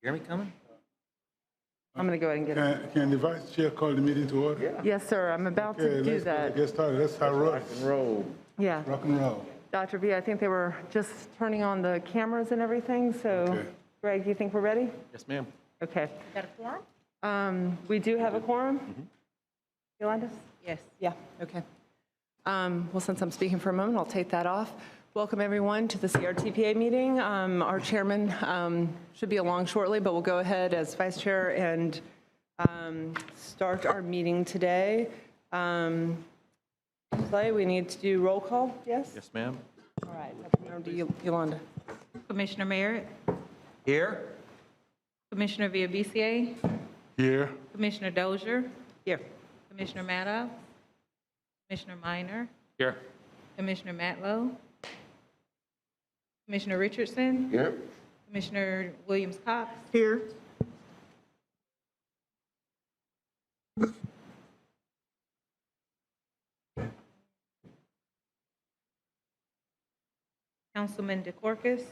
Jeremy coming? I'm going to go ahead and get it. Can the vice chair call the meeting to order? Yeah. Yes, sir, I'm about to do that. Get started. Let's start Rock and roll. Yeah. rock and roll. Dr. V, I think they were just turning on the cameras and everything, so Okay. Greg, do you think we're ready? Yes, ma'am. Okay. Got a quorum? We do have a quorum? Yolanda? Yes. Yeah, okay. Well, since I'm speaking for a moment, I'll take that off. Welcome, everyone, to the CRTPA meeting. Our chairman should be along shortly, but we'll go ahead as vice chair and start our meeting today. Clay, we need to do roll call, yes? Yes, ma'am. All right, I'll turn it over to Yolanda. Commissioner Merritt, Here? Commissioner Villabisier, Here. Commissioner Dozier, Here. Commissioner Maddow, Commissioner Minor, Here. Commissioner Matlow, Commissioner Richardson, Here. Commissioner Williams-Cox, Here. Councilman DeCorcus,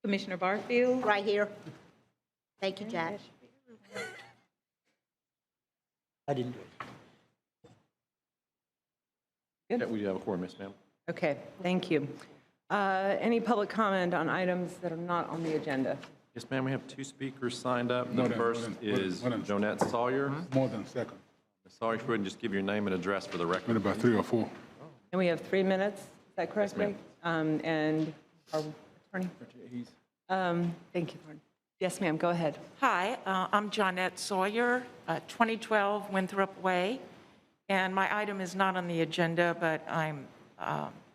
Commissioner Barfield. Right here. Thank you, Jack. I didn't do it. Yeah, we do have a quorum, yes, ma'am. Okay, thank you. Any public comment on items that are not on the agenda? Yes, ma'am, we have two speakers signed up. More The than- first more than- is more than- Johnette Sawyer. More than a second. Ms. Sawyer, if you would just give your name and address for the record. Maybe about 3 or 4. And we have 3 minutes, is that correct, Yes, ma'am. Greg? And our attorney? Thank you, Lauren. Yes, ma'am, go ahead. Hi, I'm Johnette Sawyer, 2012 Winthrop Way, and my item is not on the agenda, but I'm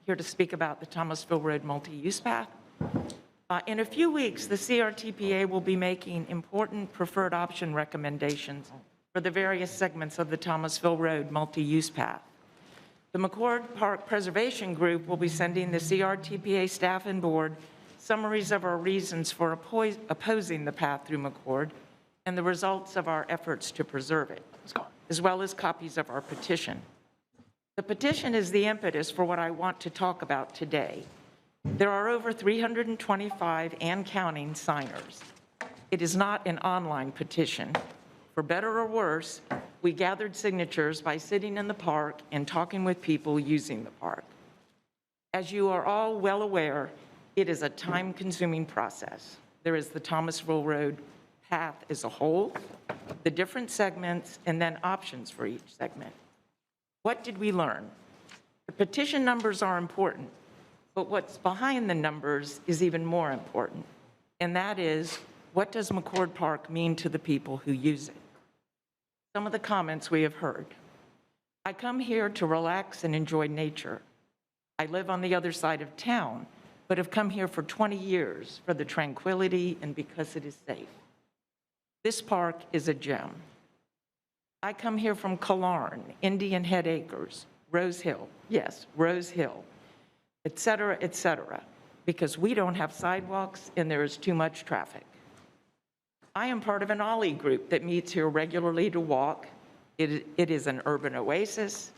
here to speak about the Thomasville Road multi-use path. In a few weeks, the CRTPA will be making important preferred option recommendations for the various segments of the Thomasville Road multi-use path. The McCord Park Preservation Group will be sending the CRTPA staff and board summaries of our reasons for opposing the path through McCord and the results of our efforts to preserve it, as well as copies of our petition. The petition is the impetus for what I want to talk about today. There are over 325 and counting signers. It is not an online petition. For better or worse, we gathered signatures by sitting in the park and talking with people using the park. As you are all well aware, it is a time-consuming process. There is the Thomasville Road path as a whole, the different segments, and then options for each segment. What did we learn? The petition numbers are important, but what's behind the numbers is even more important, and that is, what does McCord Park mean to the people who use it? Some of the comments we have heard. I come here to relax and enjoy nature. I live on the other side of town, but have come here for 20 years for the tranquility and because it is safe. This park is a gem. I come here from Killarn, Indian Head Acres, Rose Hill, yes, Rose Hill, et cetera, because we don't have sidewalks and there is too much traffic. I am part of an Ollie group that meets here regularly to walk. It is an urban oasis.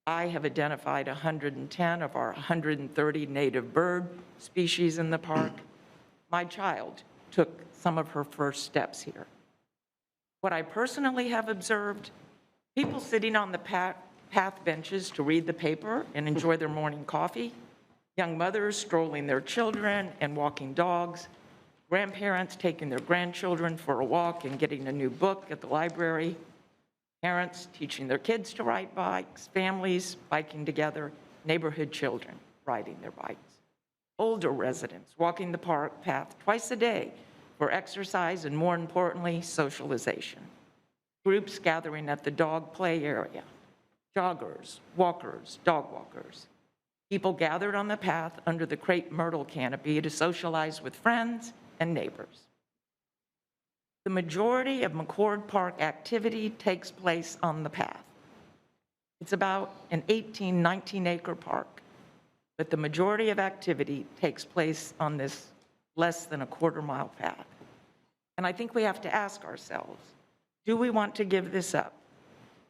I have identified 110 of our 130 native bird species in the park. My child took some of her first steps here. What I personally have observed, people sitting on the path benches to read the paper and enjoy their morning coffee, young mothers strolling their children and walking dogs, grandparents taking their grandchildren for a walk and getting a new book at the library, parents teaching their kids to ride bikes, families biking together, neighborhood children riding their bikes, older residents walking the park path twice a day for exercise and, more importantly, socialization, groups gathering at the dog play area, joggers, walkers, dog walkers, people gathered on the path under the crepe myrtle canopy to socialize with friends and neighbors. The majority of McCord Park activity takes place on the path. It's about an 18, 19-acre park, but the majority of activity takes place on this less than a quarter-mile path. And I think we have to ask ourselves, do we want to give this up?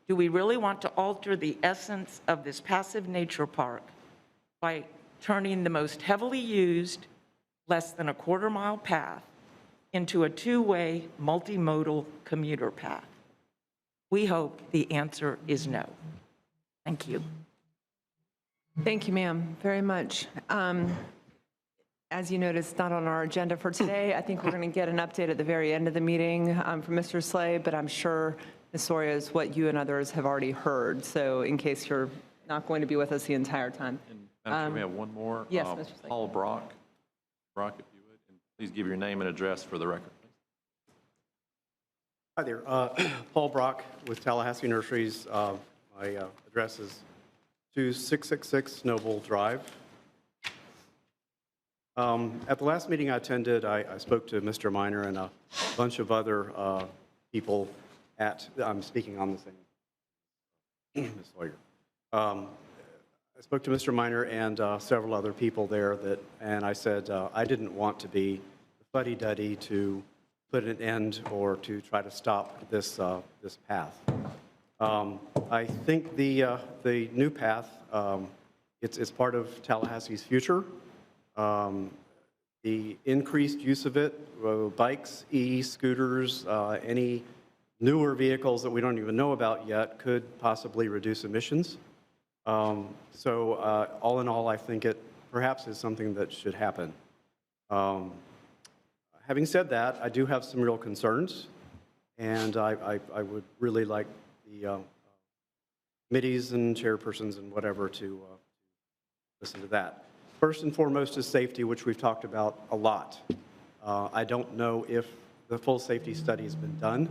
Do we really want to alter the essence of this passive nature park by turning the most heavily used, less than a quarter-mile path into a two-way multimodal commuter path? We hope the answer is no. Thank you. Thank you, ma'am, very much. As you noticed, not on our agenda for today. I think we're going to get an update at the very end of the meeting from Mr. Slay, but I'm sure, Ms. Sawyer, is what you and others have already heard. So in case you're not going to be with us the entire time. And Madam Chair, we have one more. Yes, Mr. Slay. Paul Brock. Brock, if you would, and please give your name and address for the record, please. Hi there. Paul Brock with Tallahassee Nurseries. My address is 2666 Noble Drive. At the last meeting I attended, I spoke to Mr. Minor and a bunch of other people I'm speaking on the same, Ms. Sawyer. I spoke to Mr. Minor and several other people there and I said I didn't want to be the fuddy-duddy to put an end or to try to stop this path. I think the new path, it's part of Tallahassee's future. The increased use of it, bikes, e-scooters, any newer vehicles that we don't even know about yet could possibly reduce emissions. So all in all, I think it perhaps is something that should happen. Having said that, I do have some real concerns, and I would really like the committees and chairpersons and whatever to listen to that. First and foremost is safety, which we've talked about a lot. I don't know if the full safety study has been done.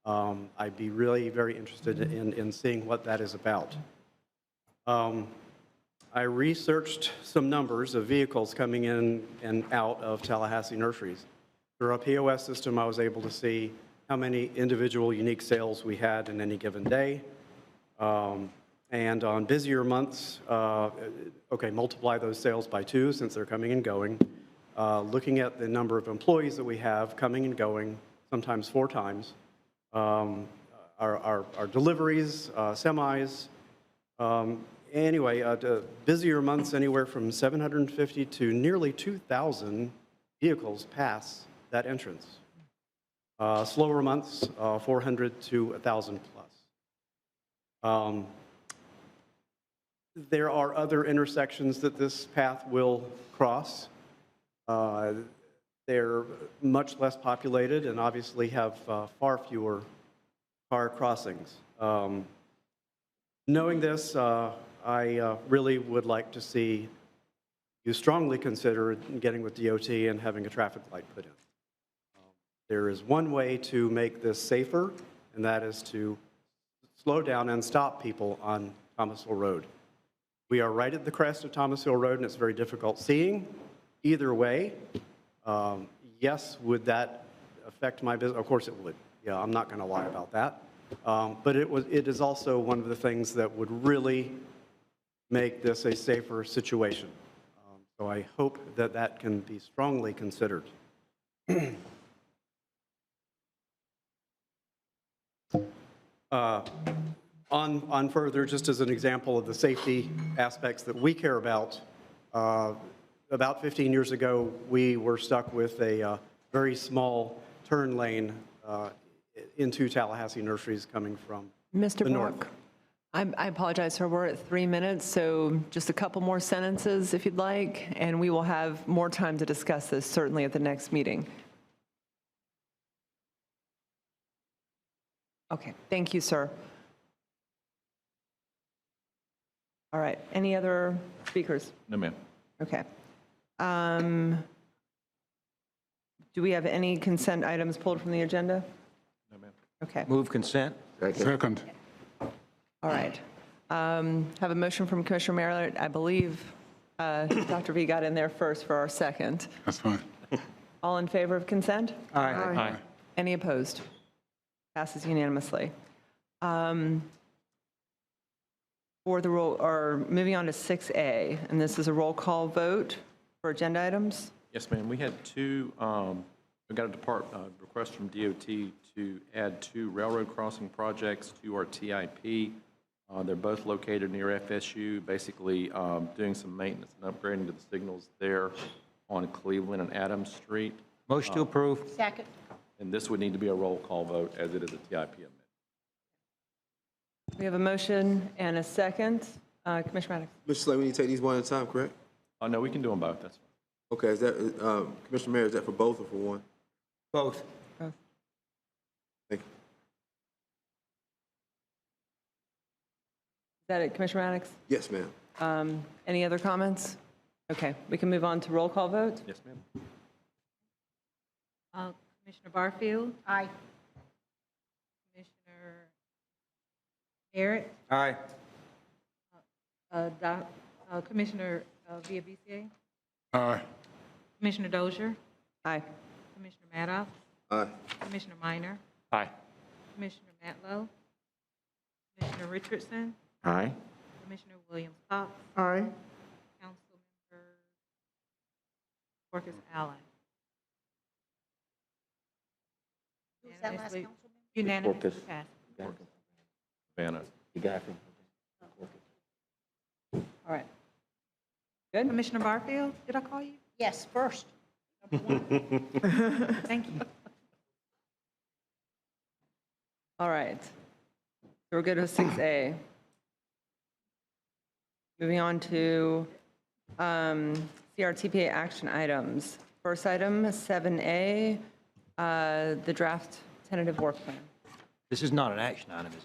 I'd be really very interested in seeing what that is about. I researched some numbers of vehicles coming in and out of Tallahassee Nurseries. Through our POS system, I was able to see how many individual unique sales we had in any given day. And on busier months, multiply those sales by 2 since they're coming and going. Looking at the number of employees that we have coming and going, sometimes 4 times. Our deliveries, semis. Busier months, anywhere from 750 to nearly 2,000 vehicles pass that entrance. Slower months, 400 to 1,000 plus. There are other intersections that this path will cross. They're much less populated and obviously have far fewer car crossings. Knowing this, I really would like to see you strongly consider getting with DOT and having a traffic light put in. There is one way to make this safer, and that is to slow down and stop people on Thomasville Road. We are right at the crest of Thomasville Road, and it's very difficult seeing. Either way, yes, would that affect my business? Of course it would. Yeah, I'm not going to lie about that. But it is also one of the things that would really make this a safer situation. So I hope that that can be strongly considered. On further, just as an example of the safety aspects that we care about 15 years ago, we were stuck with a very small turn lane into Tallahassee Nurseries coming from the north. Brock, I apologize, sir. We're at 3 minutes, so just a couple more sentences if you'd like, and we will have more time to discuss this certainly at the next meeting. Okay, thank you, sir. All right, any other speakers? No, ma'am. Okay. Do we have any consent items pulled from the agenda? No, ma'am. Okay, Move consent. Second. all right. Have a motion from Commissioner Merritt. I believe Dr. V got in there first for our second. That's fine. All in favor of consent? Aye. Aye. Any opposed? Passes unanimously. For the roll, or moving on to 6A, and this is a roll call vote for agenda items. Yes, ma'am. We had 2, we got a request from DOT to add 2 railroad crossing projects to our TIP. They're both located near FSU, basically doing some maintenance and upgrading to the signals there. on Cleveland and Adams Street. Motion to approve. Second. And this would need to be a roll call vote as it is a TIP amendment. We have a motion and a second. Commissioner Maddox. Mr. Slay, we need to take these one at a time, correct? No, we can do them both, that's fine. Okay, is that, Commissioner Mayor, is that for both or for one? Both. Both. Thank you. Is that it, Commissioner Maddox? Yes, ma'am. Any other comments? Okay, we can move on to roll call vote. Yes, ma'am. Commissioner Barfield, Aye. Commissioner Barrett, Aye. Commissioner Villavisia, Aye. Commissioner Dozier, Aye. Commissioner Maddox, Aye. Commissioner Minor, Aye. Commissioner Matlow, Commissioner Richardson, Aye. Commissioner Williams Cox, Aye. Councilmember Corcus Allen. Who was that last Unanimously- council member? Unanimously Corcus. passed. Vanna. You got it. All right. Good? Commissioner Barfield, did I call you? Yes, first. Thank you. All right. So we're good with 6A. Moving on to CRTPA action items. First item, 7A, the draft tentative work plan. This is not an action item, is it?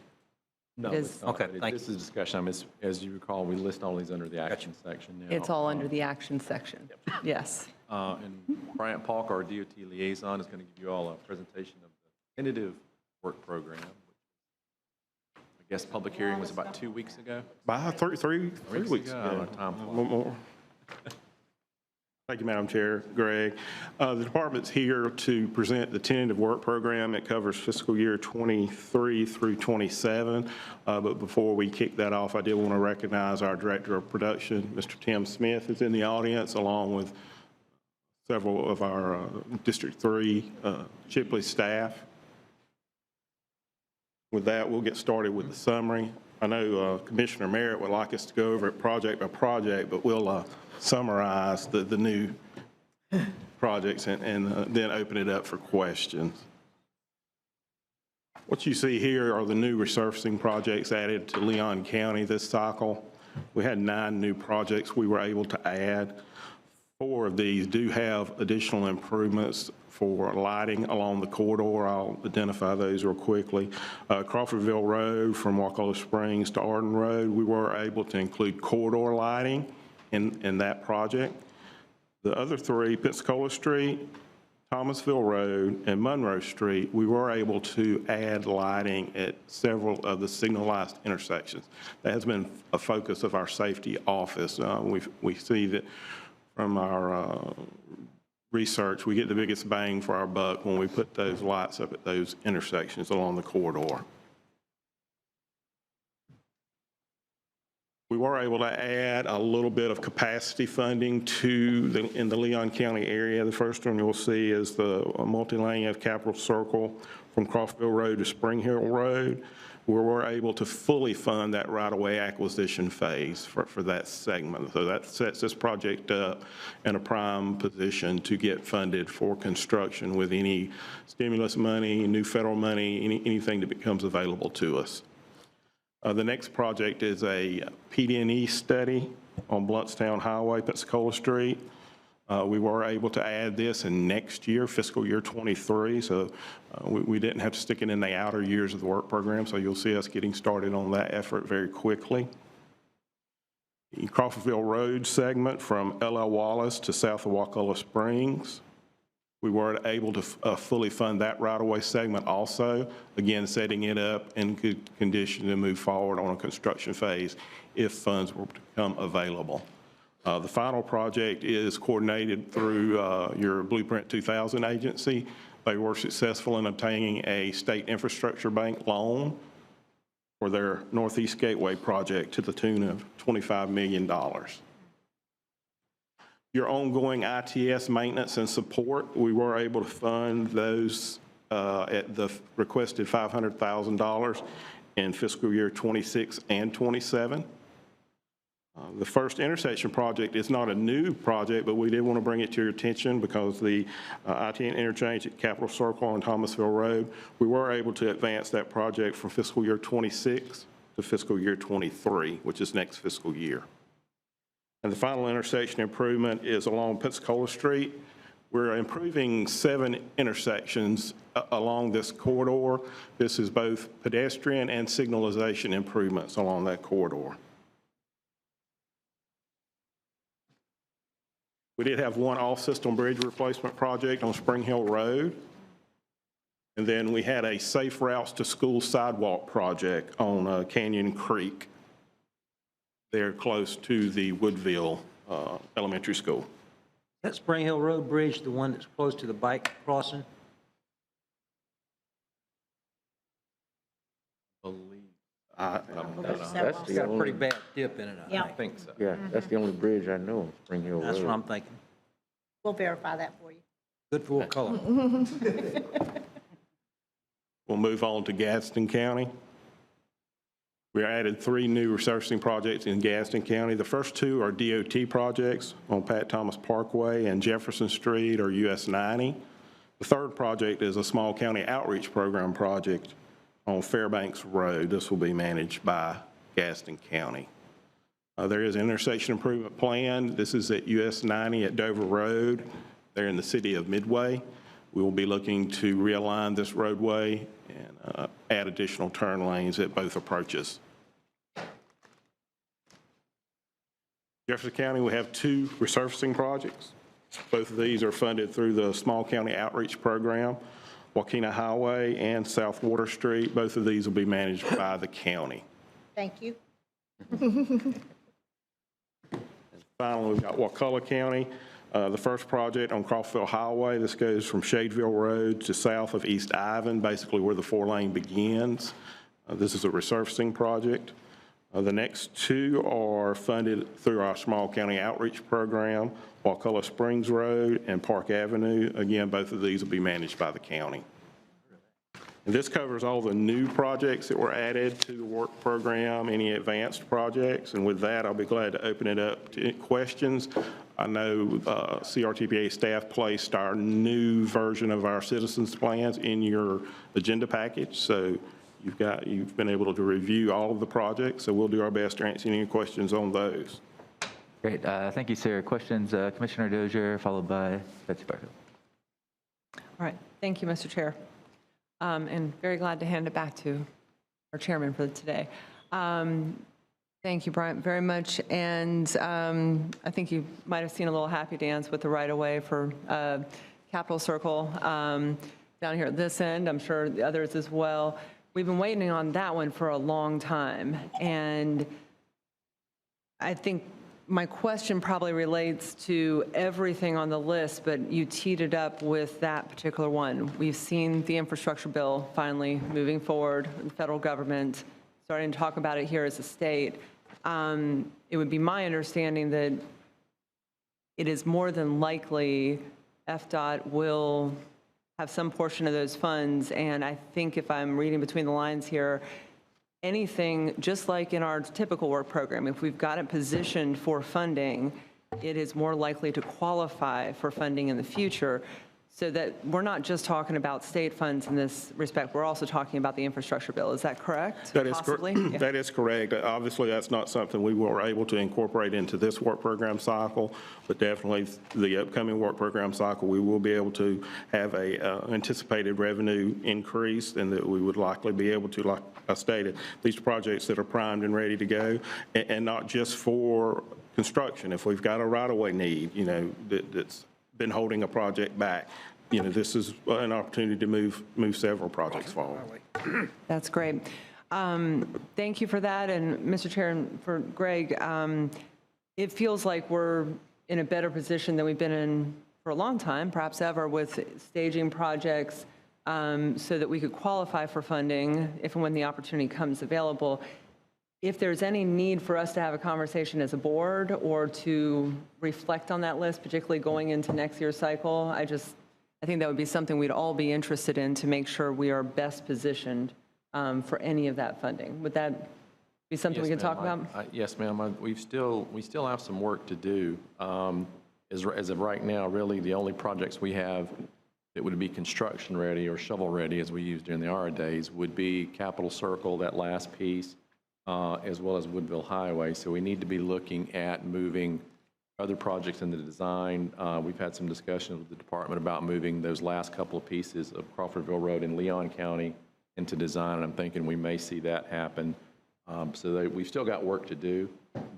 No, It is- it's not. Okay, thank This is discussion. I mean, as you recall, we list all these under the action section now. It's all under the action section. Yes. And Bryant Polk, our DOT liaison, is going to give you all a presentation of the tentative work program. I guess public hearing was about 2 weeks ago. By three weeks ago. ago. Time flies. More. Thank you, Madam Chair. Greg. The department's here to present the tentative work program. It covers fiscal year 23 through 27. But before we kick that off, I did want to recognize our Director of Production, Mr. Tim Smith, is in the audience, along with several of our District 3 Chipley staff. With that, we'll get started with the summary. I know Commissioner Merritt would like us to go over it project by project, but we'll summarize the new projects and then open it up for questions. What you see here are the new resurfacing projects added to Leon County this cycle. We had 9 new projects we were able to add. 4 of these do have additional improvements for lighting along the corridor. I'll identify those real quickly. Crawfordville Road from Wakulla Springs to Arden Road, we were able to include corridor lighting in that project. The other 3, Pensacola Street, Thomasville Road, and Monroe Street, we were able to add lighting at several of the signalized intersections. That has been a focus of our safety office. We see that from our research, we get the biggest bang for our buck when we put those lights up at those intersections along the corridor. We were able to add a little bit of capacity funding in the Leon County area. The first one you'll see is the multi-lane of Capitol Circle from Crawfordville Road to Spring Hill Road, where we're able to fully fund that right-of-way acquisition phase for that segment. So that sets this project up in a prime position to get funded for construction with any stimulus money, new federal money, anything that becomes available to us. The next project is a PD&E study on Bluntstown Highway, Pensacola Street. We were able to add this in next year, fiscal year 23, so we didn't have to stick it in the outer years of the work program, so you'll see us getting started on that effort very quickly. The Crawfordville Road segment from L.L. Wallace to south of Wakulla Springs. We were able to fully fund that right-of-way segment also, again, setting it up in good condition to move forward on a construction phase if funds were to become available. The final project is coordinated through your Blueprint 2000 agency. They were successful in obtaining a state infrastructure bank loan for their Northeast Gateway project to the tune of $25 million. Your ongoing ITS maintenance and support, we were able to fund those at the requested $500,000 in fiscal year 26 and 27. The first intersection project is not a new project, but we did want to bring it to your attention because the I-10 interchange at Capitol Circle on Thomasville Road, we were able to advance that project from fiscal year 26 to fiscal year 23, which is next fiscal year. And the final intersection improvement is along Pensacola Street. We're improving 7 intersections along this corridor. This is both pedestrian and signalization improvements along that corridor. We did have one off-system bridge replacement project on Spring Hill Road. And then we had a safe routes to school sidewalk project on Canyon Creek. They're close to the Woodville Elementary School. That Spring Hill Road Bridge, the one that's close to the bike crossing? Several. It's got a pretty bad dip in it, I Yeah. think. so. Yeah, that's the only bridge I know on Spring Hill Road. That's what I'm thinking. We'll verify that for you. Good for what color? We'll move on to Gadsden County. We added 3 new resurfacing projects in Gadsden County. The first 2 are DOT projects on Pat Thomas Parkway and Jefferson Street or US 90. The third project is a small county outreach program project on Fairbanks Road. This will be managed by Gadsden County. There is an intersection improvement plan. This is at US 90 at Dover Road. They're in the city of Midway. We will be looking to realign this roadway and add additional turn lanes at both approaches. Jefferson County, we have 2 resurfacing projects. Both of these are funded through the Small County Outreach Program. Waukena Highway and South Water Street, both of these will be managed by the county. Thank you. Finally, we've got Wakulla County. The first project on Crawfordville Highway, this goes from Shadeville Road to south of East Ivan, basically where the 4-lane begins. This is a resurfacing project. The next 2 are funded through our Small County Outreach Program, Wakulla Springs Road and Park Avenue. Again, both of these will be managed by the county. And this covers all the new projects that were added to the work program, any advanced projects. And with that, I'll be glad to open it up to questions. I know CRTPA staff placed our new version of our citizens plans in your agenda package. So you've been able to review all of the projects. So we'll do our best to answer any questions on those. Great. Thank you, sir. Questions, Commissioner Dozier, followed by Betsy Barfield. All right, thank you, Mr. Chair. And very glad to hand it back to our chairman for today. Thank you, Bryant, very much. And I think you might have seen a little happy dance with the right-of-way for Capitol Circle down here at this end. I'm sure the others as well. We've been waiting on that one for a long time. And I think my question probably relates to everything on the list, but you teed it up with that particular one. We've seen the infrastructure bill finally moving forward, the federal government starting to talk about it here as a state. It would be my understanding that it is more than likely FDOT will have some portion of those funds, and I think if I'm reading between the lines here, anything, just like in our typical work program, if we've got it positioned for funding, it is more likely to qualify for funding in the future, so that we're not just talking about state funds in this respect, we're also talking about the infrastructure bill. Is that correct? That is Possibly? correct. Yeah. That is correct. Obviously, that's not something we were able to incorporate into this work program cycle, but definitely the upcoming work program cycle, we will be able to have a anticipated revenue increase, and that we would likely be able to, like I stated, these projects that are primed and ready to go, and not just for construction. If we've got a right-of-way need, that's been holding a project back, this is an opportunity to move several projects forward. That's great. Thank you for that. And Mr. Chair, and for Greg, it feels like we're in a better position than we've been in for a long time, perhaps ever, with staging projects so that we could qualify for funding if and when the opportunity comes available. If there's any need for us to have a conversation as a board or to reflect on that list, particularly going into next year's cycle, I think that would be something we'd all be interested in to make sure we are best positioned for any of that funding. Would that Be something we Yes, can talk ma'am. about? Yes, ma'am. We still have some work to do. As of right now, really, the only projects we have that would be construction ready or shovel ready, as we used during the ARA days, would be Capitol Circle, that last piece, as well as Woodville Highway. So we need to be looking at moving other projects into design. We've had some discussions with the department about moving those last couple of pieces of Crawfordville Road in Leon County into design, and I'm thinking we may see that happen. We've still got work to do,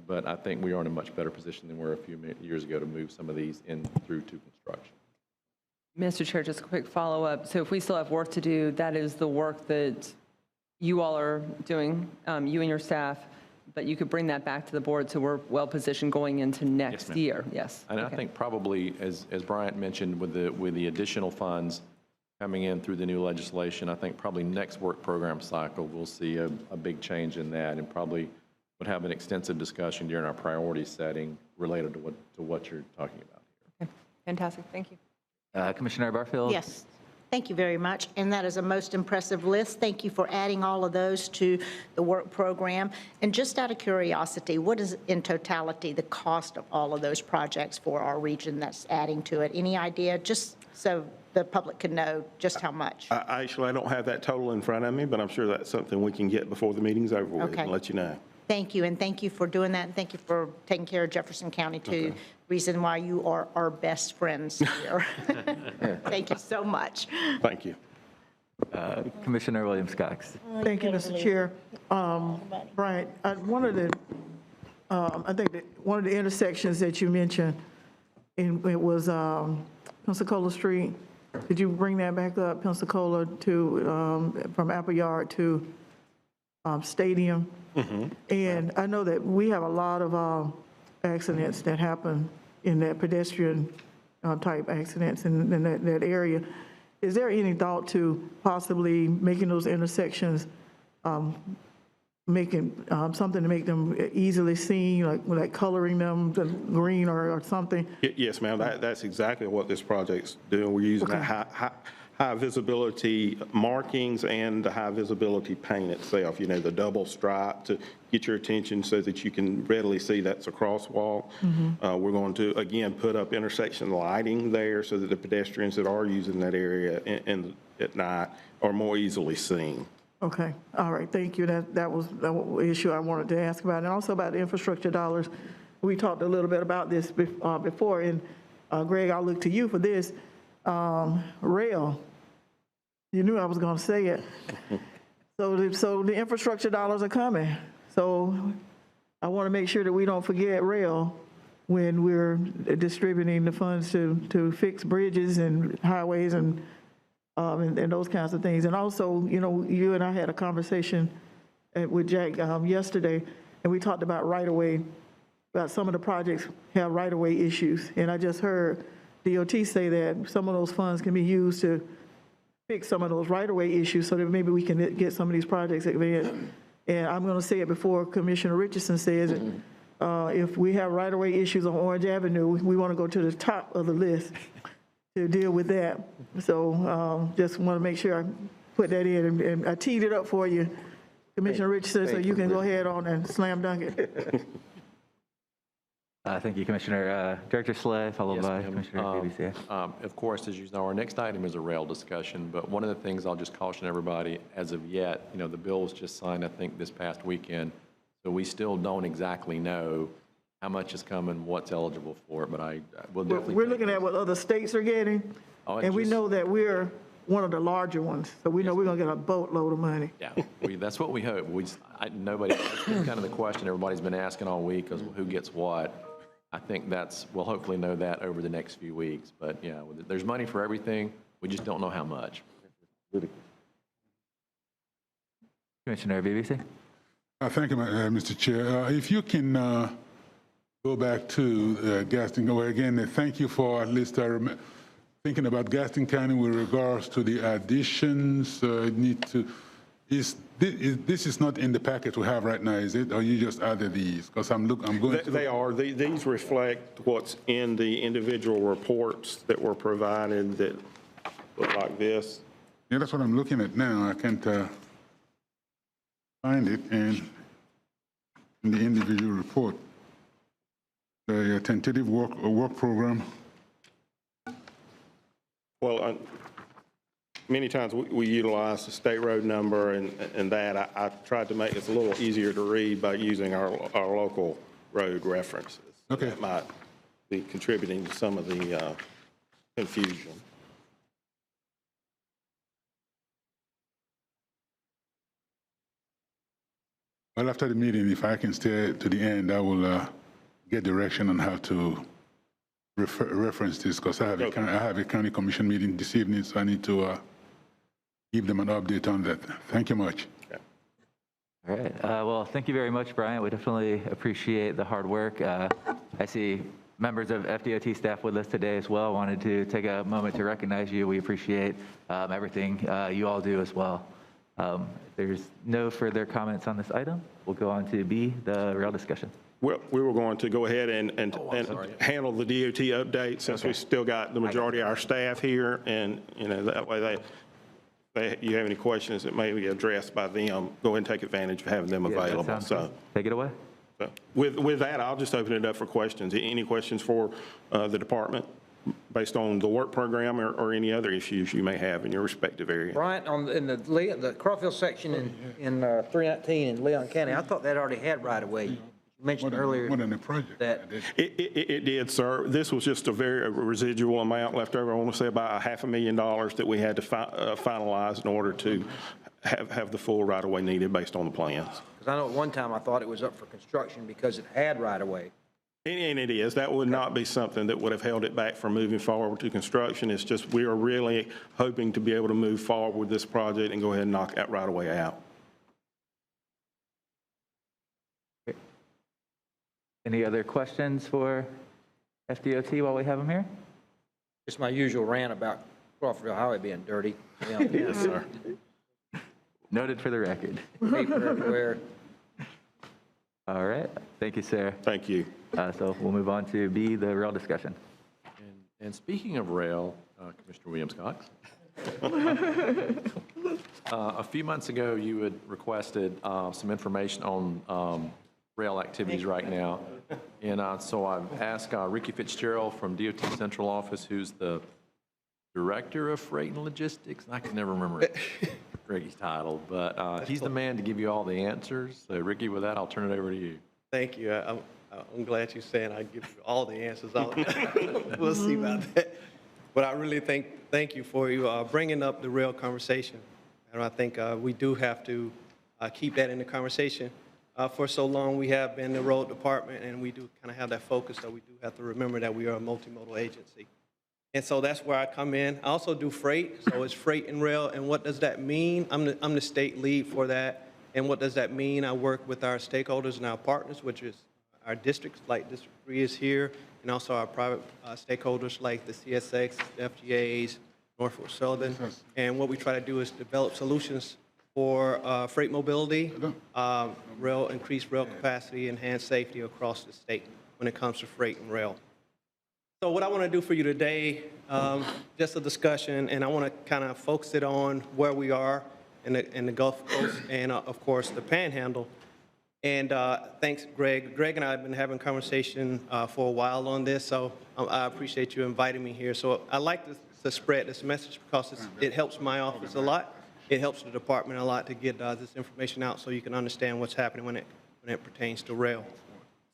but I think we are in a much better position than we were a few years ago to move some of these in through to construction. Mr. Chair, just a quick follow-up. So if we still have work to do, that is the work that you all are doing, you and your staff, but you could bring that back to the board so we're well-positioned going into next ma'am. year. Yes. And Okay. I think probably, as Bryant mentioned, with the additional funds coming in through the new legislation, I think probably next work program cycle, we'll see a big change in that, and probably would have an extensive discussion during our priority setting related to what you're talking about here. Okay. Fantastic. Thank you. Commissioner Barfield? Yes, thank you very much. And that is a most impressive list. Thank you for adding all of those to the work program. And just out of curiosity, what is in totality the cost of all of those projects for our region that's adding to it? Any idea? Just so the public can know just how much. I don't have that total in front of me, but I'm sure that's something we can get before the meeting's over with Okay. and let you know. Thank you, and thank you for doing that, and thank you for taking care of Jefferson County, too. Reason why you are our best friends here. Thank you so much. Thank you. Commissioner Williams-Cox? Thank you, Mr. Chair. Brian, one of the, I think that one of the intersections that you mentioned, it was Pensacola Street. Did you bring that back up, Pensacola to, from Appleyard to Stadium? And I know that we have a lot of accidents that happen in that pedestrian type accidents in that area. Is there any thought to possibly making those intersections, making something to make them easily seen, like coloring them to green or something? Yes, ma'am, that's exactly what this project's doing. We're using that high visibility markings and the high visibility paint itself, you know, the double stripe to get your attention so that you can readily see that's a crosswalk. We're going to, again, put up intersection lighting there so that the pedestrians that are using that area at night are more easily seen. Okay, all right, thank you. That was the issue I wanted to ask about. And also about the infrastructure dollars. We talked a little bit about this before, and Greg, I'll look to you for this. Rail, you knew I was going to say it. So the infrastructure dollars are coming. So I want to make sure that we don't forget rail when we're distributing the funds to fix bridges and highways and those kinds of things. And also, you know, you and I had a conversation with Jack yesterday, and we talked about right-of-way, about some of the projects have right-of-way issues. And I just heard DOT say that some of those funds can be used to fix some of those right-of-way issues so that maybe we can get some of these projects advanced. And I'm going to say it before Commissioner Richardson says it. If we have right-of-way issues on Orange Avenue, we want to go to the top of the list to deal with that. So just want to make sure I put that in. And I teed it up for you, Commissioner Richardson, so you can go ahead on and slam dunk it. Thank you, Commissioner. Director Slay, followed Yes, by ma'am. Commissioner BBC. Of course, as you know, our next item is a rail discussion, but one of the things I'll just caution everybody, as of yet, you know, the bill was just signed, I think, this past weekend, so we still don't exactly know how much is coming, what's eligible for it, but I will definitely. We're looking at what other states are getting, and we know that we're one of the larger ones, so we know we're going to get a boatload of money. Yeah, that's what we hope. That's been kind of the question everybody's been asking all week, is who gets what. I think we'll hopefully know that over the next few weeks. But yeah, there's money for everything. We just don't know how much. Commissioner BBC? Thank you, Mr. Chair. If you can go back to Gaston, again, thank you for at least thinking about Gaston County with regards to the additions. This is not in the packet we have right now, is it? Or you just added these? Because I'm going to... They are. These reflect what's in the individual reports that were provided that look like this. Yeah, that's what I'm looking at now. I can't find it. And in the individual report. The tentative work program. Well, many times we utilize the state road number and that. I tried to make this a little easier to read by using our local road references. Okay. That might be contributing to some of the confusion. Well, after the meeting, if I can stay to the end, I will get direction on how to reference this, because I have a county commission meeting this evening, so I need to give them an update on that. Thank you much. Okay. All right. Well, thank you very much, Brian. We definitely appreciate the hard work. I see members of FDOT staff with us today as well. Wanted to take a moment to recognize you. We appreciate everything you all do as well. If there's no further comments on this item, we'll go on to B, the rail discussion. Well, we were going to go ahead and handle the DOT update, since we still got the majority of our staff here, and that way you have any questions that may be addressed by them, go ahead and take advantage of having them available. Sounds So, good. Take it away. so with that, I'll just open it up for questions. Any questions for the department based on the work program or any other issues you may have in your respective area? Brian, in the Crawford section in 319 in Leon County, I thought that already had right-of-way. You mentioned earlier More than a project. that It did, sir. This was just a very residual amount left over. I want to say about $500,000 that we had to finalize in order to have the full right-of-way needed based on the plans. because I know at one time I thought it was up for construction because it had right-of-way. And it is. That would not be something that would have held it back from moving forward to construction. It's just we are really hoping to be able to move forward with this project and go ahead and knock that right-of-way out. Any other questions for FDOT while we have them here? It's my usual rant about Crawfordville Highway being dirty. Yes, sir. Noted for the record. Paper everywhere. All right. Thank you, sir. Thank you. So we'll move on to B, the rail discussion. And speaking of rail, Commissioner Williams-Cox, a few months ago, you had requested some information on rail activities right now. And so I've asked Ricky Fitzgerald from DOT Central Office, who's the Director of Freight and Logistics. I can never remember Ricky's title, but he's the man to give you all the answers. So Ricky, with that, I'll turn it over to you. Thank you. I'm glad you're saying I give you all the answers. We'll see about that. But I really thank you for bringing up the rail conversation. And I think we do have to keep that in the conversation. For so long, we have been the road department, and we do kind of have that focus, so we do have to remember that we are a multimodal agency. And so that's where I come in. I also do freight, so it's freight and rail. And what does that mean? I'm the state lead for that. And what does that mean? I work with our stakeholders and our partners, which is our districts, like District 3 is here, and also our private stakeholders like the CSX, the FGAs, Norfolk Southern. And what we try to do is develop solutions for freight mobility, increased rail capacity, enhanced safety across the state when it comes to freight and rail. So what I want to do for you today, just a discussion, and I want to kind of focus it on where we are in the Gulf Coast and, of course, the Panhandle. And thanks, Greg. Greg and I have been having conversation for a while on this, so I appreciate you inviting me here. So I like to spread this message because it helps my office a lot. It helps the department a lot to get this information out so you can understand what's happening when it pertains to rail.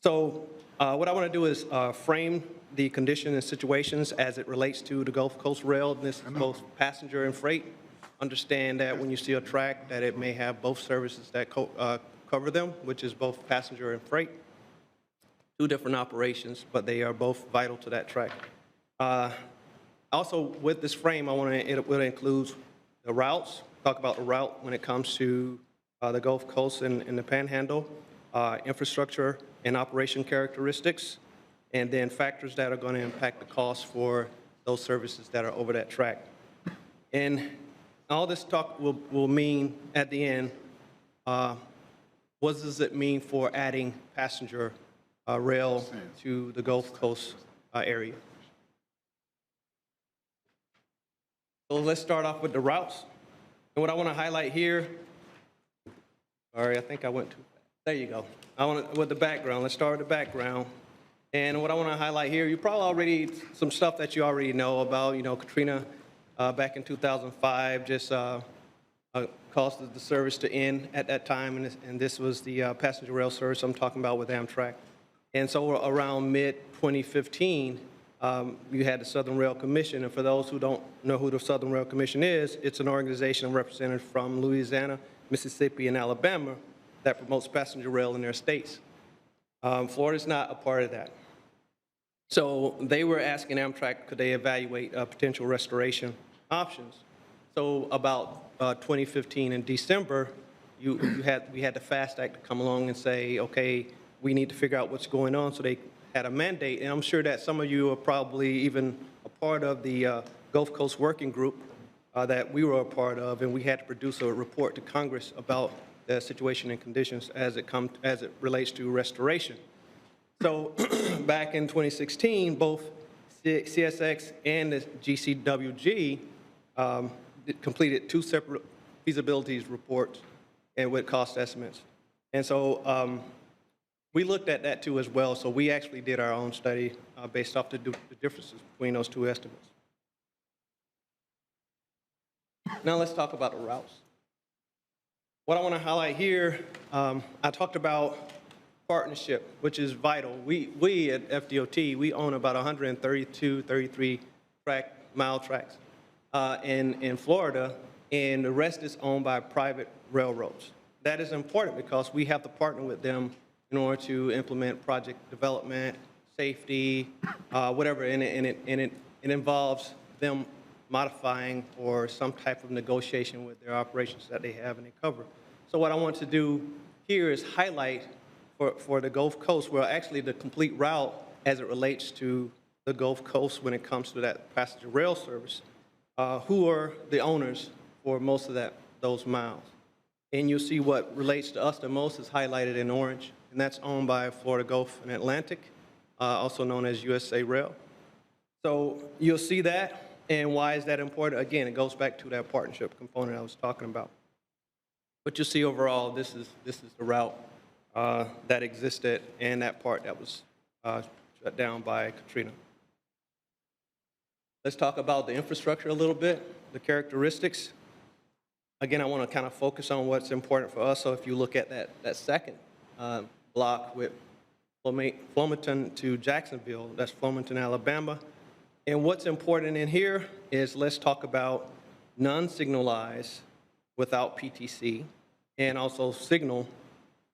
So what I want to do is frame the conditions and situations as it relates to the Gulf Coast Rail. This is both passenger and freight. Understand that when you see a track that it may have both services that cover them, which is both passenger and freight. Two different operations, but they are both vital to that track. Also, with this frame, it will include the routes, talk about the route when it comes to the Gulf Coast and the Panhandle, infrastructure and operation characteristics, and then factors that are going to impact the cost for those services that are over that track. And all this talk will mean at the end, what does it mean for adding passenger rail to the Gulf Coast area? So let's start off with the routes. And what I want to highlight here, sorry, I think I went too There you go. With the background, let's start with the background. And what I want to highlight here, you probably already, some stuff that you already know about, Katrina back in 2005 just caused the service to end at that time, and this was the passenger rail service I'm talking about with Amtrak. And so around mid-2015, you had the Southern Rail Commission, and for those who don't know who the Southern Rail Commission is, it's an organization of representatives from Louisiana, Mississippi, and Alabama that promotes passenger rail in their states. Florida's not a part of that. So they were asking Amtrak, could they evaluate potential restoration options? So about 2015 in December, we had the FAST Act to come along and say, okay, we need to figure out what's going on. So they had a mandate, and I'm sure that some of you are probably even a part of the Gulf Coast Working Group that we were a part of, and we had to produce a report to Congress about the situation and conditions as it relates to restoration. So back in 2016, both CSX and the GCWG completed 2 separate feasibilities reports and with cost estimates. And so we looked at that too as well. So we actually did our own study based off the differences between those 2 estimates. Now let's talk about the routes. What I want to highlight here, I talked about partnership, which is vital. We at FDOT, we own about 132, 33 mile tracks in Florida, and the rest is owned by private railroads. That is important because we have to partner with them in order to implement project development, safety, whatever, and it involves them modifying or some type of negotiation with their operations that they have and they cover. So what I want to do here is highlight for the Gulf Coast, well, actually the complete route as it relates to the Gulf Coast when it comes to that passenger rail service, who are the owners for most of those miles. And you'll see what relates to us the most is highlighted in orange, and that's owned by Florida Gulf and Atlantic, also known as USA Rail. So you'll see that, and why is that important? Again, it goes back to that partnership component I was talking about. But you'll see overall, this is the route that existed and that part that was shut down by Katrina. Let's talk about the infrastructure a little bit, the characteristics. Again, I want to kind of focus on what's important for us. So if you look at that second block with Flomaton to Jacksonville, that's Flomaton, Alabama. And what's important in here is let's talk about non-signalized without PTC and also signal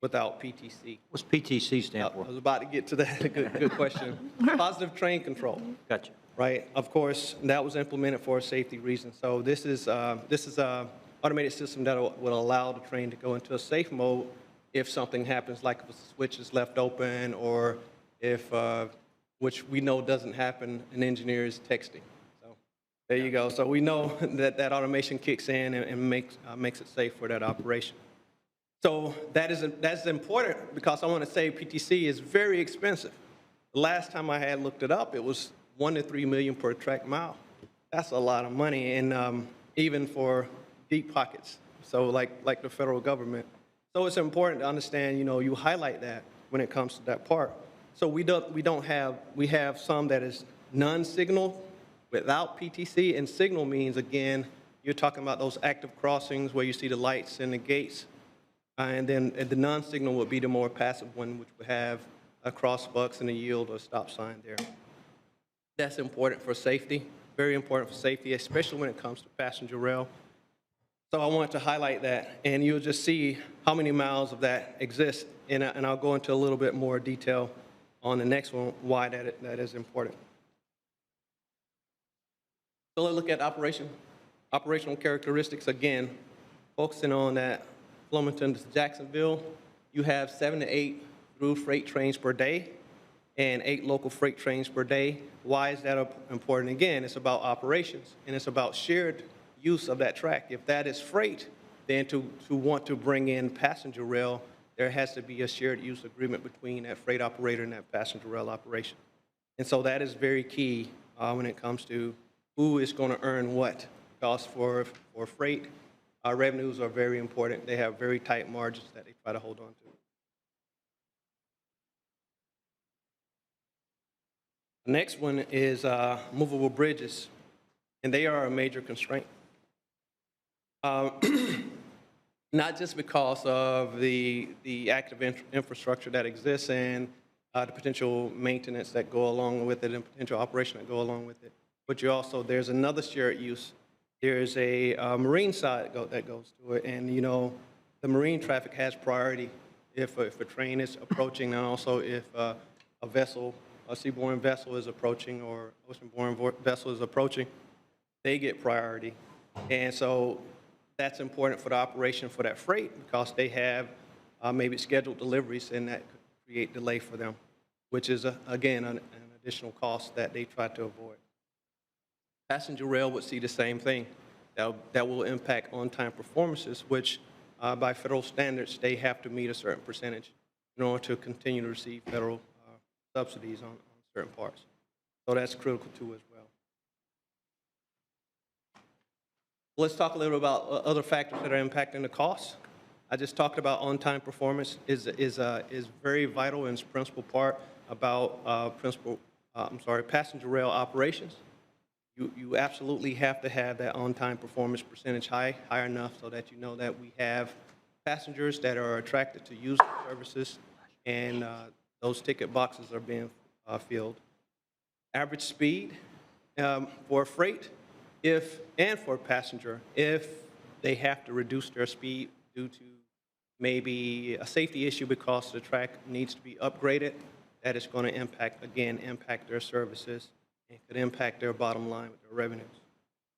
without PTC. What's PTC stand for? I was about to get to that. Good question. Positive train control. Gotcha. Right. Of course, that was implemented for a safety reason. So this is a automated system that will allow the train to go into a safe mode if something happens, like if a switch is left open or if, which we know doesn't happen, an engineer is texting. So there you go. So we know that automation kicks in and makes it safe for that operation. So that's important because I want to say PTC is very expensive. The last time I had looked it up, it was $1 to $3 million per track mile. That's a lot of money, and even for deep pockets. So like the federal government. So it's important to understand, you highlight that when it comes to that part. So we have some that is non-signal without PTC, and signal means, again, you're talking about those active crossings where you see the lights and the gates. And then the non-signal would be the more passive one, which would have a crossbucks and a yield or a stop sign there. That's important for safety, very important for safety, especially when it comes to passenger rail. So I wanted to highlight that, and you'll just see how many miles of that exist, and I'll go into a little bit more detail on the next one, why that is important. So let's look at operational characteristics again, focusing on that Flomaton to Jacksonville. You have 7 to 8 through freight trains per day and 8 local freight trains per day. Why is that important? Again, it's about operations, and it's about shared use of that track. If that is freight, then to want to bring in passenger rail, there has to be a shared use agreement between that freight operator and that passenger rail operation. And so that is very key when it comes to who is going to earn what. Because for freight, our revenues are very important. They have very tight margins that they try to hold on to. The next one is movable bridges, and they are a major constraint. Not just because of the active infrastructure that exists and the potential maintenance that go along with it and potential operation that go along with it, but there's another shared use. There's a marine side that goes to it, and the marine traffic has priority if a train is approaching, and also if a seaborne vessel is approaching or oceanborne vessel is approaching, they get priority. And so that's important for the operation for that freight because they have maybe scheduled deliveries, and that could create delay for them, which is, again, an additional cost that they try to avoid. Passenger rail would see the same thing. That will impact on-time performances, which by federal standards, they have to meet a certain percentage in order to continue to receive federal subsidies on certain parts. So that's critical too as well. Let's talk a little about other factors that are impacting the cost. I just talked about on-time performance is very vital and is a principal part about passenger rail operations. You absolutely have to have that on-time performance percentage high enough so that you know that we have passengers that are attracted to use the services, and those ticket boxes are being filled. Average speed for freight, and for a passenger, if they have to reduce their speed due to maybe a safety issue because the track needs to be upgraded, that is going to impact their services and could impact their bottom line with their revenues.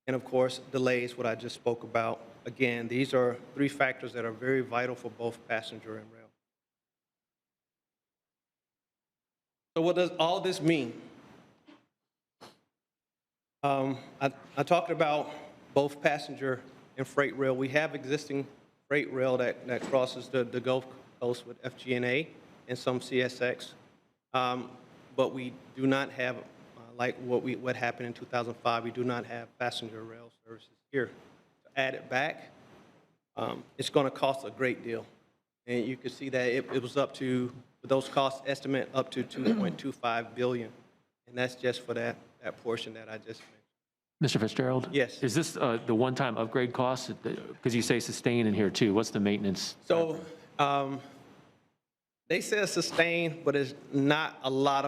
And of course, delays, what I just spoke about. Again, these are three factors that are very vital for both passenger and rail. So what does all this mean? I talked about both passenger and freight rail. We have existing freight rail that crosses the Gulf Coast with FG&A and some CSX, but we do not have, like what happened in 2005, we do not have passenger rail services here. To add it back, it's going to cost a great deal. And you can see that it was up to, with those costs estimate, up to $2.25 billion. And that's just for that portion that I just mentioned. Mr. Fitzgerald? Yes. Is this the one-time upgrade cost? Because you say sustain in here too. What's the maintenance? So they say sustain, but there's not a lot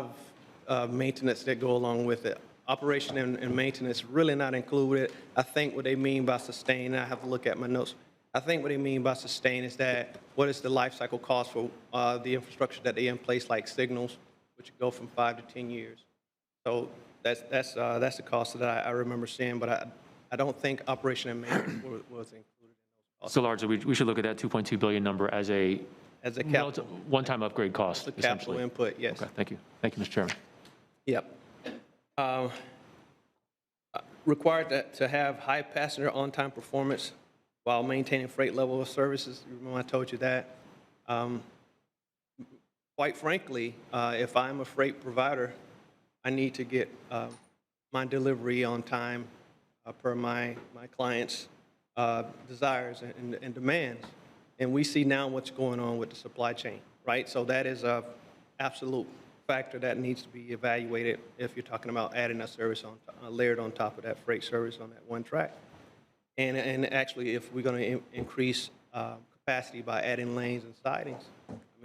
of maintenance that go along with it. Operation and maintenance really not included. I think what they mean by sustain, I have to look at my notes. I think what they mean by sustain is that what is the life cycle cost for the infrastructure that they in place, like signals, which go from 5 to 10 years. So that's the cost that I remember seeing, but I don't think operation and maintenance was included in those costs. So largely, we should look at that 2.2 billion number as a capital one-time upgrade cost, a capital essentially. input. Yes. Okay, thank you. Thank you, Mr. Chairman. Yep. Required to have high passenger on-time performance while maintaining freight level of services. You remember I told you that. Quite frankly, if I'm a freight provider, I need to get my delivery on time per my client's desires and demands. And we see now what's going on with the supply chain, right? So that is a absolute factor that needs to be evaluated if you're talking about adding a service layered on top of that freight service on that one track. And actually, if we're going to increase capacity by adding lanes and sidings,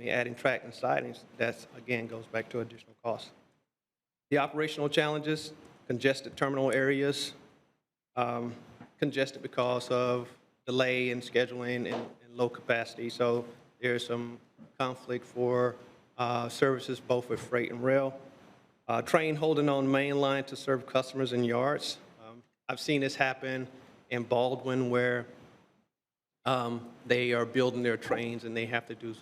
adding track and sidings, that's, again, goes back to additional costs. The operational challenges, congested terminal areas, congested because of delay in scheduling and low capacity. So there's some conflict for services both with freight and rail. Train holding on main line to serve customers in yards. I've seen this happen in Baldwin where they are building their trains and they have to do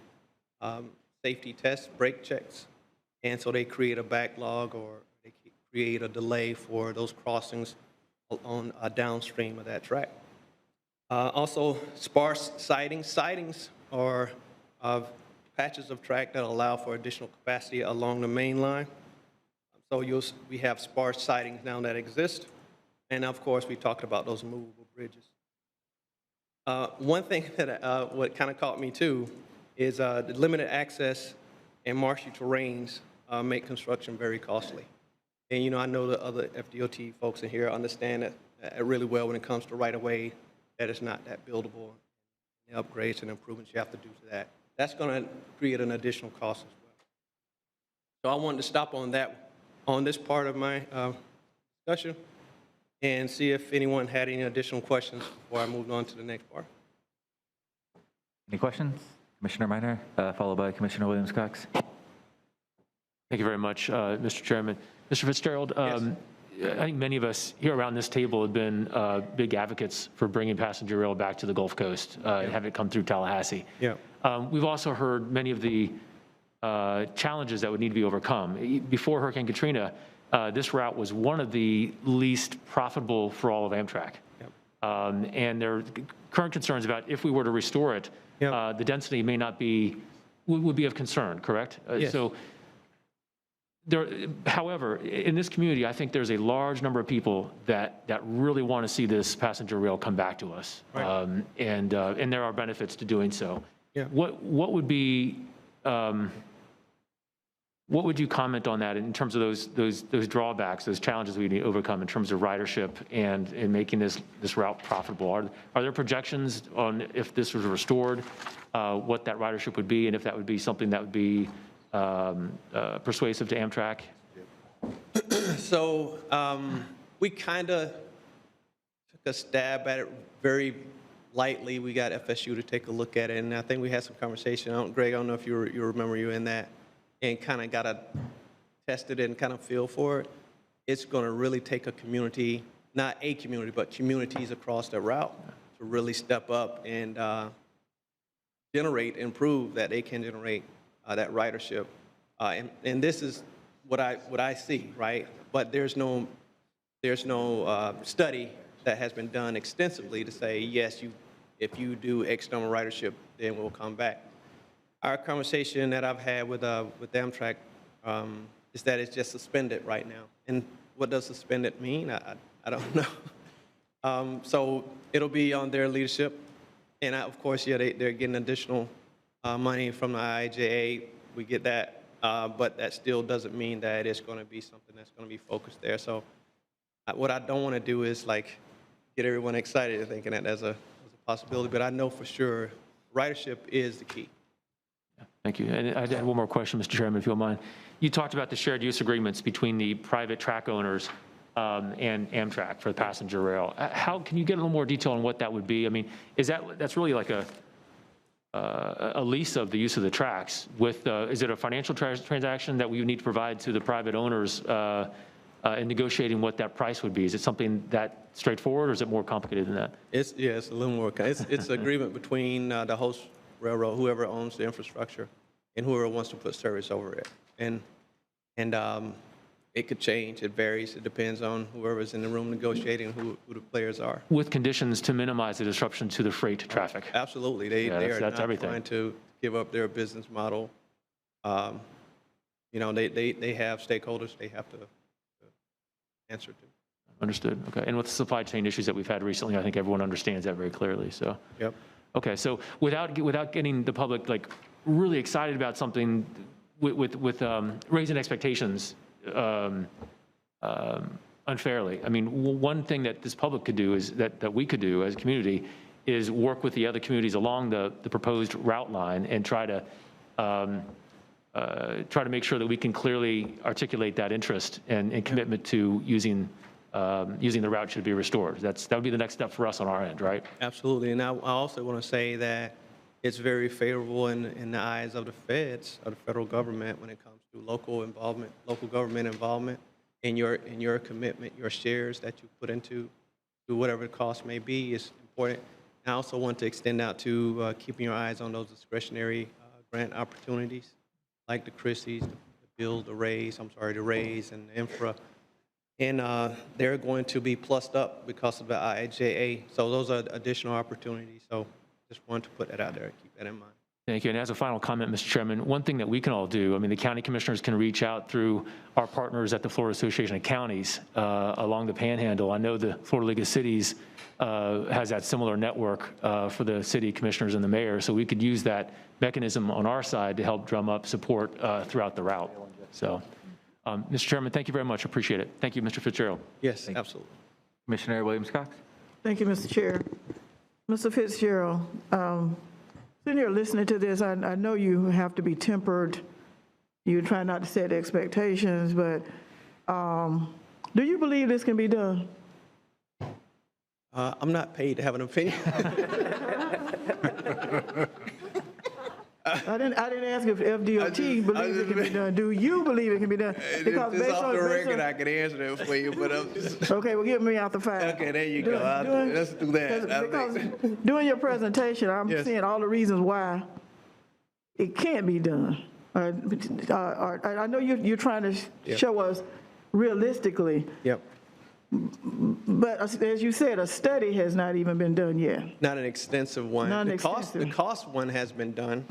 safety tests, brake checks. And so they create a backlog or they create a delay for those crossings on downstream of that track. Also, sparse sidings. Sidings are patches of track that allow for additional capacity along the main line. So we have sparse sidings now that exist. And of course, we talked about those movable bridges. One thing that what kind of caught me too is the limited access and marshy terrains make construction very costly. And, I know the other FDOT folks in here understand that really well when it comes to right-of-way, that it's not that buildable. The upgrades and improvements you have to do to that. That's going to create an additional cost as well. So I wanted to stop on this part of my discussion and see if anyone had any additional questions before I moved on to the next part. Any questions? Commissioner Minor, followed by Commissioner Williams-Cox. Thank you very much, Mr. Chairman. Mr. Fitzgerald, I think many of us here around this table have been big advocates for bringing passenger rail back to the Gulf Coast and have it come through Tallahassee. Yeah. We've also heard many of the challenges that would need to be overcome. Before Hurricane Katrina, this route was one of the least profitable for all of Amtrak. Yep. And there are current concerns about if we were to restore it, the density may not be, would be of concern, correct? Yes. So however, in this community, I think there's a large number of people that really want to see this passenger rail come back to us. Right. And there are benefits to doing so. Yeah. What would be, what would you comment on that in terms of those drawbacks, those challenges we need to overcome in terms of ridership and making this route profitable? Are there projections on if this was restored, what that ridership would be, and if that would be something that would be persuasive to Amtrak? So we kind of took a stab at it very lightly. We got FSU to take a look at it, and I think we had some conversation. Greg, I don't know if you remember you in that, and kind of got to test it and kind of feel for it. It's going to really take a community, not a community, but communities across the route to really step up and improve that they can generate that ridership. And this is what I see, right? But there's no study that has been done extensively to say, yes, if you do external ridership, then we'll come back. Our conversation that I've had with Amtrak is that it's just suspended right now. And what does suspended mean? I don't know. So it'll be on their leadership. And of course, yeah, they're getting additional money from the IIJA. We get that. But that still doesn't mean that it's going to be something that's going to be focused there. So what I don't want to do is get everyone excited and thinking that there's a possibility. But I know for sure ridership is the key. Thank you. And I had one more question, Mr. Chairman, if you don't mind. You talked about the shared use agreements between the private track owners and Amtrak for the passenger rail. How can you get a little more detail on what that would be? I mean, that's really like a lease of the use of the tracks with, is it a financial transaction that we would need to provide to the private owners in negotiating what that price would be? Is it something that straightforward, or is it more complicated than that? It's a little more. It's an agreement between the host railroad, whoever owns the infrastructure, and whoever wants to put service over it. And it could change. It varies. It depends on whoever's in the room negotiating, who the players are. With conditions to minimize the disruption to the freight traffic. Absolutely. They are not everything. trying to give up their business model. They have stakeholders they have to answer to. Understood. Okay. And with the supply chain issues that we've had recently, I think everyone understands that very clearly. So. Yep. Okay. So without getting the public really excited about something, with raising expectations unfairly. I mean, one thing that this public could do is that we could do as a community is work with the other communities along the proposed route line and try to make sure that we can clearly articulate that interest and commitment to using the route should be restored. That would be the next step for us on our end, right? Absolutely. And I also want to say that it's very favorable in the eyes of the feds, of the federal government, when it comes to local involvement, local government involvement in your commitment, your shares that you put into whatever the cost may be is important. I also want to extend out to keeping your eyes on those discretionary grant opportunities, like the Christie's, the raise and the infra. And they're going to be plussed up because of the IIJA. So those are additional opportunities. So just wanted to put that out there and keep that in mind. Thank you. And as a final comment, Mr. Chairman, one thing that we can all do, I mean, the county commissioners can reach out through our partners at the Florida Association of Counties along the Panhandle. I know the Florida League of Cities has that similar network for the city commissioners and the mayor. So we could use that mechanism on our side to help drum up support throughout the route. So Mr. Chairman, thank you very much. Appreciate it. Thank you, Mr. Fitzgerald. Yes, absolutely. Commissioner Williams-Cox? Thank you, Mr. Chair. Mr. Fitzgerald, sitting here listening to this, I know you have to be tempered. You try not to set expectations, but do you believe this can be done? I'm not paid to have an opinion. I didn't ask if FDOT believes it can be done. Do you believe it can be done? Because it's off the record, I can answer that for you, but I'm just... Okay, well, get me out the file. Okay, there you go. Let's do that. Because during your presentation, I'm seeing all the reasons why it can't be done. I know you're trying to show us realistically. Yep. But as you said, a study has not even been done yet. Not an extensive one. Not an The extensive. cost one has been done,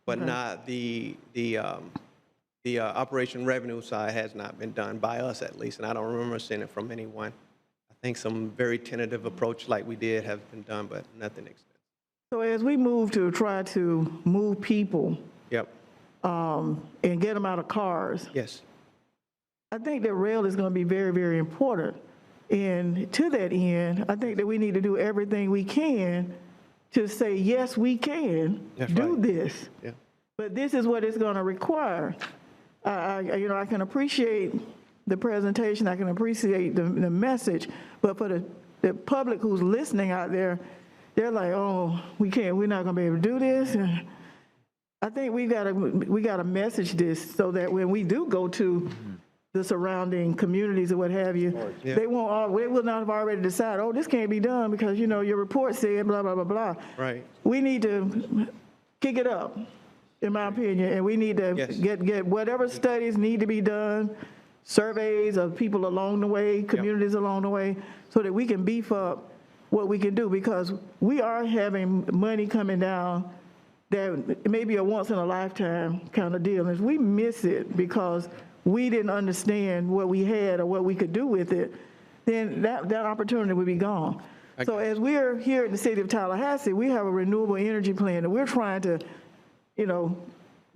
but not the operation revenue side has not been done by us at least, and I don't remember seeing it from anyone. I think some very tentative approach like we did have been done, but nothing extensive. So as we move to try to move people Yep. and get them out of cars, Yes. I think that rail is going to be very, very important. And to that end, I think that we need to do everything we can to say, yes, we can do this. Yeah. But this is what it's going to require. I can appreciate the presentation. I can appreciate the message. But for the public who's listening out there, they're like, oh, we're not going to be able to do this. And I think we got to message this so that when we do go to the surrounding communities or what have you, they will not have already decided, oh, this can't be done because, your report said blah, blah, blah, blah. Right. We need to kick it up, in my opinion, and we need to get whatever studies need to be done, surveys of people along the way, communities along the way, so that we can beef up what we can do, because we are having money coming down that may be a once-in-a-lifetime kind of deal. And if we miss it because we didn't understand what we had or what we could do with it, then that opportunity would be gone. So as we're here in the city of Tallahassee, we have a renewable energy plan, and we're trying to,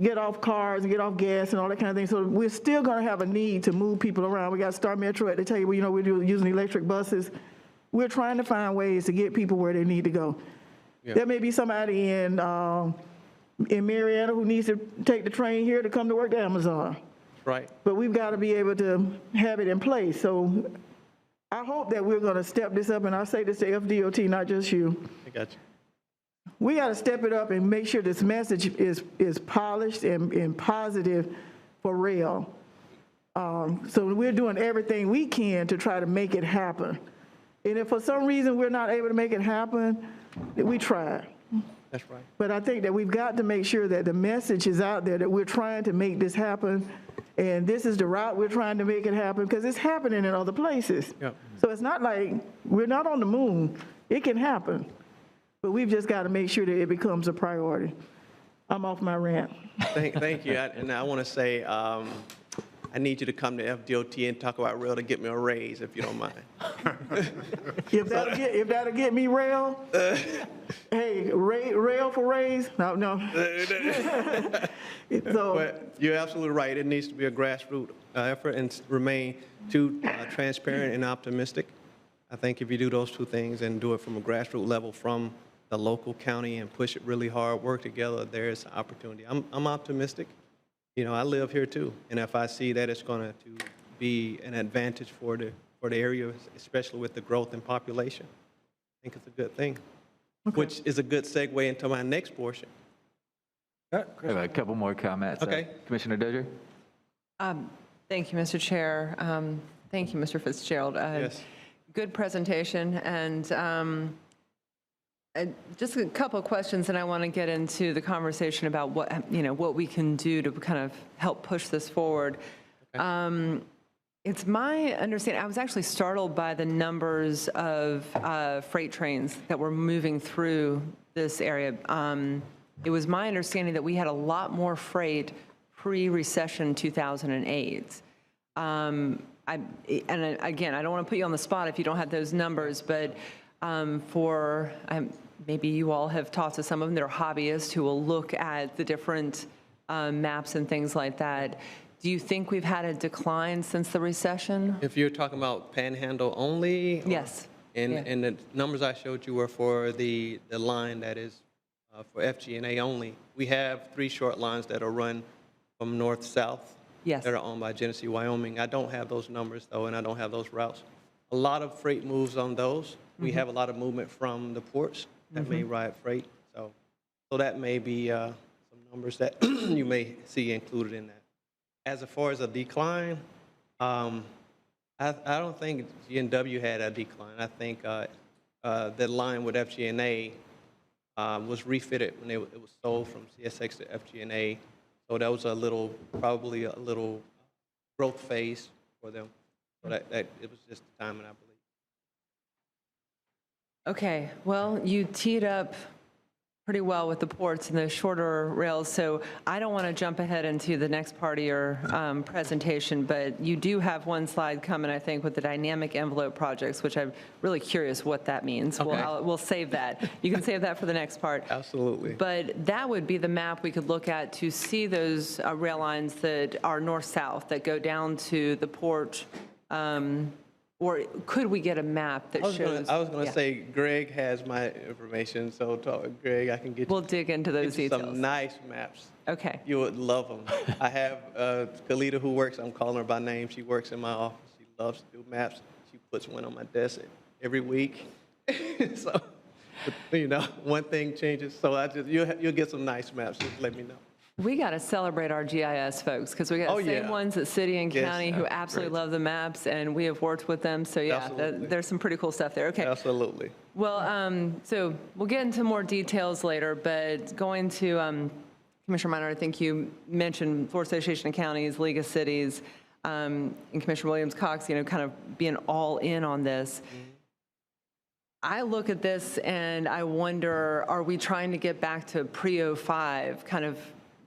get off cars and get off gas and all that kind of thing. So we're still going to have a need to move people around. We got Star Metro at the table, we're using electric buses. We're trying to find ways to get people where they need to go. Yeah. There may be somebody in Marietta who needs to take the train here to come to work to Amazon. Right. But we've got to be able to have it in place. So I hope that we're going to step this up, and I say this to FDOT, not just you. I got you. We got to step it up and make sure this message is polished and positive for rail. So we're doing everything we can to try to make it happen. And if for some reason we're not able to make it happen, we try. That's right. But I think that we've got to make sure that the message is out there that we're trying to make this happen, and this is the route we're trying to make it happen, because it's happening in other places. Yep. So it's not like we're not on the moon. It can happen. But we've just got to make sure that it becomes a priority. I'm off my rant. Thank you. And I want to say, I need you to come to FDOT and talk about rail to get me a raise, if you don't mind. If that'll get me rail, hey, rail for raise? No. But you're absolutely right. It needs to be a grassroots effort and remain too transparent and optimistic. I think if you do those two things and do it from a grassroots level from the local county and push it really hard, work together, there's an opportunity. I'm optimistic. I live here too, and if I see that it's going to be an advantage for the area, especially with the growth in population, I think it's a good thing, which is a good segue into my next portion. I have a couple more comments. Okay. Commissioner Dozier? Thank you, Mr. Chair. Thank you, Mr. Fitzgerald. Yes. Good presentation, and just a couple of questions, and I want to get into the conversation about what we can do to kind of help push this forward. Okay. It's my understanding, I was actually startled by the numbers of freight trains that were moving through this area. It was my understanding that we had a lot more freight pre-recession 2008. And again, I don't want to put you on the spot if you don't have those numbers, but maybe you all have talked to some of them that are hobbyists who will look at the different maps and things like that. Do you think we've had a decline since the recession? If you're talking about Panhandle only? Yes. And, Yeah. and the numbers I showed you were for the line that is for FG&A only. We have 3 short lines that are run from north to south. Yes. That are owned by Genesee, Wyoming. I don't have those numbers though, and I don't have those routes. A lot of freight moves on those. We have a lot of movement from the ports that may ride freight. So that may be some numbers that you may see included in that. As far as a decline, I don't think G&W had a decline. I think the line with FG&A was refitted when it was sold from CSX to FG&A. So that was probably a little growth phase for them. So that it was just the timing, I believe. Okay, well, you teed up pretty well with the ports and the shorter rails, so I don't want to jump ahead into the next part of your presentation, but you do have one slide coming, I think, with the dynamic envelope projects, which I'm really curious what that means. Okay. We'll save that. You can save that for the next part. Absolutely. But that would be the map we could look at to see those rail lines that are north-south, that go down to the port. Or could we get a map that shows? I was going to yeah. say, Greg has my information, so Greg, I can get We'll dig into those you details. some nice maps. Okay. You would love them. I have Kalita who works, I'm calling her by name, she works in my office. She loves to do maps. She puts one on my desk every week. So, you know, one thing changes. So you'll get some nice maps, just let me know. We got to celebrate our GIS folks, because we got the same ones at city and Yes. county who absolutely love the maps, and we have worked with them. So yeah, Absolutely. there's some pretty cool stuff there. Okay. Absolutely. Well, so we'll get into more details later, but going to Commissioner Minor, I think you mentioned Florida Association of Counties, League of Cities, and Commissioner Williams-Cox, you know, kind of being all in on this. I look at this and I wonder, are we trying to get back to pre-05, kind of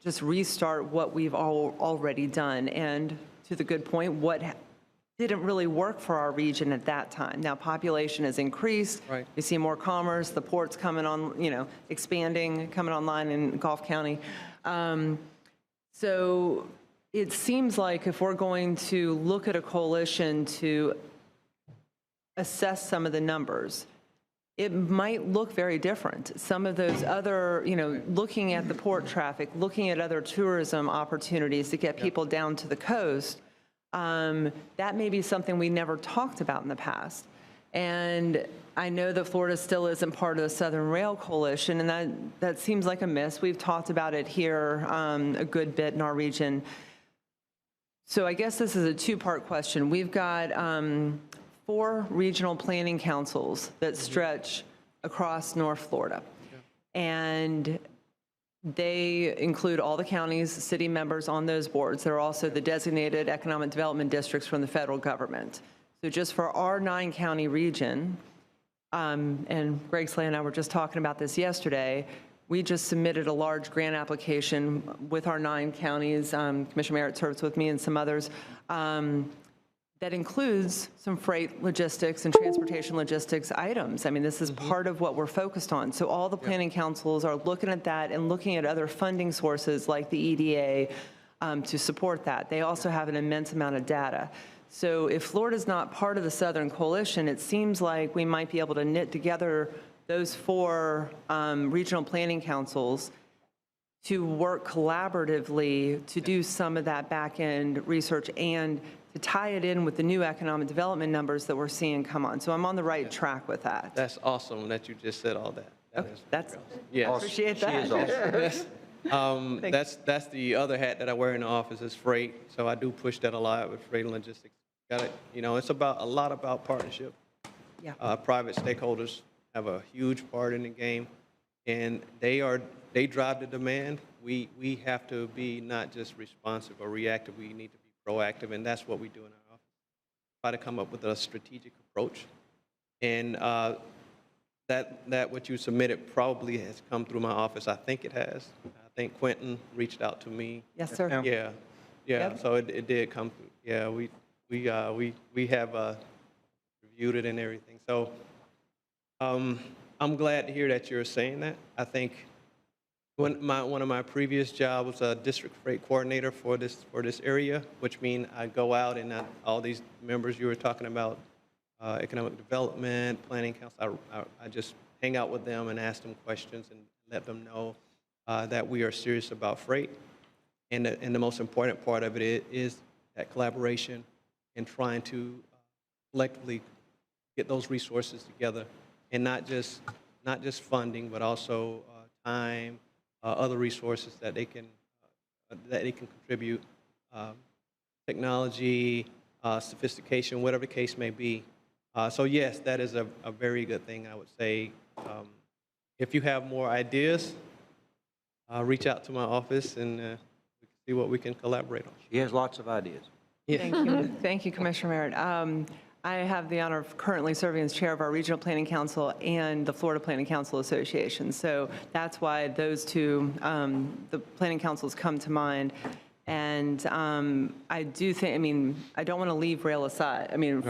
just restart what we've already done? And to the good point, what didn't really work for our region at that time? Now, population has increased. Right. We see more commerce, the ports coming on, you know, expanding, coming online in Gulf County. So it seems like if we're going to look at a coalition to assess some of the numbers, it might look very different. Some of those other, you know, looking at the port traffic, looking at other tourism opportunities to get people down to the coast, that may be something we never talked about in the past. And I know that Florida still isn't part of the Southern Rail Coalition, and that seems like a miss. We've talked about it here a good bit in our region. So I guess this is a two-part question. We've got 4 regional planning councils that stretch across North Florida. And they include all the counties, city members on those boards. They're also the designated economic development districts from the federal government. So just for our 9-county region, and Greg Slay and I were just talking about this yesterday, we just submitted a large grant application with our 9 counties. Commissioner Merritt serves with me and some others. That includes some freight logistics and transportation logistics items. I mean, this is part of what we're focused on. So all the planning councils are looking at that and looking at other funding sources like the EDA to support that. They also have an immense amount of data. So if Florida's not part of the Southern Coalition, it seems like we might be able to knit together those 4 regional planning councils to work collaboratively to do some of that back-end research and to tie it in with the new economic development numbers that we're seeing come on. So I'm on the right track with that. That's awesome that you just said all that. Okay, that's, Yes. appreciate that. She is awesome. That's the other hat that I wear in the office is freight. So I do push that a lot with freight and logistics. Got it. You know, it's a lot about partnership. Yeah. Private stakeholders have a huge part in the game, and they drive the demand. We have to be not just responsive or reactive. We need to be proactive, and that's what we do in our office. Try to come up with a strategic approach, and that what you submitted probably has come through my office. I think it has. I think Quentin reached out to me. Yes, sir. Yeah. Yep. So it did come through. Yeah, we have reviewed it and everything. So I'm glad to hear that you're saying that. I think One of my previous jobs was a district freight coordinator for this area, which means I go out and all these members you were talking about, economic development, planning council, I just hang out with them and ask them questions and let them know that we are serious about freight. And the most important part of it is that collaboration and trying to collectively get those resources together, and not just funding, but also time, other resources that they can contribute, technology, sophistication, whatever the case may be. So yes, that is a very good thing, I would say. If you have more ideas, reach out to my office and we can see what we can collaborate on. She has lots of ideas. Thank you. Thank you, Commissioner Merritt. I have the honor of currently serving as chair of our Regional Planning Council and the Florida Planning Council Association. So that's why those two, the planning councils come to mind. And I do think, I mean, I don't want to leave rail aside. I mean,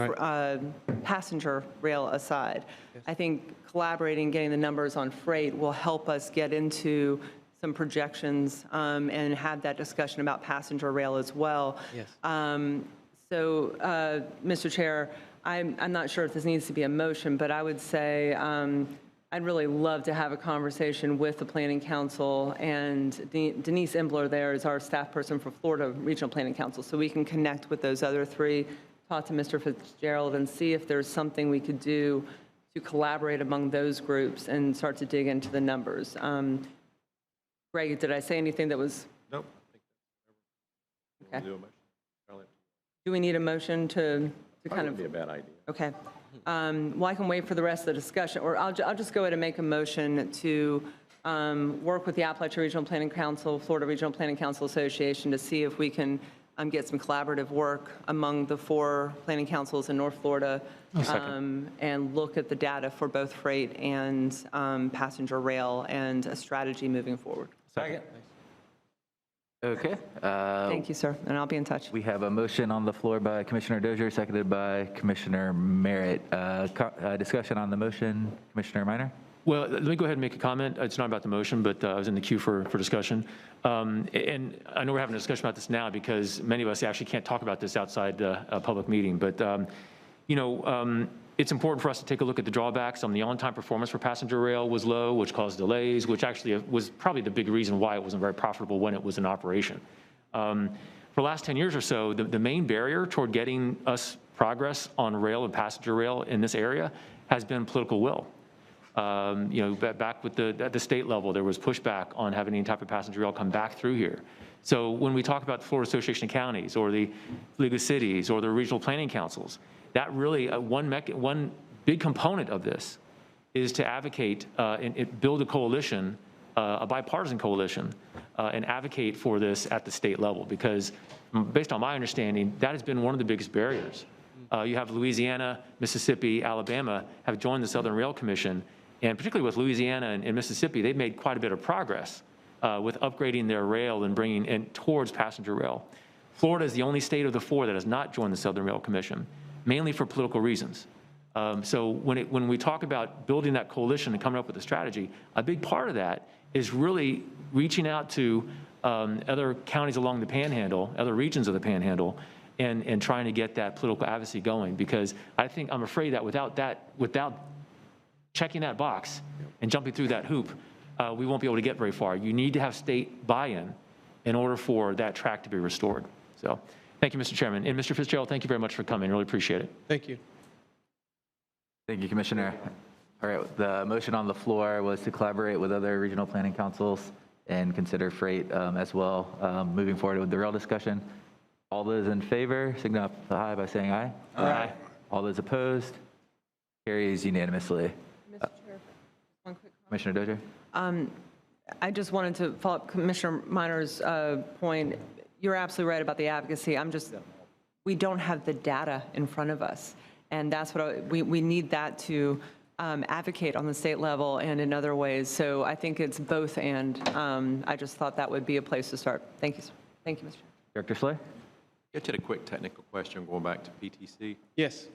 passenger rail aside. Yes. I think collaborating, getting the numbers on freight will help us get into some projections and have that discussion about passenger rail as well. Yes. So, Mr. Chair, I'm not sure if this needs to be a motion, but I would say I'd really love to have a conversation with the Planning Council, and Denise Imbler there is our staff person for Florida Regional Planning Council, so we can connect with those other three, talk to Mr. Fitzgerald, and see if there's something we could do to collaborate among those groups and start to dig into the numbers. Greg, did I say anything that was? Nope. Okay. Do we need a motion to kind of? Be a bad idea. Okay. Well, I can wait for the rest of the discussion, or I'll just go ahead and make a motion to work with the Appalachian Regional Planning Council, Florida Regional Planning Council Association to see if we can get some collaborative work among the 4 planning councils in North Florida and look at the data for both freight and passenger rail and a strategy moving forward. Second. Okay. Thank you, sir, and I'll be in touch. We have a motion on the floor by Commissioner Dozier, seconded by Commissioner Merritt. Discussion on the motion, Commissioner Minor? Well, let me go ahead and make a comment. It's not about the motion, but I was in the queue for discussion. And I know we're having a discussion about this now because many of us actually can't talk about this outside a public meeting. But, it's important for us to take a look at the drawbacks. The on-time performance for passenger rail was low, which caused delays, which actually was probably the big reason why it wasn't very profitable when it was in operation. For the last 10 years or so, the main barrier toward getting us progress on rail and passenger rail in this area has been political will. Back at the state level, there was pushback on having any type of passenger rail come back through here. So when we talk about the Florida Association of Counties or the League of Cities or the regional planning councils, that really, one big component of this is to advocate and build a coalition, a bipartisan coalition, and advocate for this at the state level, because based on my understanding, that has been one of the biggest barriers. You have Louisiana, Mississippi, Alabama have joined the Southern Rail Commission, and particularly with Louisiana and Mississippi, they've made quite a bit of progress with upgrading their rail and bringing in towards passenger rail. Florida is the only state of the 4 that has not joined the Southern Rail Commission, mainly for political reasons. So when we talk about building that coalition and coming up with a strategy, a big part of that is really reaching out to other counties along the Panhandle, other regions of the Panhandle, and trying to get that political advocacy going. Because I'm afraid that without checking that box and jumping through that hoop, we won't be able to get very far. You need to have state buy-in in order for that track to be restored. So thank you, Mr. Chairman. And Mr. Fitzgerald, thank you very much for coming. Really appreciate it. Thank you. Thank you, Commissioner. All right, the motion on the floor was to collaborate with other regional planning councils and consider freight as well, moving forward with the rail discussion. All those in favor, signify by saying aye. Aye. All those opposed, carries unanimously. Mr. Chair, one quick comment. Commissioner Dozier? I just wanted to follow up Commissioner Minor's point. You're absolutely right about the advocacy. We don't have the data in front of us. And that's what we need that to advocate on the state level and in other ways. So I think it's both, and I just thought that would be a place to start. Thank you, sir. Thank you, Mr. Chair. Director Slay? Get you a quick technical question going back to PTC. Yes.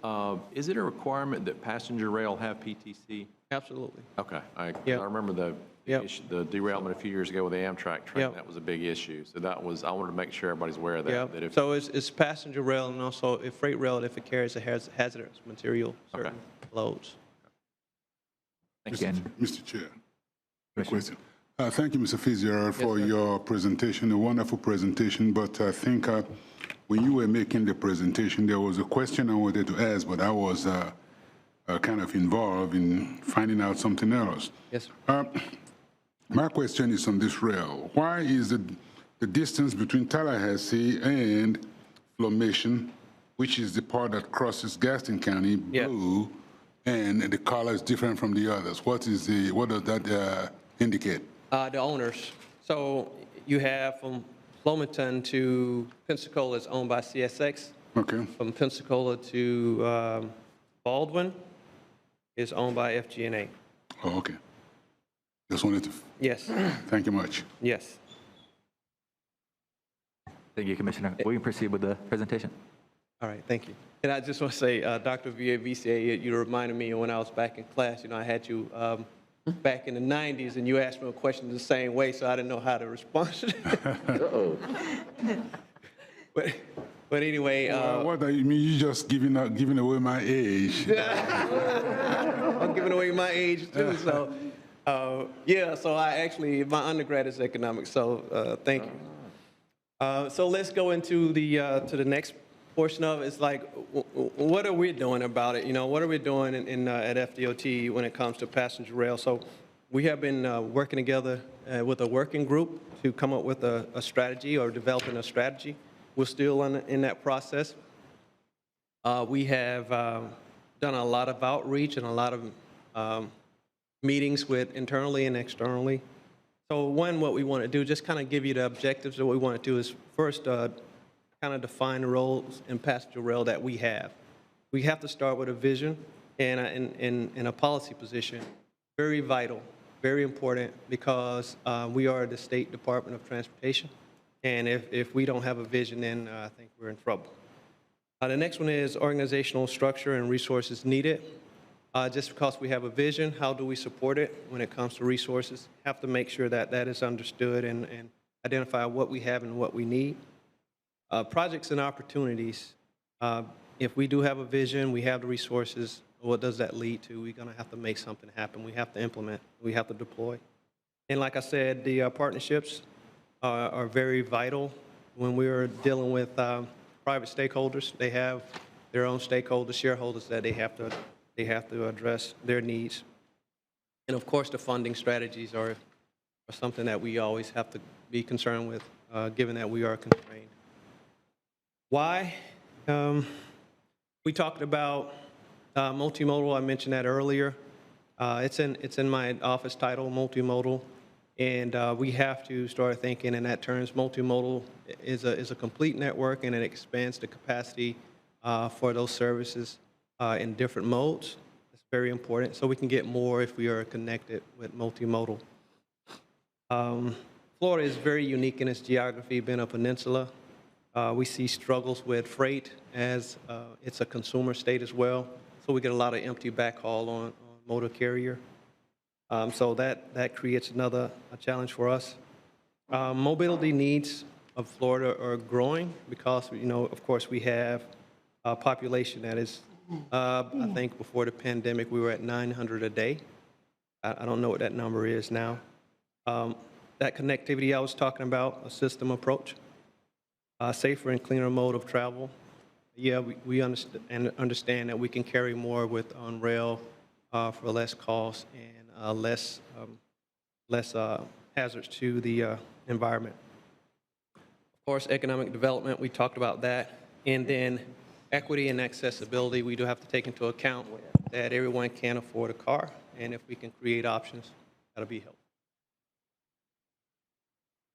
Is it a requirement that passenger rail have PTC Absolutely. Okay, I Yep. remember the Yep. the derailment a few years ago with the Amtrak train. Yep. That was a big issue. So that was, I wanted to make sure everybody's aware of that. Yeah, That if, so it's passenger rail and also a freight rail if it carries a hazardous material, certain loads. Thank you. And Mr. Chair, a question. Thank you, Mr. Fitzgerald, for your presentation, a wonderful presentation. But I think when you were making the presentation, there was a question I wanted to ask, but I was kind of involved in finding out something else. Yes, sir. My question is on this rail. Why is the distance between Tallahassee and Formation, which is the part that crosses Gaston County, blue, and the color is different from the others? What does that indicate? The owners. So you have from Flomaton to Pensacola is owned by CSX. Okay. From Pensacola to Baldwin is owned by FG&A. Oh, okay. Just wanted to. Yes. Thank you much. Yes. thank you, Commissioner. We can proceed with the presentation. All right, thank you. And I just want to say, Dr. VCA, you reminded me when I was back in class, I had you back in the 90s, and you asked me a question the same way, so I didn't know how to respond. Uh-oh. But anyway. What you mean? You just giving away my age. I'm giving away my age, too, so. So I actually, my undergrad is economics, so thank you. So let's go into to the next portion of it. It's like, what are we doing about it? What are we doing at FDOT when it comes to passenger rail? So we have been working together with a working group to come up with a strategy or developing a strategy. We're still in that process. We have done a lot of outreach and a lot of meetings with internally and externally. So what we want to do, just kind of give you the objectives of what we want to do is first kind of define the roles in passenger rail that we have. We have to start with a vision and a policy position. Very vital, very important, because we are the State Department of Transportation. And if we don't have a vision, then I think we're in trouble. The next one is organizational structure and resources needed. Just because we have a vision, how do we support it when it comes to resources? Have to make sure that that is understood and identify what we have and what we need. Projects and opportunities. If we do have a vision, we have the resources, what does that lead to? We're going to have to make something happen. We have to implement. We have to deploy. And like I said, the partnerships are very vital when we're dealing with private stakeholders. They have their own stakeholders, shareholders that they have to address their needs. And of course, the funding strategies are something that we always have to be concerned with, given that we are constrained. Why? We talked about multimodal. I mentioned that earlier. It's in my office title, multimodal. And we have to start thinking in that terms. Multimodal is a complete network, and it expands the capacity for those services in different modes. It's very important, so we can get more if we are connected with multimodal. Florida is very unique in its geography, being a peninsula. We see struggles with freight as it's a consumer state as well, so we get a lot of empty backhaul on motor carrier. So that creates another challenge for us. Mobility needs of Florida are growing because, of course, we have a population that is, I think before the pandemic, we were at 900 a day. I don't know what that number is now. That connectivity I was talking about, a system approach, safer and cleaner mode of travel. Yeah, we understand that we can carry more on rail for less cost and less hazards to the environment. Of course, economic development, we talked about that. And then equity and accessibility, we do have to take into account that everyone can't afford a car. And if we can create options, that'll be helpful.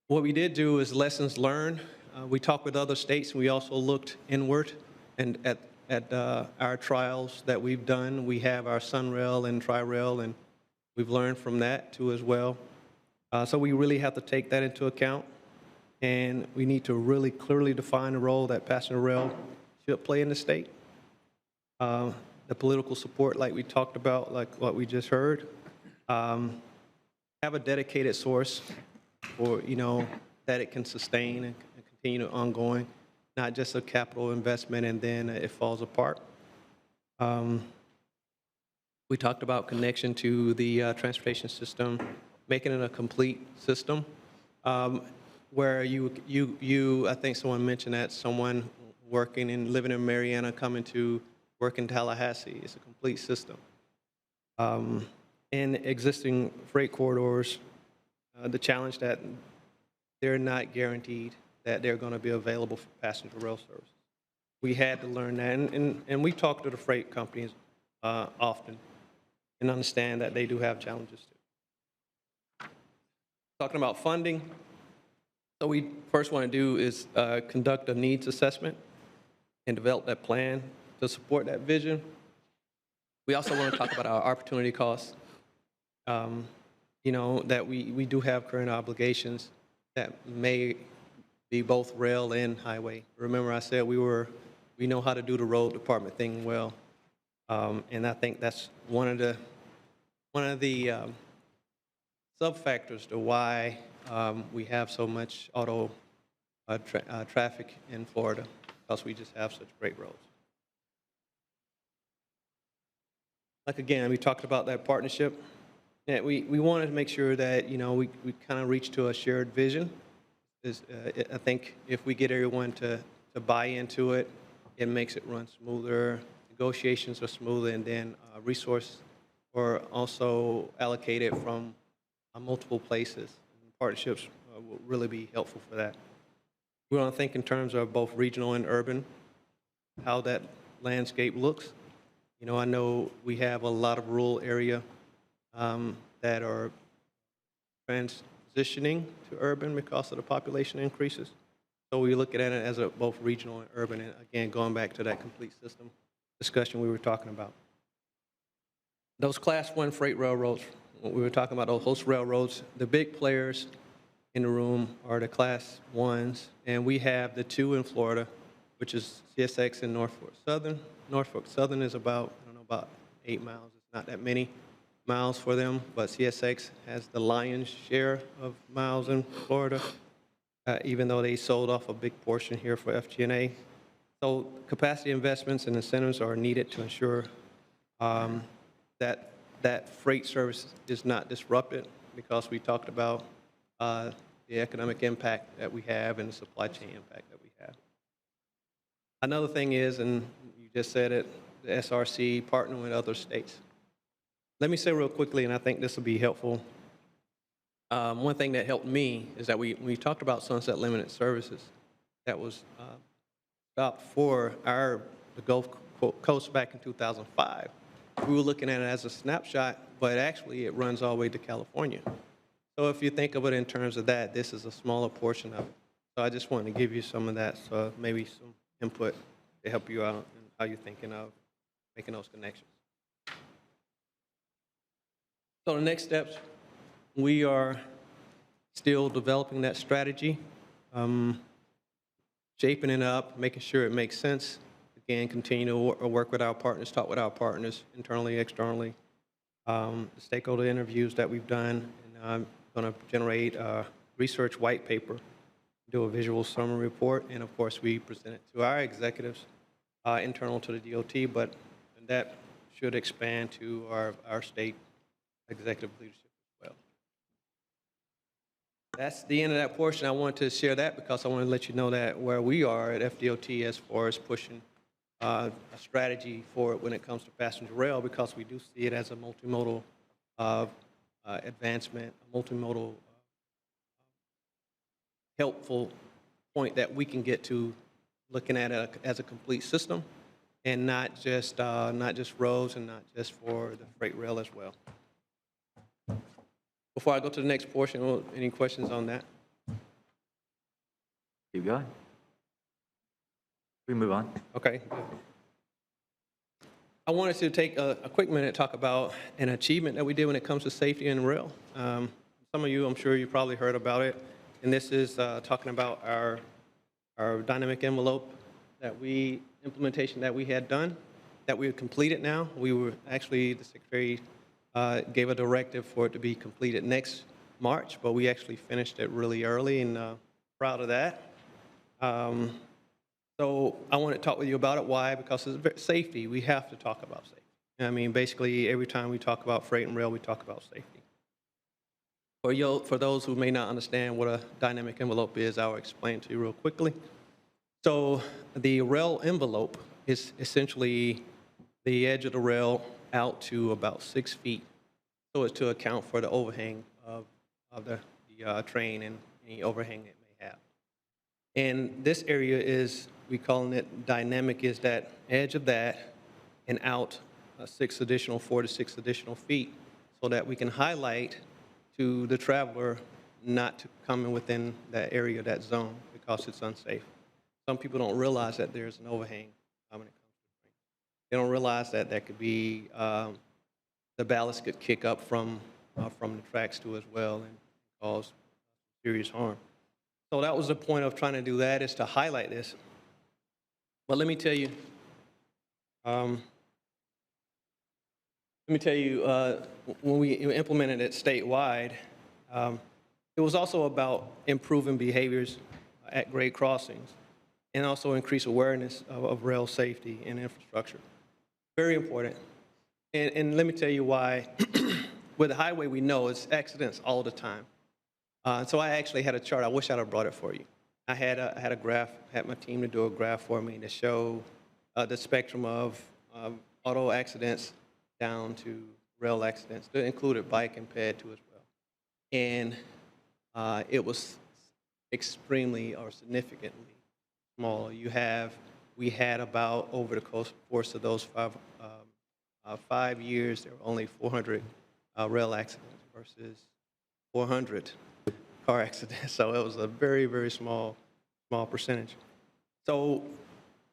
What we did do is lessons learned. We talked with other states, and we also looked inward and at our trials that we've done. We have our Sunrail and Tri-Rail, and we've learned from that too as well. So we really have to take that into account, and we need to really clearly define the role that passenger rail should play in the state. the political support like we talked about, like what we just heard. Have a dedicated source for, that it can sustain and continue ongoing, not just a capital investment and then it falls apart. We talked about connection to the transportation system, making it a complete system, where I think someone mentioned that someone working and living in Mariana coming to work in Tallahassee. It's a complete system. And existing freight corridors, the challenge that they're not guaranteed that they're going to be available for passenger rail service. We had to learn that, and we talk to the freight companies often and understand that they do have challenges too. Talking about funding, so we first want to do is conduct a needs assessment and develop that plan to support that vision. We also want to talk about our opportunity costs. That we do have current obligations that may be both rail and highway. Remember I said we know how to do the road department thing well. And I think that's one of the sub-factors to why we have so much auto traffic in Florida, because we just have such great roads. Like again, we talked about that partnership. Yeah, we wanted to make sure that we kind of reach to a shared vision. I think if we get everyone to buy into it, it makes it run smoother. Negotiations are smoother, and then resources are also allocated from multiple places. Partnerships will really be helpful for that. We want to think in terms of both regional and urban, how that landscape looks. I know we have a lot of rural area that are transitioning to urban because of the population increases. So we look at it as both regional and urban, and again, going back to that complete system discussion we were talking about. Those Class 1 freight railroads, we were talking about those host railroads, the big players in the room are the Class 1s, and we have the two in Florida, which is CSX and Norfolk Southern. Norfolk Southern is about 8 miles. It's not that many miles for them, but CSX has the lion's share of miles in Florida, even though they sold off a big portion here for FG&A. So capacity investments and incentives are needed to ensure that freight service is not disrupted, because we talked about the economic impact that we have and the supply chain impact that we have. Another thing is, and you just said it, the SRC partnering with other states. Let me say real quickly, and I think this will be helpful. One thing that helped me is that we talked about sunset limited services that was stopped for the Gulf Coast back in 2005. We were looking at it as a snapshot, but actually it runs all the way to California. So if you think of it in terms of that, this is a smaller portion of it. So I just wanted to give you some of that, so maybe some input to help you out in how you're thinking of making those connections. So the next steps, we are still developing that strategy, shaping it up, making sure it makes sense. Again, continue to work with our partners, talk with our partners internally, externally. The stakeholder interviews that we've done, and I'm going to generate a research white paper, do a visual summary report, and of course we present it to our executives internal to the DOT, but that should expand to our state executive leadership as well. That's the end of that portion. I wanted to share that because I want to let you know that where we are at FDOT as far as pushing a strategy for it when it comes to passenger rail, because we do see it as a multimodal advancement, a multimodal helpful point that we can get to looking at it as a complete system, and not just roads and not just for the freight rail as well. Before I go to the next portion, any questions on that? Keep going. We move on. Okay. I wanted to take a quick minute to talk about an achievement that we did when it comes to safety in rail. Some of you, I'm sure you probably heard about it, and this is talking about our dynamic envelope implementation that we had done. that we would complete it now. We were actually, the secretary gave a directive for it to be completed next March, but we actually finished it really early, and proud of that. So I want to talk with you about it. Why? Because it's safety. We have to talk about safety. I mean, basically, every time we talk about freight and rail, we talk about safety. For those who may not understand what a dynamic envelope is, I'll explain to you real quickly. So the rail envelope is essentially the edge of the rail out to about 6 feet, so as to account for the overhang of the train and any overhang it may have. And this area is, we calling it dynamic, is that edge of that and out 4 to 6 additional feet, so that we can highlight to the traveler not to come in within that area, that zone, because it's unsafe. Some people don't realize that there's an overhang when it comes to trains. They don't realize that that could be, the ballast could kick up from the tracks too as well and cause serious harm. So that was the point of trying to do that, is to highlight this. But let me tell you, when we implemented it statewide, it was also about improving behaviors at grade crossings and also increase awareness of rail safety and infrastructure. Very important. And let me tell you why. With the highway, we know it's accidents all the time. So I actually had a chart. I wish I'd have brought it for you. I had a graph, had my team to do a graph for me to show the spectrum of auto accidents down to rail accidents. That included bike and ped too as well. And it was extremely or significantly small. We had about, over the course of those 5 years, there were only 400 rail accidents versus 400 car accidents. So it was a very, very small percentage. So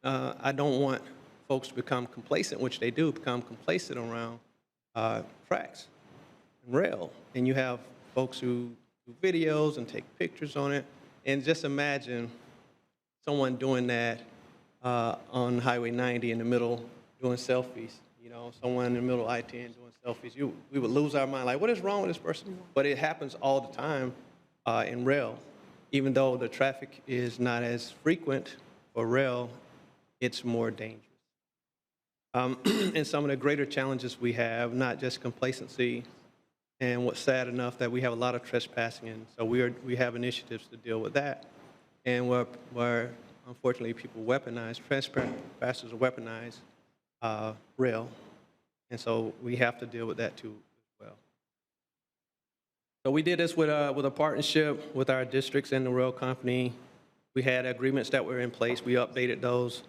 I don't want folks to become complacent, which they do become complacent around tracks and rail. And you have folks who do videos and take pictures on it. And just imagine someone doing that on Highway 90 in the middle, doing selfies. You know, someone in the middle of I-10 doing selfies. We would lose our mind, like, what is wrong with this person? But it happens all the time in rail. Even though the traffic is not as frequent for rail, it's more dangerous. And some of the greater challenges we have, not just complacency, and what's sad enough that we have a lot of trespassing, and so we have initiatives to deal with that. And where unfortunately people weaponize, trespassers weaponize rail, and so we have to deal with that too as well. So we did this with a partnership with our districts and the rail company. We had agreements that were in place. We updated those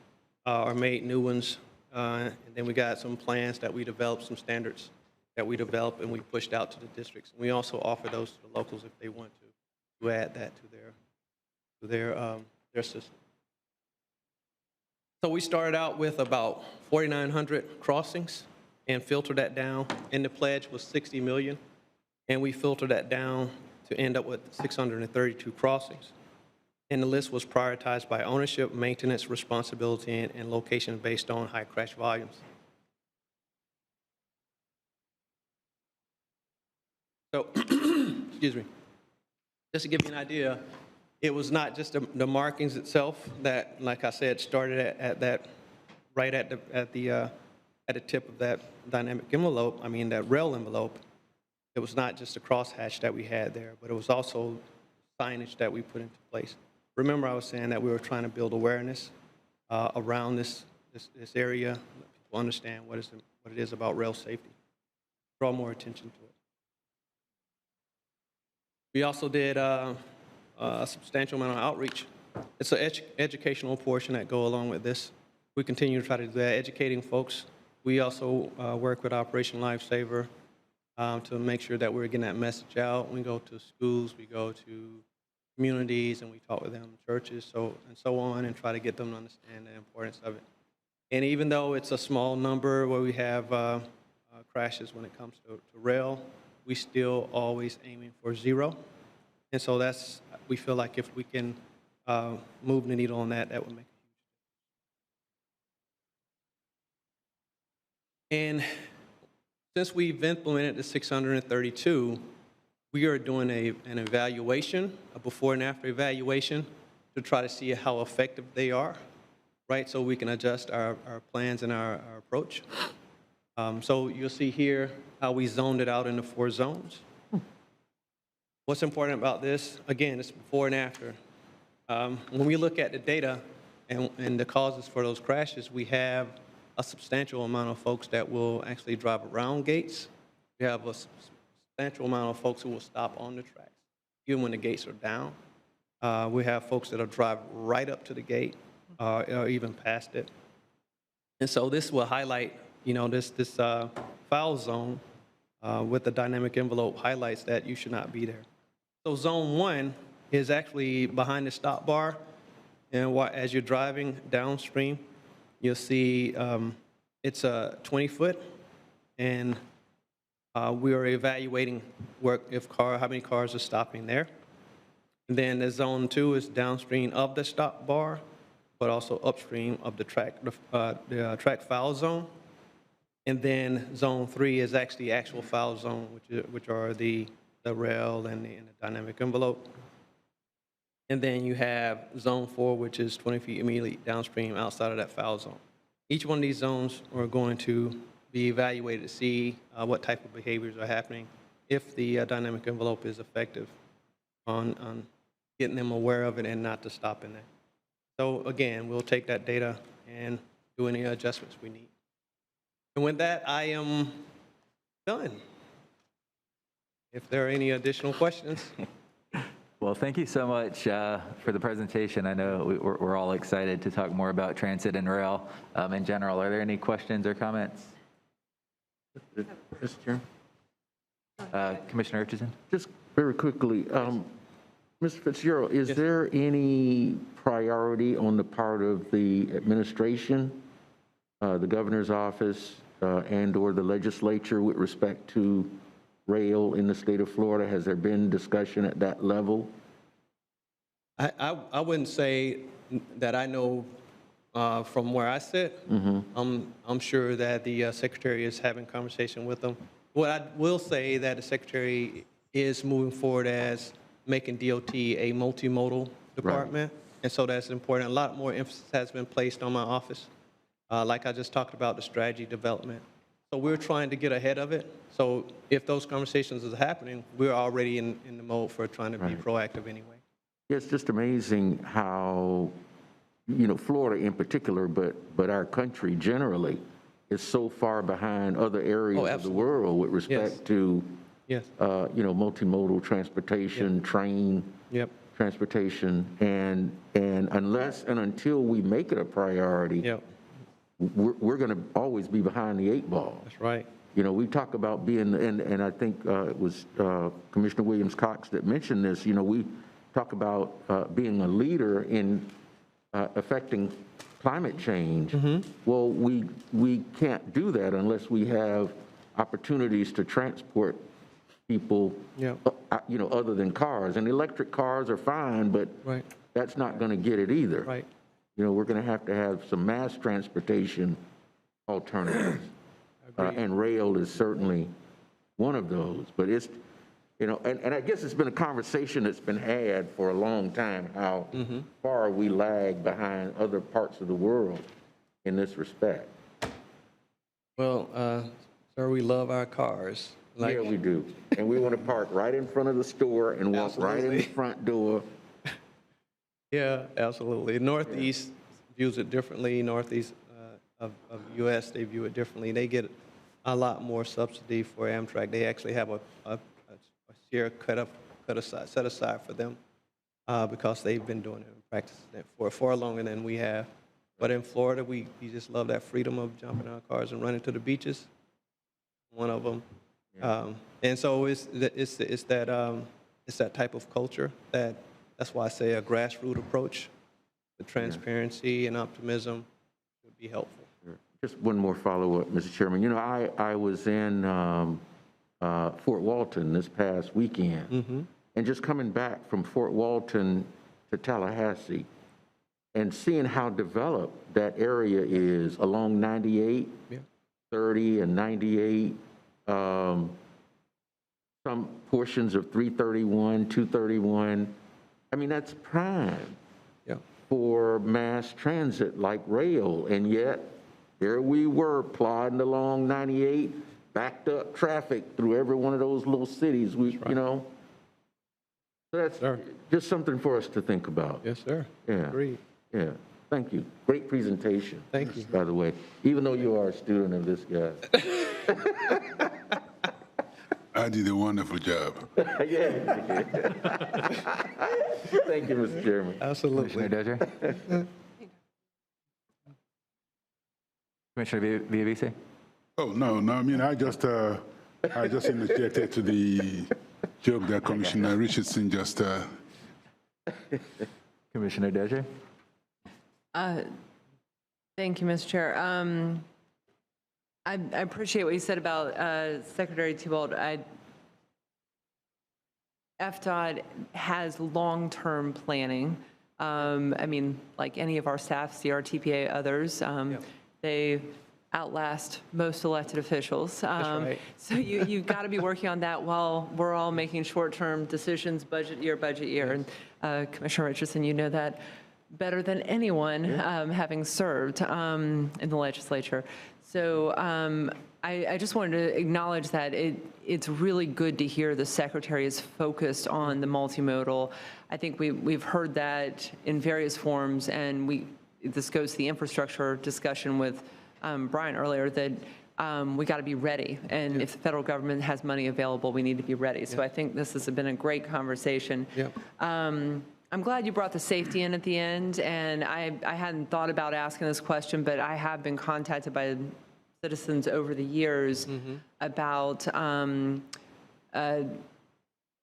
or made new ones. And then we got some plans that we developed, some standards that we developed, and we pushed out to the districts. We also offer those to the locals if they want to add that to their system. So we started out with about 4,900 crossings and filtered that down. And the pledge was 60 million, and we filtered that down to end up with 632 crossings. And the list was prioritized by ownership, maintenance, responsibility, and location based on high crash volumes. So, excuse me, just to give you an idea, it was not just the markings itself that, like I said, started at that, right at the tip of that dynamic envelope, that rail envelope. It was not just a crosshatch that we had there, but it was also signage that we put into place. Remember, I was saying that we were trying to build awareness around this area, let people understand what it is about rail safety, draw more attention to it. We also did a substantial amount of outreach. It's an educational portion that go along with this. We continue to try to do that, educating folks. We also work with Operation Lifesaver to make sure that we're getting that message out. We go to schools, we go to communities, and we talk with them, churches, and so on, and try to get them to understand the importance of it. And even though it's a small number where we have crashes when it comes to rail, we still always aiming for 0. And so we feel like if we can move the needle on that, that would make And since we've implemented the 632, we are doing an evaluation, a before and after evaluation, to try to see how effective they are, right? So we can adjust our plans and our approach. So you'll see here how we zoned it out into 4 zones. What's important about this, again, it's before and after. When we look at the data and the causes for those crashes, we have a substantial amount of folks that will actually drive around gates. We have a substantial amount of folks who will stop on the tracks, even when the gates are down. We have folks that'll drive right up to the gate or even past it. And so this will highlight, this foul zone with the dynamic envelope highlights that you should not be there. So zone 1 is actually behind the stop bar. And as you're driving downstream, you'll see it's a 20-foot, and we are evaluating how many cars are stopping there. And then the zone 2 is downstream of the stop bar, but also upstream of the track foul zone. And then zone 3 is actually actual foul zone, which are the rail and the dynamic envelope. And then you have zone 4, which is 20 feet immediately downstream outside of that foul zone. Each one of these zones are going to be evaluated to see what type of behaviors are happening, if the dynamic envelope is effective on getting them aware of it and not to stop in there. So again, we'll take that data and do any adjustments we need. And with that, I am done. If there are any additional questions. Well, thank you so much for the presentation. I know we're all excited to talk more about transit and rail in general. Are there any questions or comments? Mr. Chairman? Commissioner Richardson? Just very quickly, Mr. Fitzgerald, is there any priority on the part of the administration, the governor's office, and/or the legislature with respect to rail in the state of Florida? Has there been discussion at that level? I wouldn't say that I know from where I sit. I'm sure that the secretary is having conversation with them. What I will say that the secretary is moving forward as making DOT a multimodal department. Right. And so that's important. A lot more emphasis has been placed on my office. Like I just talked about the strategy development. So we're trying to get ahead of it. So if those conversations are happening, we're already in the mode for trying to be proactive anyway. It's just amazing how, Florida in particular, but our country generally is so far behind other areas of the world with respect to, multimodal transportation, train transportation, and unless and until we make it a priority, we're going to always be behind the 8 ball. That's right. We talk about being, and I think it was Commissioner Williams-Cox that mentioned this, we talk about being a leader in affecting climate change. Well, we can't do that unless we have opportunities to transport people, other than cars. And electric cars are fine, but that's not going to get it either. Right. We're going to have some mass transportation alternatives. And rail is certainly one of those. But it's, and I guess it's been a conversation that's been had for a long time, how far we lag behind other parts of the world in this respect. Well, sir, we love our cars. Yeah, we do. And we want to park right in front of the store and walk right in the front door. Yeah, absolutely. Northeast views it differently. Northeast of U.S., they view it differently. They get a lot more subsidy for Amtrak. They actually have a share set aside for them because they've been doing it and practicing it for far longer than we have. But in Florida, we just love that freedom of jumping in our cars and running to the beaches. One of them. And so it's that type of culture that's why I say a grassroots approach. The transparency and optimism would be helpful. Just one more follow-up, Mr. Chairman. I was in Fort Walton this past weekend, and just coming back from Fort Walton to Tallahassee and seeing how developed that area is along 98, 30 and 98, some portions of 331, 231. I mean, that's prime for mass transit like rail, and yet there we were plodding along 98, backed up traffic through every one of those little cities. You know, so that's just something for us to think about. Yes, sir. Yeah. Agreed. Yeah. Thank you. Great presentation. Thank you. By the way, even though you are a student of this guy. I did a wonderful job. Yeah. Thank you, Mr. Chairman. Absolutely. Commissioner Dozier? Commissioner Villavisi? Oh, no, I mean, I just interjected to the joke that Commissioner Richardson just, Commissioner Dozier? Thank you, Mr. Chair. I appreciate what you said about Secretary Thibault. FDOT has long-term planning. I mean, like any of our staff, CRTPA, others, they outlast most elected officials. right. So you've got to be working on that while we're all making short-term decisions, budget year. And Commissioner Richardson, you know that better than anyone, having served in the legislature. So I just wanted to acknowledge that it's really good to hear the Secretary is focused on the multimodal. I think we've heard that in various forms, and this goes to the infrastructure discussion with Brian earlier, that we got to be ready. And if the federal government has money available, we need to be ready. So I think this has been a great conversation. I'm glad you brought the safety in at the end, and I hadn't thought about asking this question, but I have been contacted by citizens over the years about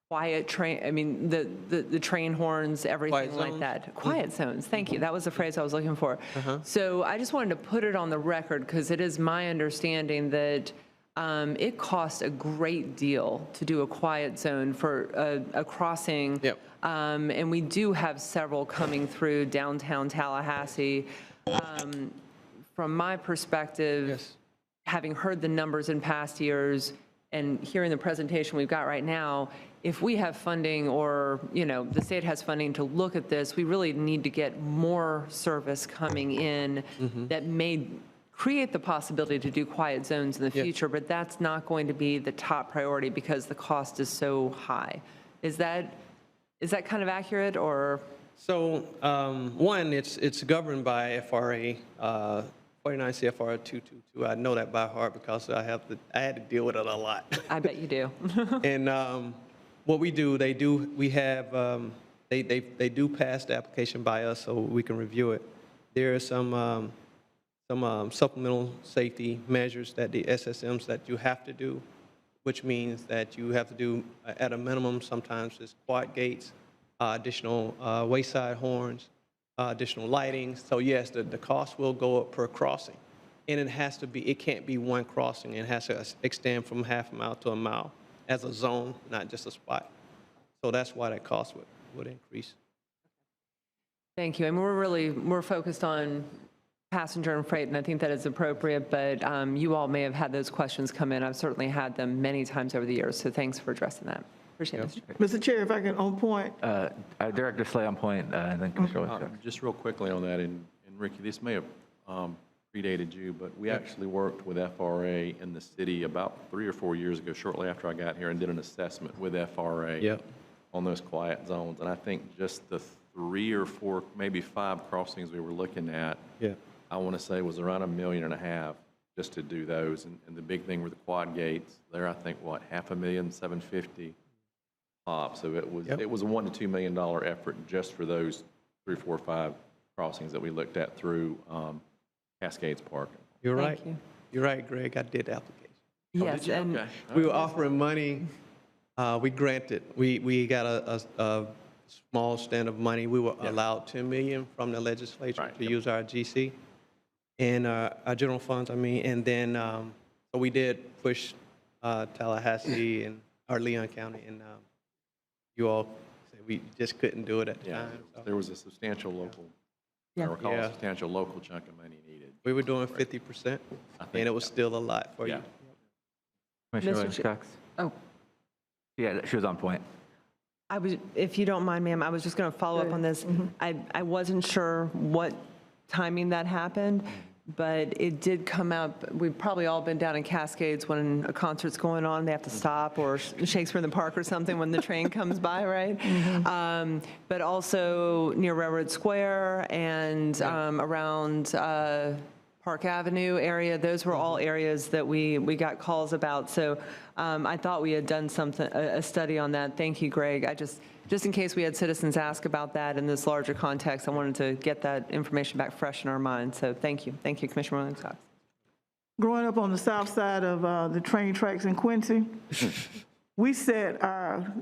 quiet train, I mean, the train horns, everything like that. Quiet zones, thank you. That was the phrase I was looking for. So I just wanted to put it on the record, because it is my understanding that it costs a great deal to do a quiet zone for a crossing. And we do have several coming through downtown Tallahassee. From my perspective, having heard the numbers in past years and hearing the presentation we've got right now, if we have funding, or, you know, the state has funding to look at this, we really need to get more service coming in that may create the possibility to do quiet zones in the future, but that's not going to be the top priority because the cost is so high. Is that kind of accurate, or? So, one, it's governed by FRA, 49 CFR 222. I know that by heart because I had to deal with it a lot. I bet you do. And what we do, they do pass the application by us so we can review it. There are some supplemental safety measures that the SSMs that you have to do, which means that you have to do, at a minimum, sometimes it's quad gates, additional wayside horns, additional lighting. So yes, the cost will go up per crossing. And it can't be one crossing. It has to extend from half a mile to a mile as a zone, not just a spot. So that's why that cost would increase. Thank you. And we're focused on passenger and freight, and I think that is appropriate, but you all may have had those questions come in. I've certainly had them many times over the years, so thanks for addressing that. Appreciate it, Mr. Chair, if I can, on point. Director Slay on point, and then Commissioner Williams. Just real quickly on that, and Ricky, this may have predated you, but we actually worked with FRA in the city about 3 or 4 years ago, shortly after I got here, and did an assessment with FRA on those quiet zones. And I think just the 3 or 4, maybe 5 crossings we were looking at, I want to say was around $1.5 million just to do those. And the big thing were the quad gates. They're, I think, what, $500,750 pop. So it was a $1 to $2 million effort just for those 3, 4, 5 crossings that we looked at through Cascades Park. You're right. You're right, Greg. I did the application. Yes, and We were offering money. We granted. We got a small stand of money. We were allowed $10 million from the legislature to use our GC and our general funds. And then so we did push Tallahassee and Leon County, and you all said we just couldn't do it at the time. So. There was a substantial local I recall Yeah. a substantial local chunk of money needed. We were doing 50%, and it was still a lot for you. Yeah. Commissioner Mr. Williams Chair- Cox? Oh, Yeah, she was on point. I was, if you don't mind, ma'am, I was just going to follow up on this. I wasn't sure what timing that happened, but it did come up, we've probably all been down in Cascades when a concert's going on, they have to stop, or Shakespeare in the Park or something when the train comes by, right? But also near Railroad Square and around Park Avenue area, those were all areas that we got calls about. So I thought we had done something, a study on that. Thank you, Greg. I just in case we had citizens ask about that in this larger context, I wanted to get that information back fresh in our minds. So thank you. Thank you, Commissioner Williams Cox. Growing up on the south side of the train tracks in Quincy, we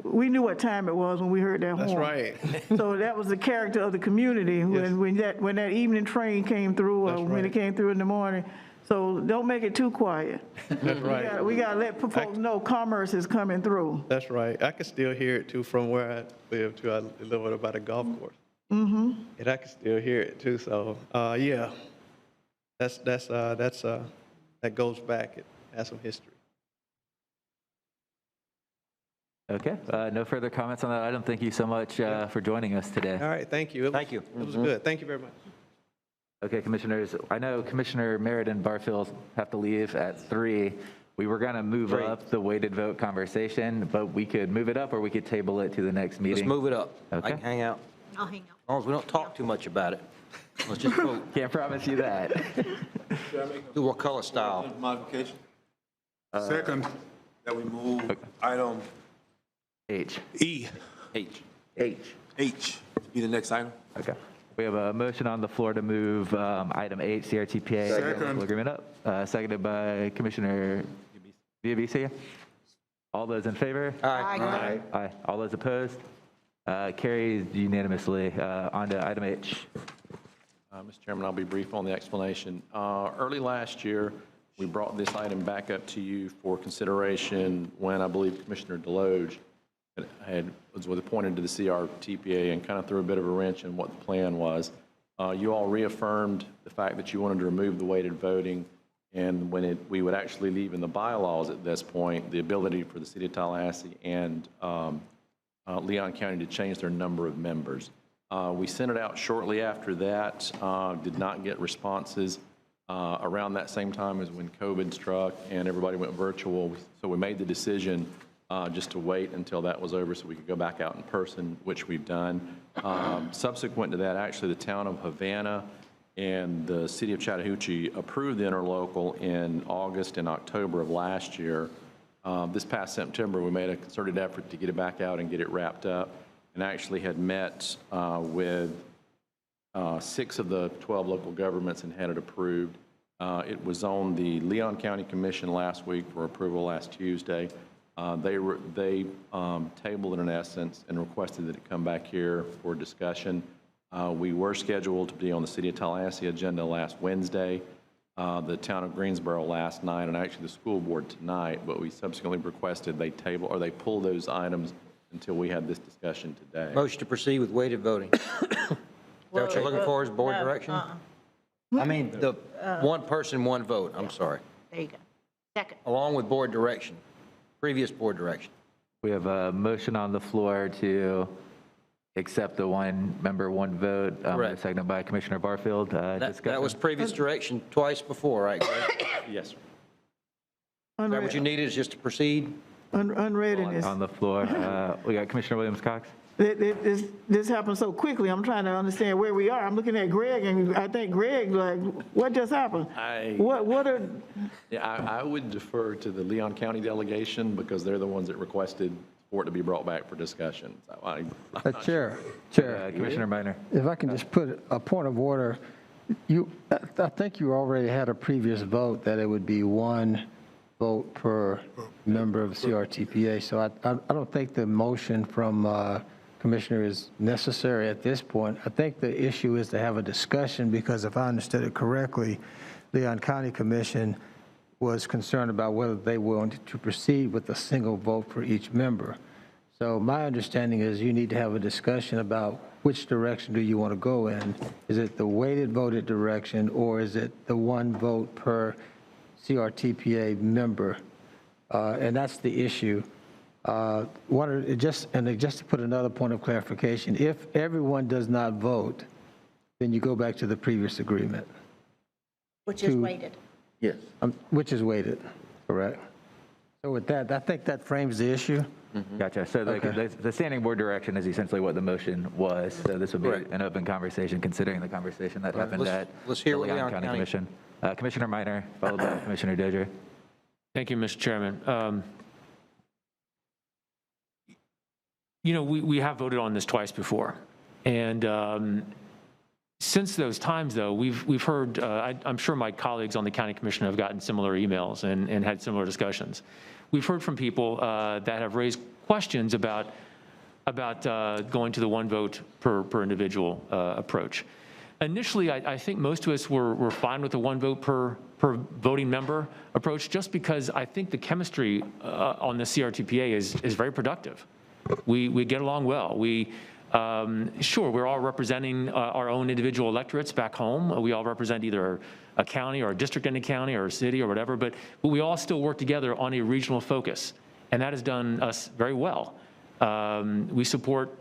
we knew what time it was when we heard that horn. That's right. So that was the character of the community when that evening train came through, or when it came through in the morning. So don't make it too quiet. That's right. We got to let folks know commerce is coming through. That's right. I can still hear it too from where I live too. I live at about a golf course. Mm-hmm. And I can still hear it too. So, yeah, that goes back. It has some history. Okay, no further comments on that item. Thank you so much for joining us today. All right, thank you. Thank you. It was good. Thank you very much. Okay, commissioners, I know Commissioner Merritt and Barfield have to leave at 3. We were going to move up the weighted vote conversation, but we could move it up or we could table it to the next meeting. Let's move it up. Okay. I can hang out. I'll hang out. As long as we don't talk too much about it. Let's just vote. Can't promise you that. Do what color style? Modification, Second. that we move item H. E, H. H, to be the next item. Okay. We have a motion on the floor to move item 8, CRTPA Second. agreement up, seconded by Commissioner Villavisia. All those in favor? Aye. Aye. All those opposed? Carries unanimously. On to item H. Mr. Chairman, I'll be brief on the explanation. Early last year, we brought this item back up to you for consideration when I believe Commissioner Deloge was appointed to the CRTPA and kind of threw a bit of a wrench in what the plan was. You all reaffirmed the fact that you wanted to remove the weighted voting, and when we would actually leave in the bylaws at this point the ability for the City of Tallahassee and Leon County to change their number of members. We sent it out shortly after that, did not get responses. Around that same time as when COVID struck and everybody went virtual, so we made the decision just to wait until that was over so we could go back out in person, which we've done. Subsequent to that, actually, the town of Havana and the city of Chattahoochee approved the interlocal in August and October of last year. This past September, we made a concerted effort to get it back out and get it wrapped up, and actually had met with 6 of the 12 local governments and had it approved. It was on the Leon County Commission last week for approval last Tuesday. They tabled it in essence and requested that it come back here for discussion. We were scheduled to be on the City of Tallahassee agenda last Wednesday, the town of Greensboro last night, and actually the school board tonight, but we subsequently requested they table or they pull those items until we had this discussion today. Motion to proceed with weighted voting. Is that what you're looking for, is board direction? I mean, the one person, one vote, I'm sorry, There you go. Second. along with board direction, previous board direction. We have a motion on the floor to accept the one member, one vote. Correct. Seconded by Commissioner Barfield. That was previous direction twice before, right, Greg? Yes, sir. Is that what you needed, is just to proceed? Unreadiness. On the floor. We got Commissioner Williams Cox. This happened so quickly. I'm trying to understand where we are. I'm looking at Greg, and I think Greg, like, what just happened? I would defer to the Leon County delegation because they're the ones that requested for it to be brought back for discussion. So Chair, Commissioner Minor. if I can just put a point of order, I think you already had a previous vote that it would be one vote per member of CRTPA. So I don't think the motion from Commissioner is necessary at this point. I think the issue is to have a discussion because if I understood it correctly, Leon County Commission was concerned about whether they wanted to proceed with a single vote for each member. So my understanding is you need to have a discussion about which direction do you want to go in. Is it the weighted voted direction, or is it the one vote per CRTPA member? And that's the issue. Just to put another point of clarification, if everyone does not vote, then you go back to the previous agreement. Which is weighted. Yes. Which is weighted, correct? So with that, I think that frames the issue. Gotcha. So the standing board direction is essentially what the motion was. So this would be an open conversation, considering the conversation that happened at let's hear the what Leon County Commission. Commissioner Minor, followed by Commissioner Dozier. Thank you, Mr. Chairman. You know, we have voted on this twice before. And since those times, though, we've heard, I'm sure my colleagues on the county commission have gotten similar emails and had similar discussions. We've heard from people that have raised questions about going to the one vote per individual approach. Initially, I think most of us were fine with the one vote per voting member approach, just because I think the chemistry on the CRTPA is very productive. We get along well. Sure, we're all representing our own individual electorates back home. We all represent either a county or a district in a county or a city or whatever, but we all still work together on a regional focus, and that has done us very well. We support,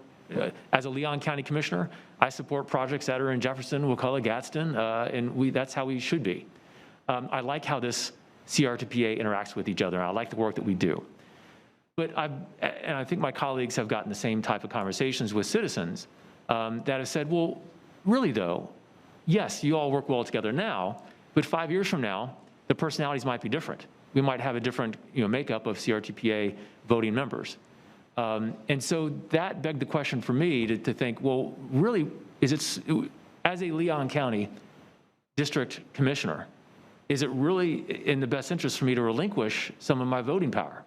as a Leon County Commissioner, I support projects that are in Jefferson, Wakulla, Gadsden, and that's how we should be. I like how this CRTPA interacts with each other. I like the work that we do. But I think my colleagues have gotten the same type of conversations with citizens that have said, well, really though, yes, you all work well together now, but 5 years from now, the personalities might be different. We might have a different makeup of CRTPA voting members. And so that begged the question for me to think, well, really, as a Leon County District Commissioner, is it really in the best interest for me to relinquish some of my voting power?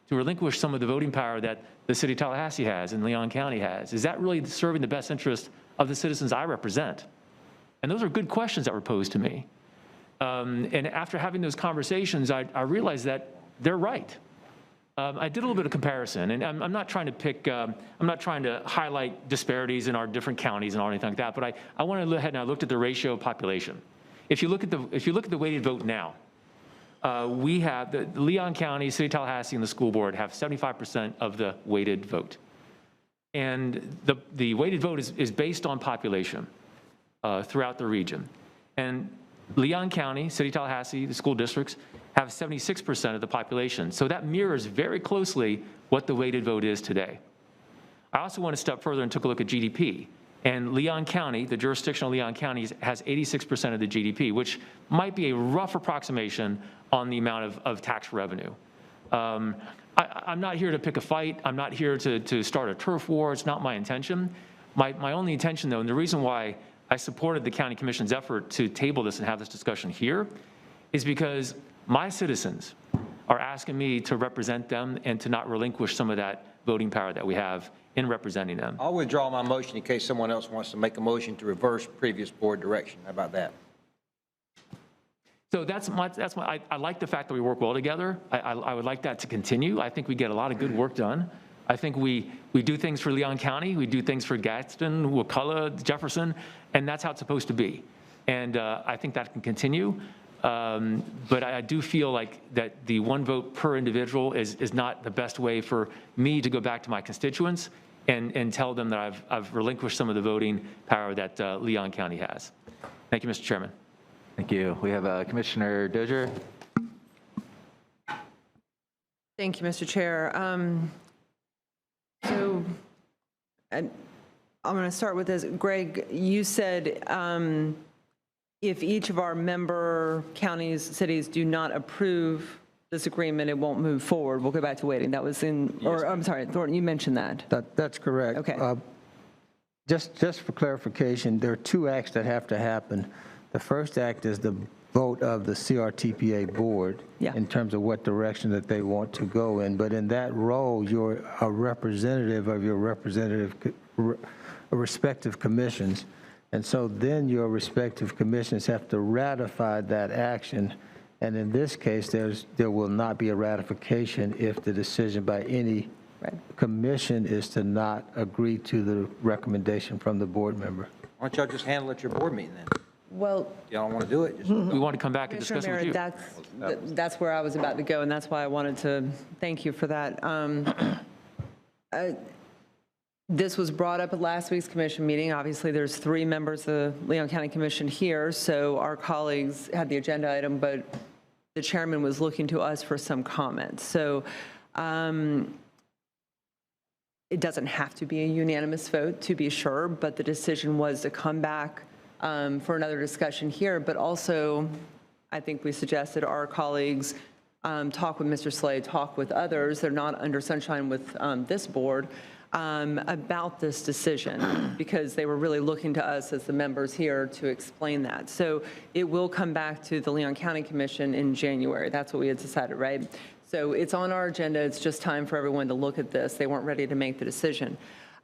To relinquish some of the voting power that the City of Tallahassee has and Leon County has? Is that really serving the best interest of the citizens I represent? And those are good questions that were posed to me. And after having those conversations, I realized that they're right. I did a little bit of comparison, and I'm not trying to highlight disparities in our different counties and anything like that, but I went ahead and I looked at the ratio of population. If you look at the weighted vote now, we have the Leon County, City of Tallahassee, and the school board have 75% of the weighted vote. And the weighted vote is based on population throughout the region. And Leon County, City of Tallahassee, the school districts have 76% of the population. So that mirrors very closely what the weighted vote is today. I also went a step further and took a look at GDP. And Leon County, the jurisdictional Leon County, has 86% of the GDP, which might be a rough approximation on the amount of tax revenue. I'm not here to pick a fight. I'm not here to start a turf war. It's not my intention. My only intention, though, and the reason why I supported the County Commission's effort to table this and have this discussion here, is because my citizens are asking me to represent them and to not relinquish some of that voting power that we have in representing them. I'll withdraw my motion in case someone else wants to make a motion to reverse previous board direction. How about that? So I like the fact that we work well together. I would like that to continue. I think we get a lot of good work done. I think we do things for Leon County, we do things for Gadsden, Wakulla, Jefferson, and that's how it's supposed to be. And I think that can continue. But I do feel like that the one vote per individual is not the best way for me to go back to my constituents and tell them that I've relinquished some of the voting power that Leon County has. Thank you, Mr. Chairman. Thank you. We have Commissioner Dozier. Thank you, Mr. Chair. So I'm going to start with this. Greg, you said if each of our member counties, cities do not approve this agreement, it won't move forward. We'll go back to waiting. That was in, or I'm sorry, Thornton, you mentioned that. That's correct. Okay. Just for clarification, there are two acts that have to happen. The first act is the vote of the CRTPA board in terms of what direction that they want to go in. But in that role, you're a representative of your respective commissions. And so then your respective commissions have to ratify that action. And in this case, there will not be a ratification if the decision by any commission is to not agree to the recommendation from the board member. Why don't y'all just handle it at your board meeting then? Well, Y'all don't want to do it? Just We want to come back and Commissioner discuss it with Merritt, you. that's where I was about to go, and that's why I wanted to thank you for that. This was brought up at last week's commission meeting. Obviously, there's 3 members of the Leon County Commission here, so our colleagues had the agenda item, but the chairman was looking to us for some comments. So it doesn't have to be a unanimous vote, to be sure, but the decision was to come back for another discussion here, but also I think we suggested our colleagues talk with Mr. Slade, talk with others. They're not under sunshine with this board about this decision because they were really looking to us as the members here to explain that. So it will come back to the Leon County Commission in January. That's what we had decided, right? So it's on our agenda. It's just time for everyone to look at this. They weren't ready to make the decision.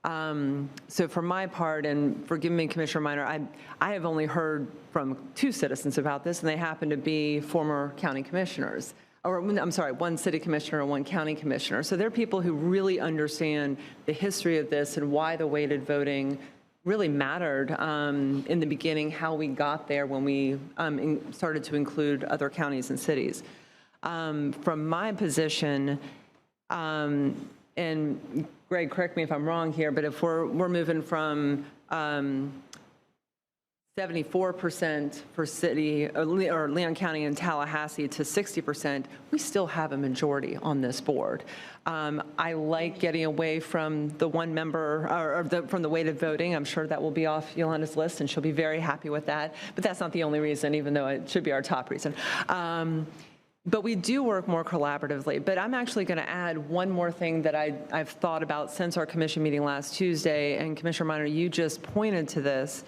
So for my part, and forgive me, Commissioner Minor, I have only heard from 2 citizens about this, and they happen to be former county commissioners. Or, I'm sorry, 1 city commissioner and 1 county commissioner. So they're people who really understand the history of this and why the weighted voting really mattered in the beginning, how we got there when we started to include other counties and cities. From my position, and Greg, correct me if I'm wrong here, but if we're moving from 74% for city or Leon County and Tallahassee to 60%, we still have a majority on this board. I like getting away from the 1 member or from the weighted voting. I'm sure that will be off Yolanda's list and she'll be very happy with that. But that's not the only reason, even though it should be our top reason. But we do work more collaboratively. But I'm actually going to add one more thing that I've thought about since our commission meeting last Tuesday. And Commissioner Minor, you just pointed to this.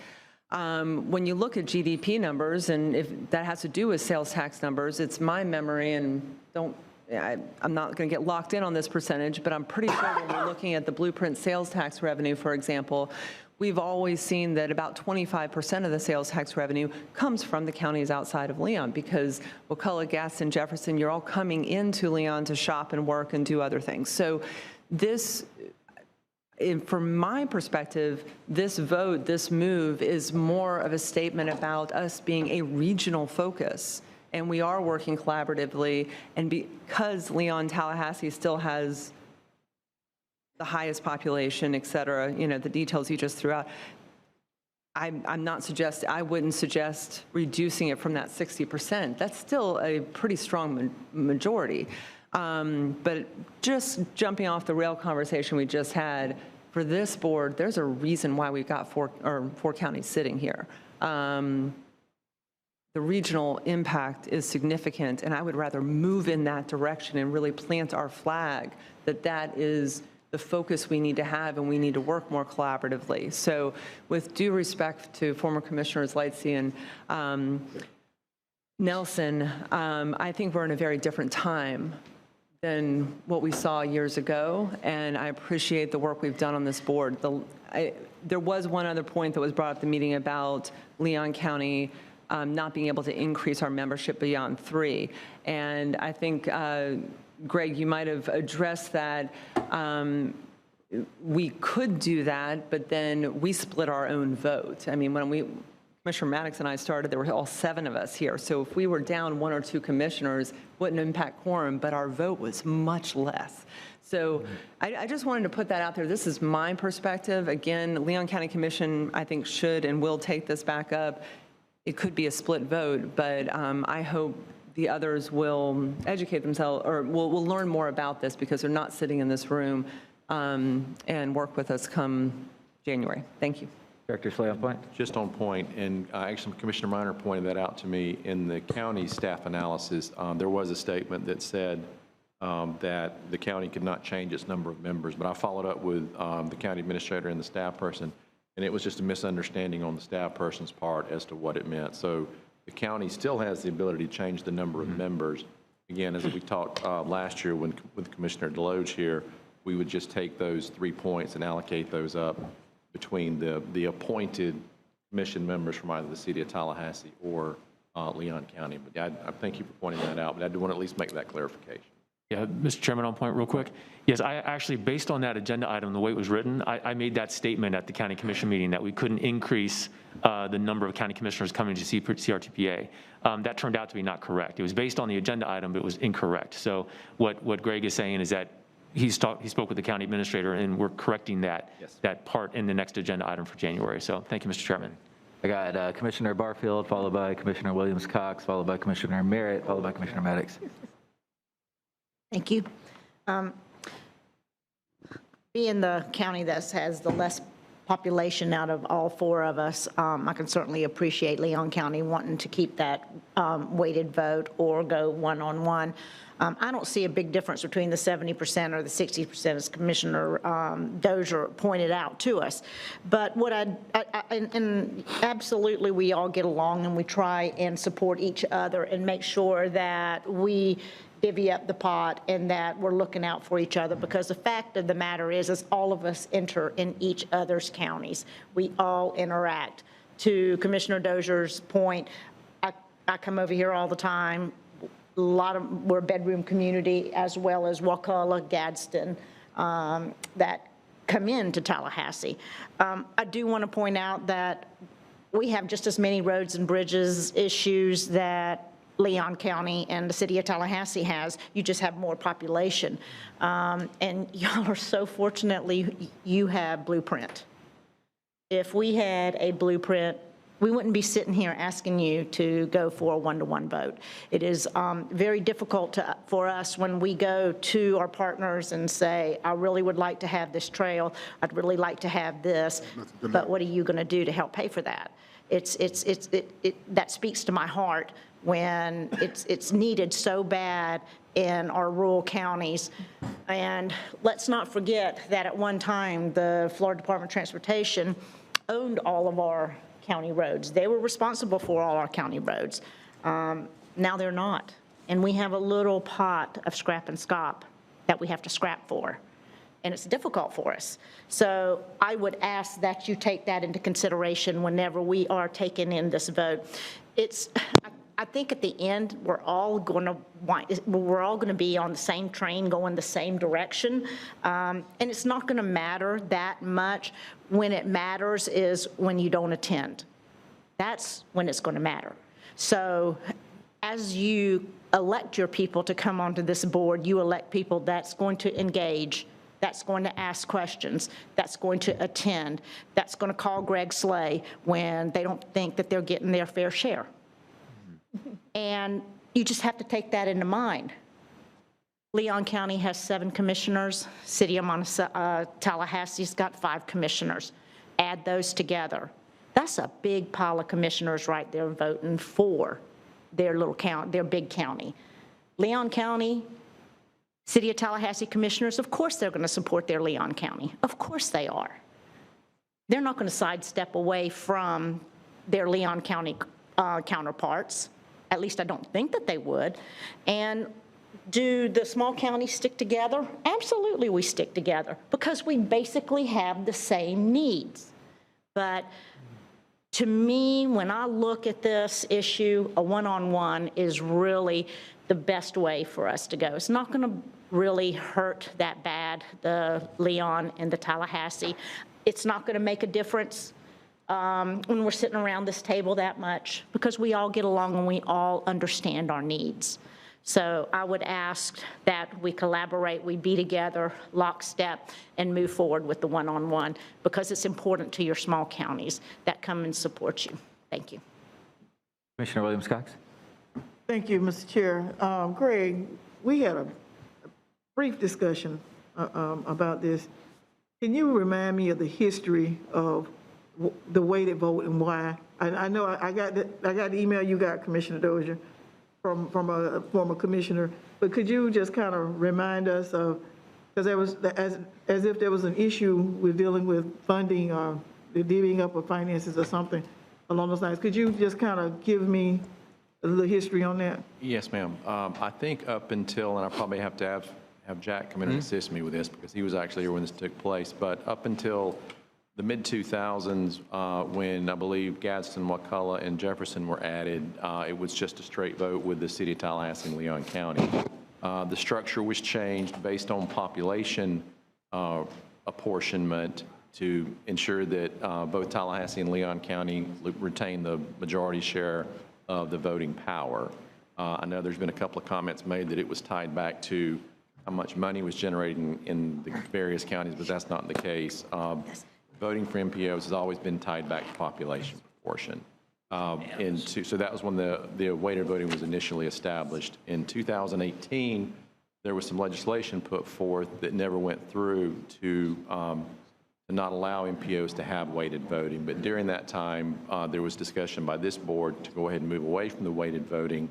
When you look at GDP numbers, and if that has to do with sales tax numbers, it's my memory, and I'm not going to get locked in on this percentage, but I'm pretty sure when we're looking at the blueprint sales tax revenue, for example, we've always seen that about 25% of the sales tax revenue comes from the counties outside of Leon, because Wakulla, Gaston, Jefferson, you're all coming into Leon to shop and work and do other things. So this, from my perspective, this vote, this move is more of a statement about us being a regional focus. And we are working collaboratively. And because Leon, Tallahassee still has the highest population, et cetera, the details you just threw out, I wouldn't suggest reducing it from that 60%. That's still a pretty strong majority. But just jumping off the rail conversation we just had, for this board, there's a reason why we've got four counties sitting here. The regional impact is significant, and I would rather move in that direction and really plant our flag that is the focus we need to have, and we need to work more collaboratively. So with due respect to former Commissioners Lightsey and Nelson, I think we're in a very different time than what we saw years ago, and I appreciate the work we've done on this board. There was one other point that was brought up at the meeting about Leon County not being able to increase our membership beyond 3. And I think, Greg, you might have addressed that. We could do that, but then we split our own vote. I mean, when Commissioner Maddox and I started, there were all 7 of us here. So if we were down 1 or 2 commissioners, wouldn't impact quorum, but our vote was much less. So I just wanted to put that out there. This is my perspective. Again, Leon County Commission, I think, should and will take this back up. It could be a split vote, but I hope the others will educate themselves or will learn more about this, because they're not sitting in this room, and work with us come January. Thank you. Director Slay on point. Just on point, and actually Commissioner Minor pointed that out to me. In the county staff analysis, there was a statement that said that the county could not change its number of members, but I followed up with the county administrator and the staff person, and it was just a misunderstanding on the staff person's part as to what it meant. So the county still has the ability to change the number of members. Again, as we talked last year with Commissioner Deloge here, we would just take those 3 points and allocate those up between the appointed commission members from either the City of Tallahassee or Leon County. But I thank you for pointing that out, but I do want to at least make that clarification. Yeah, Mr. Chairman, on point real quick. Yes, I actually, based on that agenda item, the way it was written, I made that statement at the county commission meeting that we couldn't increase the number of county commissioners coming to CRTPA. That turned out to be not correct. It was based on the agenda item, but it was incorrect. So what Greg is saying is that he spoke with the county administrator, and we're correcting that, that part in the next agenda item for January. So thank you, Mr. Chairman. I got Commissioner Barfield, followed by Commissioner Williams-Cox, followed by Commissioner Merritt, followed by Commissioner Maddox. Thank you. Being the county that has the less population out of all four of us, I can certainly appreciate Leon County wanting to keep that weighted vote or go one-on-one. I don't see a big difference between the 70% or the 60%, as Commissioner Dozier pointed out to us. But what and absolutely we all get along and we try and support each other and make sure that we divvy up the pot and that we're looking out for each other, because the fact of the matter is all of us enter in each other's counties. We all interact. To Commissioner Dozier's point, I come over here all the time. We're a bedroom community, as well as Wakulla, Gadsden, that come into Tallahassee. I do want to point out that we have just as many roads and bridges issues that Leon County and the City of Tallahassee has. You just have more population. And y'all are so fortunately, you have Blueprint. If we had a Blueprint, we wouldn't be sitting here asking you to go for a one-to-one vote. It is very difficult for us when we go to our partners and say, I really would like to have this trail, I'd really like to have this, but what are you going to do to help pay for that? That speaks to my heart when it's needed so bad in our rural counties. And let's not forget that at one time, the Florida Department of Transportation owned all of our county roads. They were responsible for all our county roads. Now they're not. And we have a little pot of scrap and scop that we have to scrap for. And it's difficult for us. So I would ask that you take that into consideration whenever we are taking in this vote. I think at the end, we're all going to be on the same train, going the same direction. And it's not going to matter that much. When it matters is when you don't attend. That's when it's going to matter. So as you elect your people to come onto this board, you elect people that's going to engage, that's going to ask questions, that's going to attend, that's going to call Greg Slay when they don't think that they're getting their fair share. And you just have to take that into mind. Leon County has 7 commissioners. City of Tallahassee's got 5 commissioners. Add those together. That's a big pile of commissioners right there voting for their little county, their big county. Leon County, City of Tallahassee commissioners, of course they're going to support their Leon County. Of course they are. They're not going to sidestep away from their Leon County counterparts. At least I don't think that they would. And do the small counties stick together? Absolutely we stick together because we basically have the same needs. But to me, when I look at this issue, a one-on-one is really the best way for us to go. It's not going to really hurt that bad, the Leon and the Tallahassee. It's not going to make a difference when we're sitting around this table that much, because we all get along and we all understand our needs. So I would ask that we collaborate, we be together, lockstep, and move forward with the one-on-one, because it's important to your small counties that come and support you. Thank you. Commissioner Williams-Cox. Thank you, Mr. Chair. Greg, we had a brief discussion about this. Can you remind me of the history of the weighted vote and why? I know I got the email you got, Commissioner Dozier, from a former commissioner, but could you just kind of remind us of, because there was, as if there was an issue with dealing with funding or the divvying up of finances or something along those lines. Could you just kind of give me a little history on that? Yes, ma'am. I think up until, and I probably have to have Jack come in and assist me with this because he was actually here when this took place, but up until the mid-2000s, when I believe Gadsden, Wakulla, and Jefferson were added, it was just a straight vote with the City of Tallahassee and Leon County. The structure was changed based on population apportionment to ensure that both Tallahassee and Leon County retain the majority share of the voting power. I know there's been a couple of comments made that it was tied back to how much money was generated in the various counties, but that's not the case. Voting for MPOs has always been tied back to population proportion. So that was when the weighted voting was initially established. In 2018, there was some legislation put forth that never went through to not allow MPOs to have weighted voting. But during that time, there was discussion by this board to go ahead and move away from the weighted voting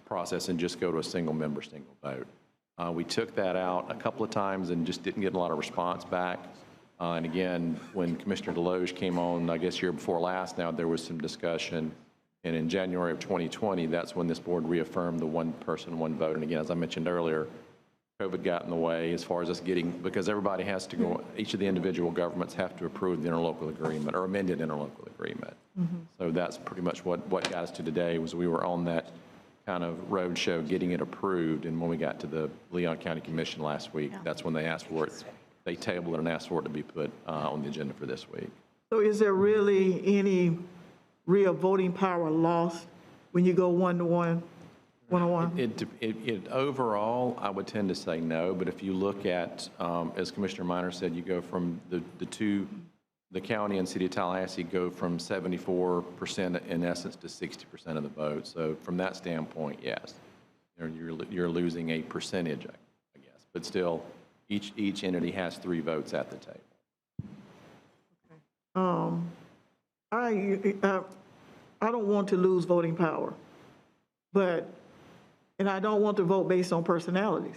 process and just go to a single member, single vote. We took that out a couple of times and just didn't get a lot of response back. And again, when Commissioner Deloge came on, I guess year before last now, there was some discussion. And in January of 2020, that's when this board reaffirmed the one person, one vote. And again, as I mentioned earlier, COVID got in the way as far as us getting, because everybody has to go, each of the individual governments have to approve the interlocal agreement or amended interlocal agreement. So that's pretty much what got us to today, was we were on that kind of roadshow getting it approved. And when we got to the Leon County Commission last week, that's when they asked for it. They tabled it and asked for it to be put on the agenda for this week. So is there really any real voting power lost when you go one-to-one, one-on-one? Overall, I would tend to say no, but if you look at, as Commissioner Minor said, you go from the county and city of Tallahassee go from 74% in essence to 60% of the vote. So from that standpoint, yes, you're losing a percentage, I guess, but still, each entity has 3 votes at the table. I don't want to lose voting power, and I don't want to vote based on personalities.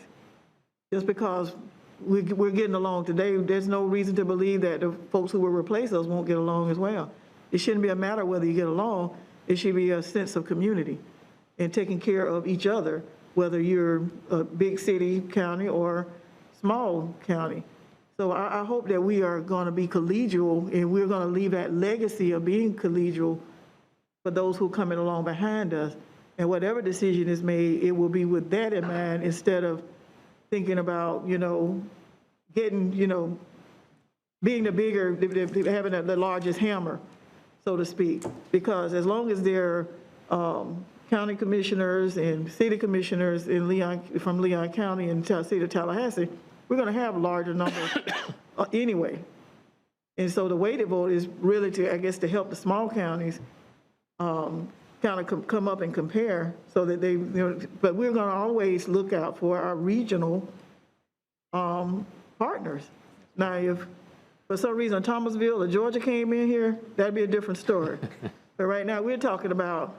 Just because we're getting along today, there's no reason to believe that the folks who will replace us won't get along as well. It shouldn't be a matter whether you get along. It should be a sense of community and taking care of each other, whether you're a big city, county, or small county. So I hope that we are going to be collegial, and we're going to leave that legacy of being collegial for those who are coming along behind us. And whatever decision is made, it will be with that in mind, instead of thinking about, getting, being the bigger, having the largest hammer, so to speak. Because as long as there are county commissioners and city commissioners from Leon County and City of Tallahassee, we're going to have larger numbers anyway. And so the weighted vote is really to help the small counties kind of come up and compare, so that they, but we're going to always look out for our regional partners. Now, if for some reason Thomasville or Georgia came in here, that'd be a different story. But right now, we're talking about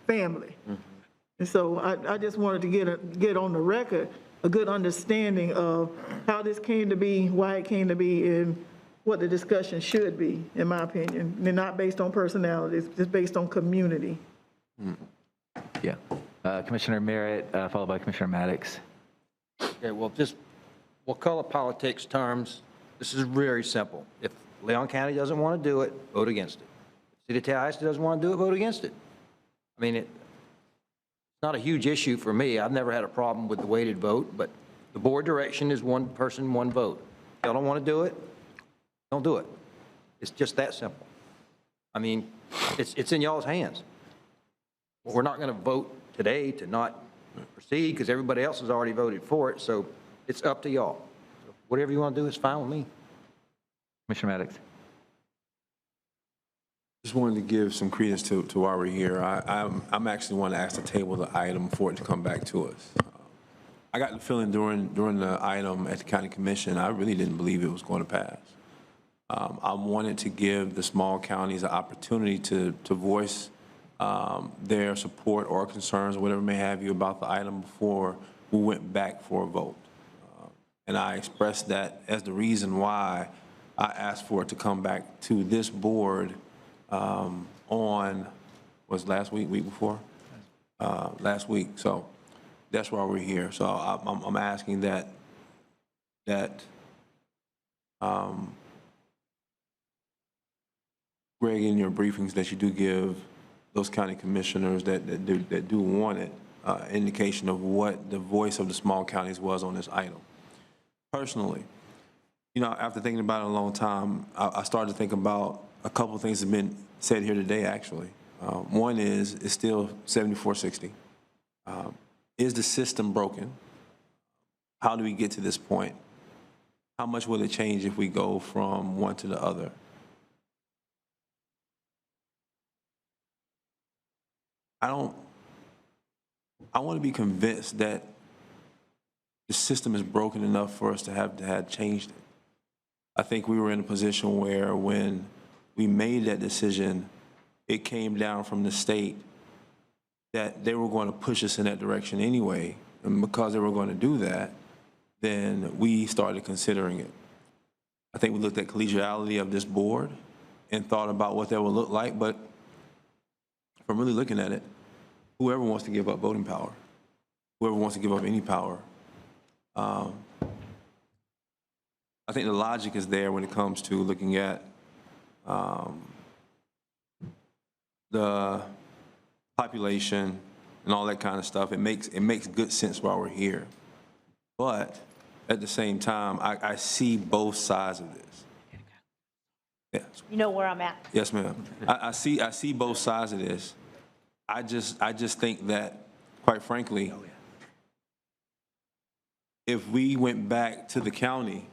family. And so I just wanted to get on the record a good understanding of how this came to be, why it came to be, and what the discussion should be, in my opinion. And not based on personalities, just based on community. Yeah. Commissioner Merritt, followed by Commissioner Maddox. Okay, well, we'll call it politics terms. This is very simple. If Leon County doesn't want to do it, vote against it. If City of Tallahassee doesn't want to do it, vote against it. I mean, it's not a huge issue for me. I've never had a problem with the weighted vote, but the board direction is one person, one vote. If y'all don't want to do it, don't do it. It's just that simple. I mean, it's in y'all's hands. We're not going to vote today to not proceed because everybody else has already voted for it, so it's up to y'all. So whatever you want to do is fine with me. Commissioner Maddox. Just wanted to give some credence to why we're here. I'm actually want to ask to table the item for it to come back to us. I got the feeling during the item at the county commission, I really didn't believe it was going to pass. I wanted to give the small counties an opportunity to voice their support or concerns or whatever may have you about the item before we went back for a vote. And I expressed that as the reason why I asked for it to come back to this board was last week before? Last week. So that's why we're here. So I'm asking that Greg, in your briefings that you do give those county commissioners that do want it, indication of what the voice of the small counties was on this item. Personally, you know, after thinking about it a long time, I started to think about a couple of things that have been said here today, actually. One is, it's still 7460. Is the system broken? How do we get to this point? How much will it change if we go from one to the other? I want to be convinced that the system is broken enough for us to have changed it. I think we were in a position where when we made that decision, it came down from the state that they were going to push us in that direction anyway. And because they were going to do that, then we started considering it. I think we looked at collegiality of this board and thought about what that would look like. But from really looking at it, whoever wants to give up voting power, whoever wants to give up any power, I think the logic is there when it comes to looking at the population and all that kind of stuff. It makes good sense while we're here. But at the same time, I see both sides of this. Yes. You know where I'm at. Yes, ma'am. I see both sides of this. I just think that, quite frankly, if we went back to the county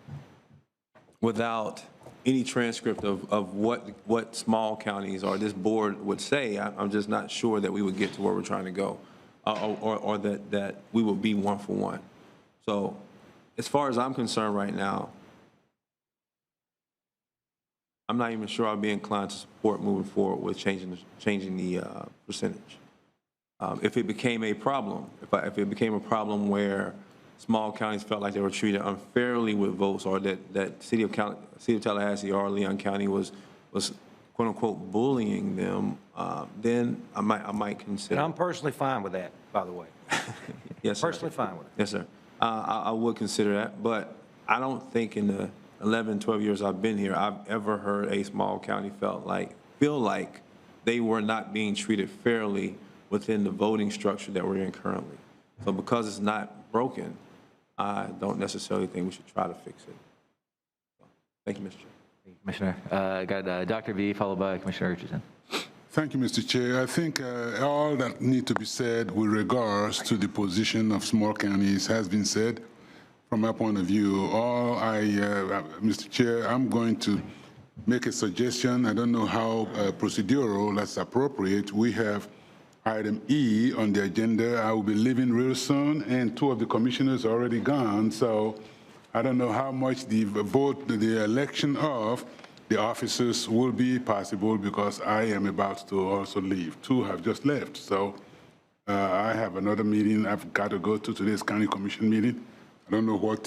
without any transcript of what small counties or this board would say, I'm just not sure that we would get to where we're trying to go, or that we would be one for one. So as far as I'm concerned right now, I'm not even sure I'll be inclined to support moving forward with changing the percentage. If it became a problem, if it became a problem where small counties felt like they were treated unfairly with votes, or that City of Tallahassee or Leon County was quote unquote bullying them, then I might consider. And I'm personally fine with that, by the way. Yes, sir. Personally fine with it. Yes, sir. I would consider that, but I don't think in the 11, 12 years I've been here, I've ever heard a small county feel like they were not being treated fairly within the voting structure that we're in currently. So because it's not broken, I don't necessarily think we should try to fix it. Thank you, Mr. Chair. Commissioner. Got Dr. V followed by Commissioner Richardson. Thank you, Mr. Chair. I think all that need to be said with regards to the position of small counties has been said. From my point of view, Mr. Chair, I'm going to make a suggestion. I don't know how procedural that's appropriate. We have item E on the agenda. I will be leaving real soon, and two of the commissioners are already gone. So I don't know how much the election of the officers will be possible, because I am about to also leave. Two have just left. So I have another meeting I've got to go to, today's county commission meeting. I don't know what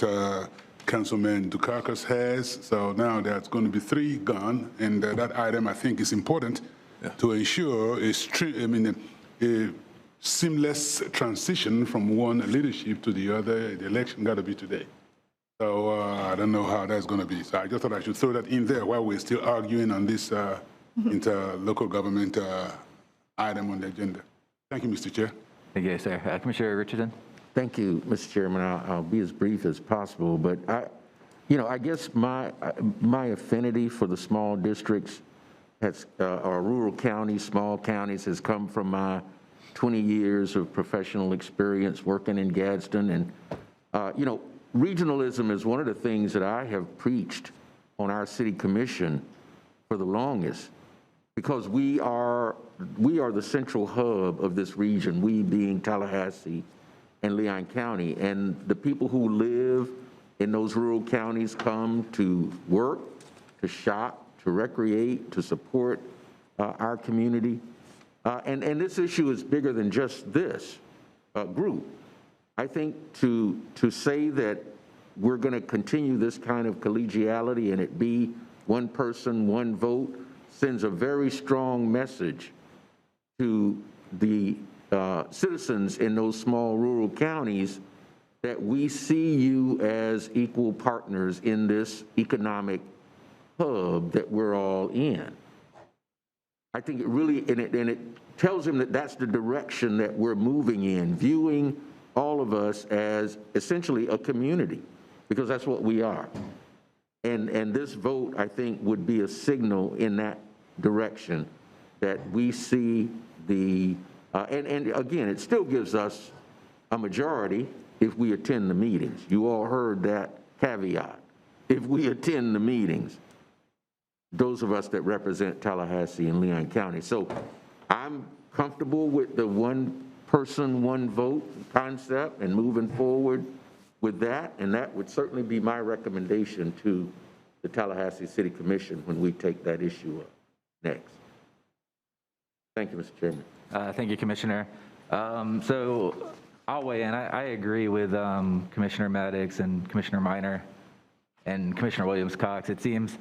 Councilman Dukakis has. So now there's going to be three gone, and that item I think is important to ensure a seamless transition from one leadership to the other. The election got to be today. So I don't know how that's going to be. So I just thought I should throw that in there while we're still arguing on this interlocal government item on the agenda. Thank you, Mr. Chair. Thank you, sir. Commissioner Richardson. Thank you, Mr. Chairman. I'll be as brief as possible, but I guess my affinity for the small districts or rural counties, small counties, has come from my 20 years of professional experience working in Gadsden. And, regionalism is one of the things that I have preached on our city commission for the longest, because we are the central hub of this region, we being Tallahassee and Leon County. And the people who live in those rural counties come to work, to shop, to recreate, to support our community. And this issue is bigger than just this group. I think to say that we're going to continue this kind of collegiality and it be one person, one vote, sends a very strong message to the citizens in those small rural counties that we see you as equal partners in this economic hub that we're all in. I think it really, and it tells him that that's the direction that we're moving in, viewing all of us as essentially a community, because that's what we are. And this vote, I think, would be a signal in that direction that we see the, and again, it still gives us a majority if we attend the meetings. You all heard that caveat. If we attend the meetings, those of us that represent Tallahassee and Leon County. So I'm comfortable with the one person, one vote concept and moving forward with that, and that would certainly be my recommendation to the Tallahassee City Commission when we take that issue up next. Thank you, Mr. Chairman. Thank you, Commissioner. So I'll weigh in. I agree with Commissioner Maddox and Commissioner Minor and Commissioner Williams-Cox. It seems,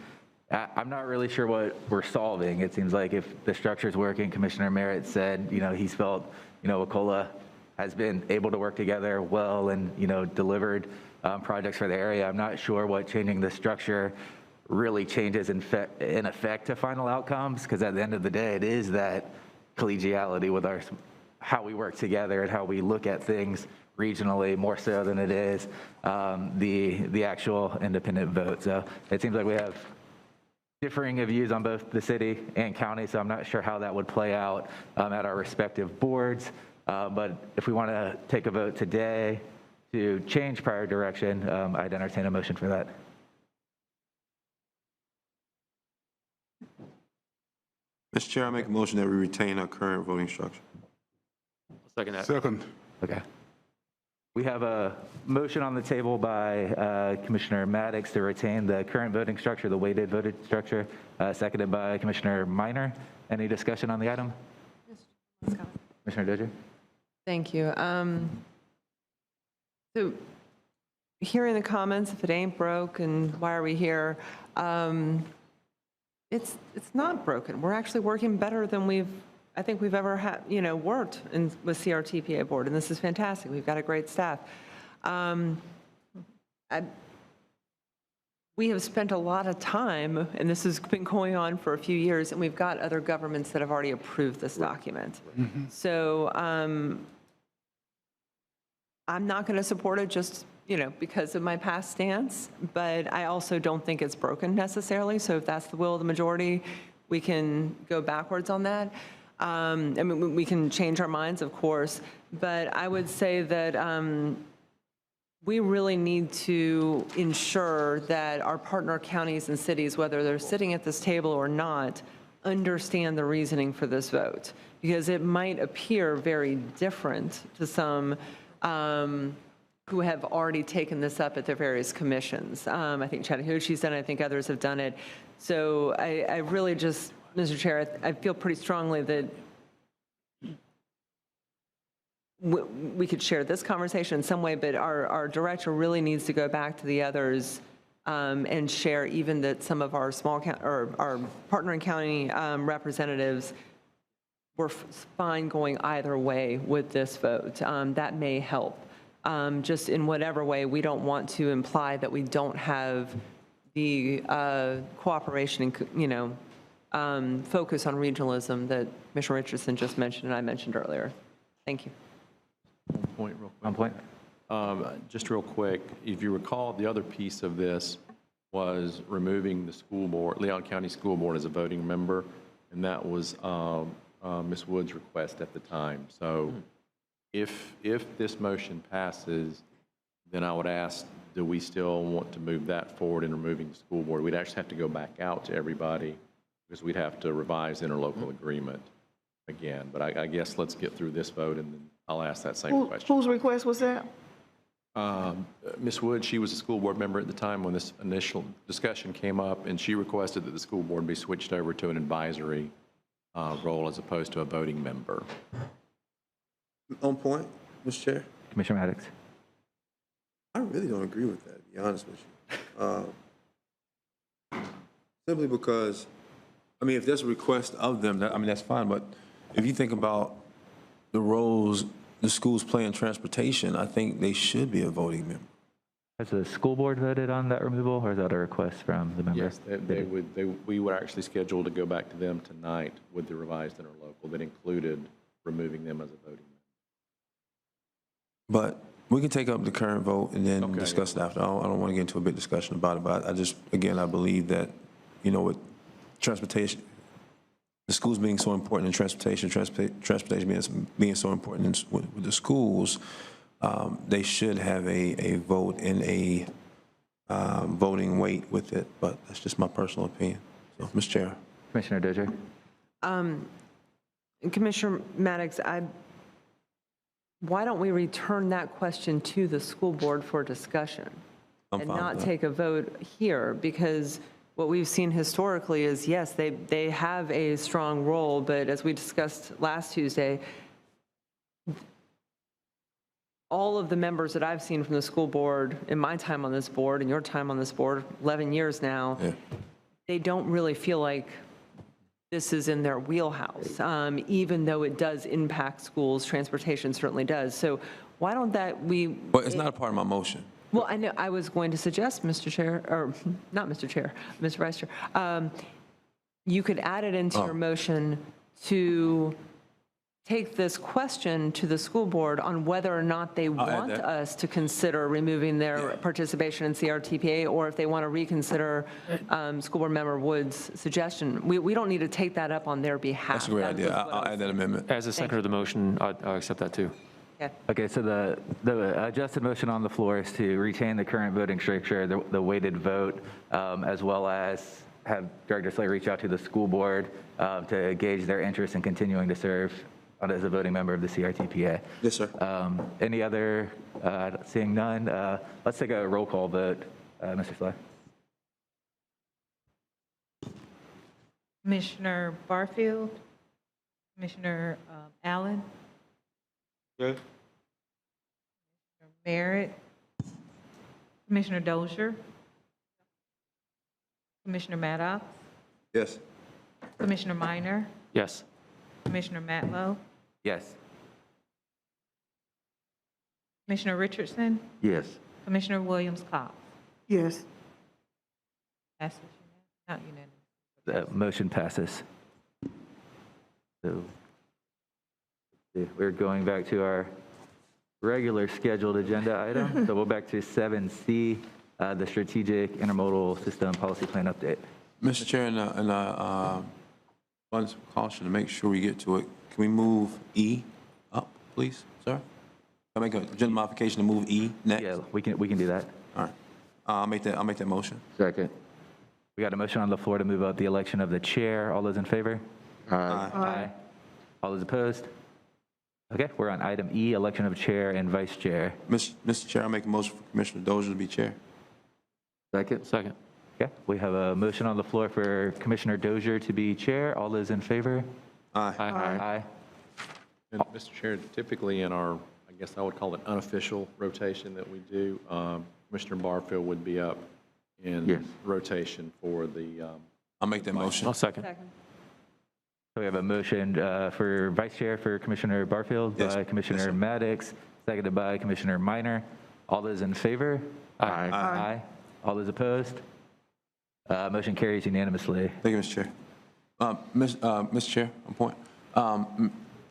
I'm not really sure what we're solving. It seems like if the structure is working, Commissioner Merritt said, he's felt, Wacola has been able to work together well and, delivered projects for the area. I'm not sure what changing the structure really changes in effect to final outcomes, because at the end of the day, it is that collegiality with how we work together and how we look at things regionally more so than it is the actual independent vote. So it seems like we have differing views on both the city and county, so I'm not sure how that would play out at our respective boards. But if we want to take a vote today to change prior direction, I'd entertain a motion for that. Mr. Chair, I make a motion that we retain our current voting structure. Second that. Second. Okay. We have a motion on the table by Commissioner Maddox to retain the current voting structure, the weighted voting structure, seconded by Commissioner Minor. Any discussion on the item? Commissioner Dozier? Thank you. So hearing the comments, if it ain't broke, and why are we here? It's not broken. We're actually working better than I think we've ever had, worked with CRTPA board, and this is fantastic. We've got a great staff. We have spent a lot of time, and this has been going on for a few years, and we've got other governments that have already approved this document. Mm-hmm. So I'm not going to support it just because of my past stance, but I also don't think it's broken necessarily. So if that's the will of the majority, we can go backwards on that. I mean, we can change our minds, of course, but I would say that we really need to ensure that our partner counties and cities, whether they're sitting at this table or not, understand the reasoning for this vote, because it might appear very different to some who have already taken this up at their various commissions. I think Chattahoochee's done it. I think others have done it. So I really just, Mr. Chair, I feel pretty strongly that we could share this conversation in some way, but our director really needs to go back to the others and share even that some of our our partner and county representatives were fine going either way with this vote. That may help. Just in whatever way, we don't want to imply that we don't have the cooperation and, focus on regionalism that Commissioner Richardson just mentioned and I mentioned earlier. Thank you. One point. Just real quick, if you recall, the other piece of this was removing the school board, Leon County School Board as a voting member, and that was Ms. Wood's request at the time. So if this motion passes, then I would ask, do we still want to move that forward in removing the school board? We'd actually have to go back out to everybody because we'd have to revise the interlocal agreement again. But I guess let's get through this vote and then I'll ask that same question. Whose request was that? Ms. Wood, she was a school board member at the time when this initial discussion came up, and she requested that the school board be switched over to an advisory role as opposed to a voting member. On point, Mr. Chair? Commissioner Maddox. I really don't agree with that, to be honest with you. Simply because, if there's a request of them, that's fine, but if you think about the roles the schools play in transportation, I think they should be a voting member. Has the school board voted on that removal, or is that a request from the member? Yes, we would actually schedule to go back to them tonight with the revised interlocal that included removing them as a voting member. But we can take up the current vote and then Okay. discuss it after. I don't want to get into a big discussion about it, but I just, again, I believe that, with transportation, the schools being so important in transportation being so important with the schools, they should have a vote and a voting weight with it, but that's just my personal opinion. So, Mr. Chair. Commissioner Dozier? Commissioner Maddox, why don't we return that question to the school board for discussion? I'm And fine not with that. take a vote here, because what we've seen historically is, yes, they have a strong role, but as we discussed last Tuesday, all of the members that I've seen from the school board in my time on this board and your time on this board, 11 years now, they don't really feel like this is in their wheelhouse, even though it does impact schools. Transportation certainly does. So why don't But it's not a part of my motion. Well, I know, I was going to suggest, Mr. Chair, or not Mr. Chair, Mr. Vice Chair, you could add it into your motion to take this question to the school board on whether or not they want that. us to consider removing their participation in CRTPA, or if they want to reconsider School Board Member Wood's suggestion. We don't need to take that up on their behalf. That's a great That idea. was what I'll add that amendment. As a seconder of the motion, I'll accept that too. Okay. Okay, so the adjusted motion on the floor is to retain the current voting structure, the weighted vote, as well as have Director Slay reach out to the school board to gauge their interest in continuing to serve as a voting member of the CRTPA. Yes, sir. Any other, seeing none, let's take a roll call vote. Mr. Slay? Commissioner Barfield, Commissioner Allen, Good. Merritt, Commissioner Dozier, Commissioner Maddox, Yes. Commissioner Minor, Yes. Commissioner Matlow, Yes. Commissioner Richardson, Yes. Commissioner Williams Cox. Yes. Passes not unanimous. The motion passes. So we're going back to our regular scheduled agenda item. So we'll back to 7C, the Strategic Intermodal System Policy Plan Update. Mr. Chair, and one caution to make sure we get to it. Can we move E up, please, sir? Can I make a agenda modification to move E next? Yeah, we can do that. All right. I'll make that motion. Second. We got a motion on the floor to move up the election of the chair. All those in favor? Aye. Aye. All those opposed? Okay, we're on item E, election of chair and vice chair. Mr. Chair, I'll make a motion for Commissioner Dozier to be chair. Second. Second. Okay, we have a motion on the floor for Commissioner Dozier to be chair. All those in favor? Aye. Aye. And Mr. Chair, typically in our, I guess I would call it unofficial rotation that we do, Commissioner Barfield would be up in Yes. rotation for the, I'll make that motion. I'll second. So we have a motion for vice chair for Commissioner Barfield Yes. by Commissioner Yes, sir. Maddox, seconded by Commissioner Minor. All those in favor? Aye. Aye. All those opposed? Motion carries unanimously. Thank you, Mr. Chair. Mr. Chair, on point.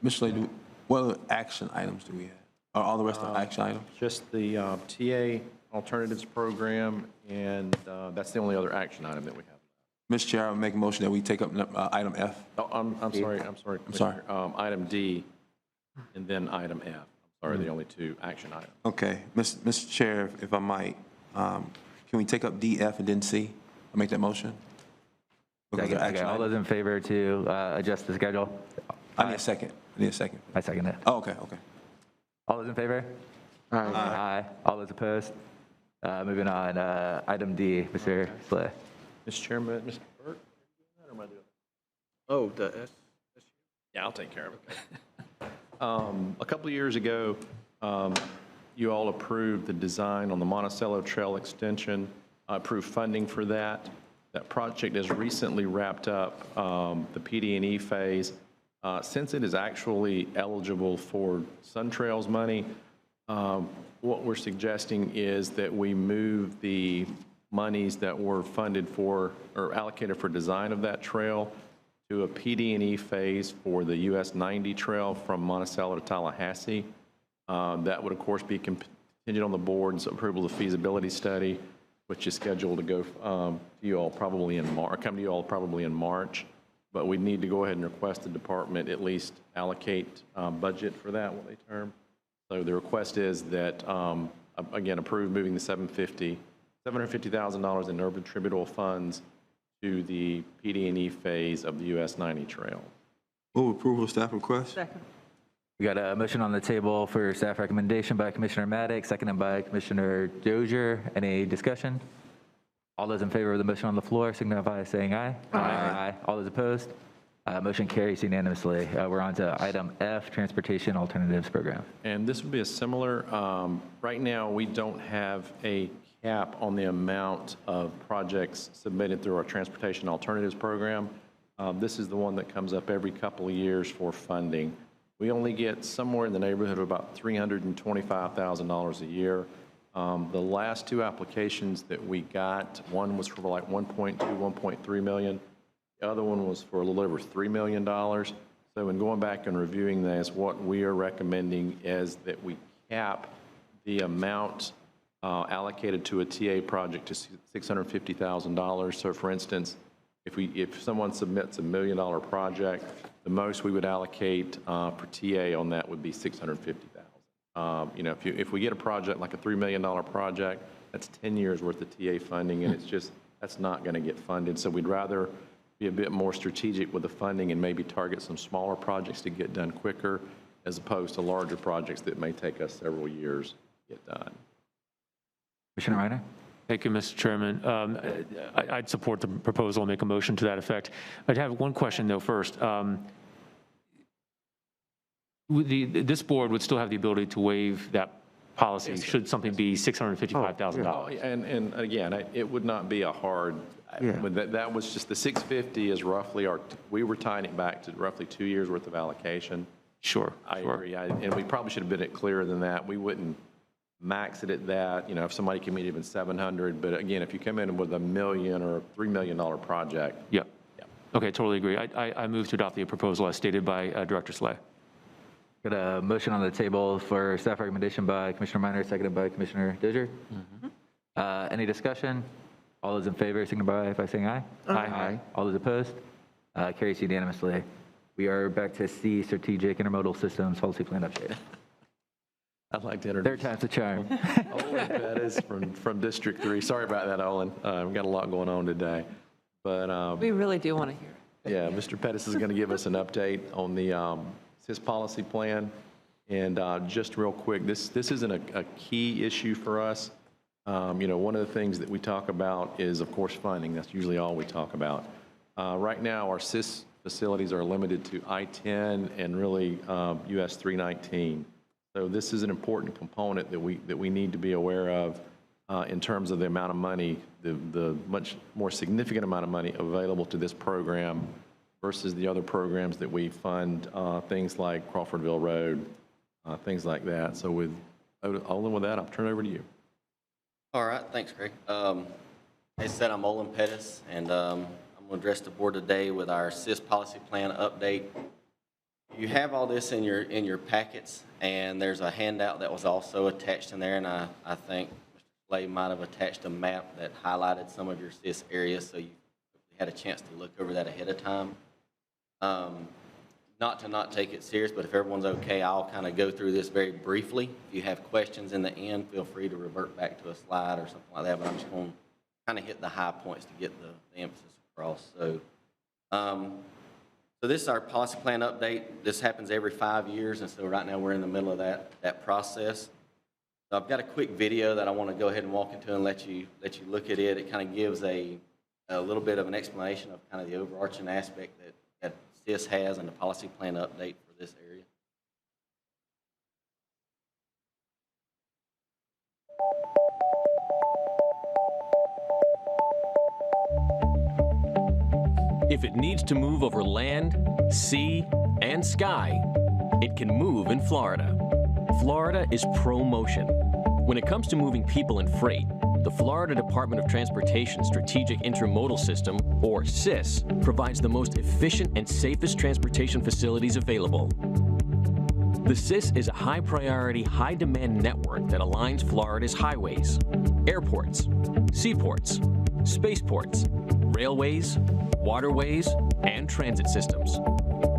Mr. Slade, what other action items do we have? Are all the rest of the action items? just the TA Alternatives Program, and that's the only other action item that we have. Mr. Chair, I'll make a motion that we take up item F. Oh, I'm sorry, sorry. Commissioner. Item D, and then item F. I'm sorry, the only two action items. Okay, Mr. Chair, if I might, can we take up D, F, and then C? I'll make that motion. Because they're Okay, action all items. those in favor to adjust the schedule? I need a second. I second it. Oh, okay. All those in favor? Aye. Aye. All those opposed? Moving on, item D, Mr. Slay. Mr. Chairman, Mr. Burke, or am I doing it? Oh, the S. Yeah, I'll take care of it. A couple of years ago, you all approved the design on the Monticello Trail extension, approved funding for that. That project has recently wrapped up the PD&E phase. Since it is actually eligible for Sun Trails money, What we're suggesting is that we move the monies that were funded for or allocated for design of that trail to a PD&E phase for the US 90 trail from Monticello to Tallahassee. That would, of course, be contingent on the board's approval of the feasibility study, which is scheduled to go to you all probably in March, come to you all probably in March. But we need to go ahead and request the department at least allocate budget for that, what they term. So the request is that, again, approve moving the $750,000 in urban attributable funds to the PD&E phase of the US 90 trail. Move approval of staff request. Second. We got a motion on the table for staff recommendation by Commissioner Maddox, seconded by Commissioner Dozier. Any discussion? All those in favor of the motion on the floor signify by saying aye. Aye. All those opposed? Motion carries unanimously. We're on to item F, Transportation Alternatives Program. And this would be a similar, right now, we don't have a cap on the amount of projects submitted through our Transportation Alternatives Program. This is the one that comes up every couple of years for funding. We only get somewhere in the neighborhood of about $325,000 a year. The last two applications that we got, one was for like 1.2, 1.3 million. The other one was for a little over $3 million. So in going back and reviewing this, what we are recommending is that we cap the amount allocated to a TA project to $650,000. So for instance, if someone submits $1 million project, the most we would allocate for TA on that would be $650,000. You know, if we get a project like a $3 million project, that's 10 years worth of TA funding, and it's just, that's not going to get funded. So we'd rather be a bit more strategic with the funding and maybe target some smaller projects to get done quicker, as opposed to larger projects that may take us several years to get done. Commissioner Reiner? Thank you, Mr. Chairman. I'd support the proposal and make a motion to that effect. I'd have one question, though, first. This board would still have the ability to waive that policy should something be $655,000. And again, it would not be a hard, that was just the 650 is roughly we were tying it back to roughly 2 years worth of allocation. Sure. I agree. And we probably should have been clearer than that. We wouldn't max it at that, you know, if somebody can meet even 700, but again, if you come in with $1 million or $3 million project. Yep. Okay, totally agree. I move to adopt the proposal as stated by Director Slay. Got a motion on the table for staff recommendation by Commissioner Minor, seconded by Commissioner Dozier. Any discussion? All those in favor signify by saying aye. Aye. All those opposed? Carries unanimously. We are back to C, Strategic Intermodal Systems Policy Plan Update. I'd like to introduce. Third time's the charm. Olin Pettis from District 3. Sorry about that, Olin. We've got a lot going on today. But We really do want to hear it. yeah, Mr. Pettis is going to give us an update on the CIS policy plan. And just real quick, this isn't a key issue for us. You know, one of the things that we talk about is, of course, funding. That's usually all we talk about. Right now, our CIS facilities are limited to I-10 and really US 319. So this is an important component that we need to be aware of in terms of the amount of money, the much more significant amount of money available to this program versus the other programs that we fund, things like Crawfordville Road, things like that. So with Olin, with that, I'll turn it over to you. All right, thanks, Greg. As I said, I'm Olin Pettis, and I'm going to address the board today with our CIS policy plan update. You have all this in your packets, and there's a handout that was also attached in there, and I think Mr. Slay might have attached a map that highlighted some of your CIS areas, so you had a chance to look over that ahead of time. Not to not take it serious, but if everyone's okay, I'll kind of go through this very briefly. If you have questions in the end, feel free to revert back to a slide or something like that, but I'm just going to kind of hit the high points to get the emphasis across. So, so this is our policy plan update. This happens every 5 years, and so right now we're in the middle of that process. So I've got a quick video that I want to go ahead and walk into and let you look at it. It kind of gives a little bit of an explanation of kind of the overarching aspect that CIS has and the policy plan update for this area. If it needs to move over land, sea, and sky, it can move in Florida. Florida is pro-motion. When it comes to moving people and freight, the Florida Department of Transportation Strategic Intermodal System, or SIS, provides the most efficient and safest transportation facilities available. The SIS is a high-priority, high-demand network that aligns Florida's highways, airports, seaports, spaceports, railways, waterways, and transit systems.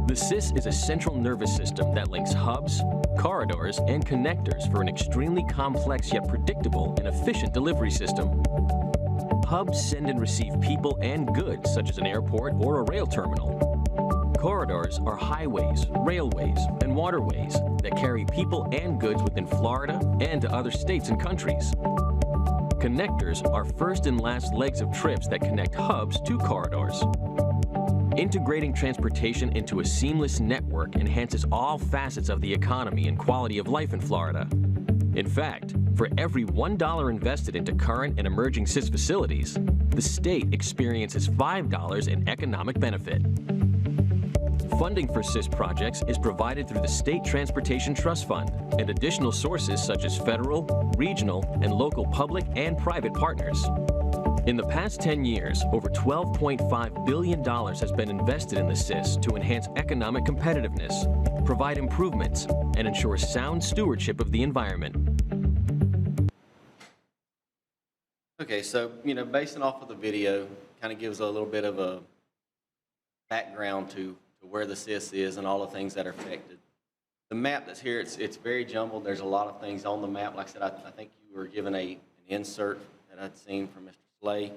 The SIS is a central nervous system that links hubs, corridors, and connectors for an extremely complex yet predictable and efficient delivery system. Hubs send and receive people and goods, such as an airport or a rail terminal. Corridors are highways, railways, and waterways that carry people and goods within Florida and to other states and countries. Connectors are first and last legs of trips that connect hubs to corridors. Integrating transportation into a seamless network enhances all facets of the economy and quality of life in Florida. In fact, for every $1 invested into current and emerging SIS facilities, the state experiences $5 in economic benefit. Funding for SIS projects is provided through the State Transportation Trust Fund and additional sources such as federal, regional, and local public and private partners. In the past 10 years, over $12.5 billion has been invested in the SIS to enhance economic competitiveness, provide improvements, and ensure sound stewardship of the environment. Okay, so, basing off of the video, kind of gives a little bit of a background to where the SIS is and all the things that are affected. The map that's here, it's very jumbled. There's a lot of things on the map. Like I said, I think you were given an insert that I'd seen from Mr. Slay.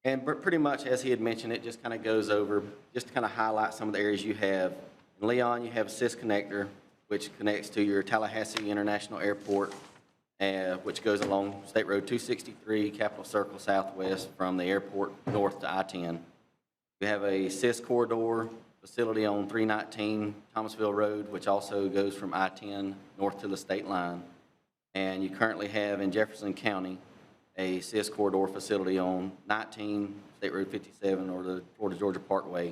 And pretty much, as he had mentioned, it just kind of goes over, just to kind of highlight some of the areas you have. In Leon, you have a SIS connector, which connects to your Tallahassee International Airport, which goes along State Road 263, Capitol Circle Southwest from the airport north to I-10. You have a SIS corridor facility on 319 Thomasville Road, which also goes from I-10 north to the state line. And you currently have in Jefferson County a SIS corridor facility on 19 State Road 57 or the Florida Georgia Parkway.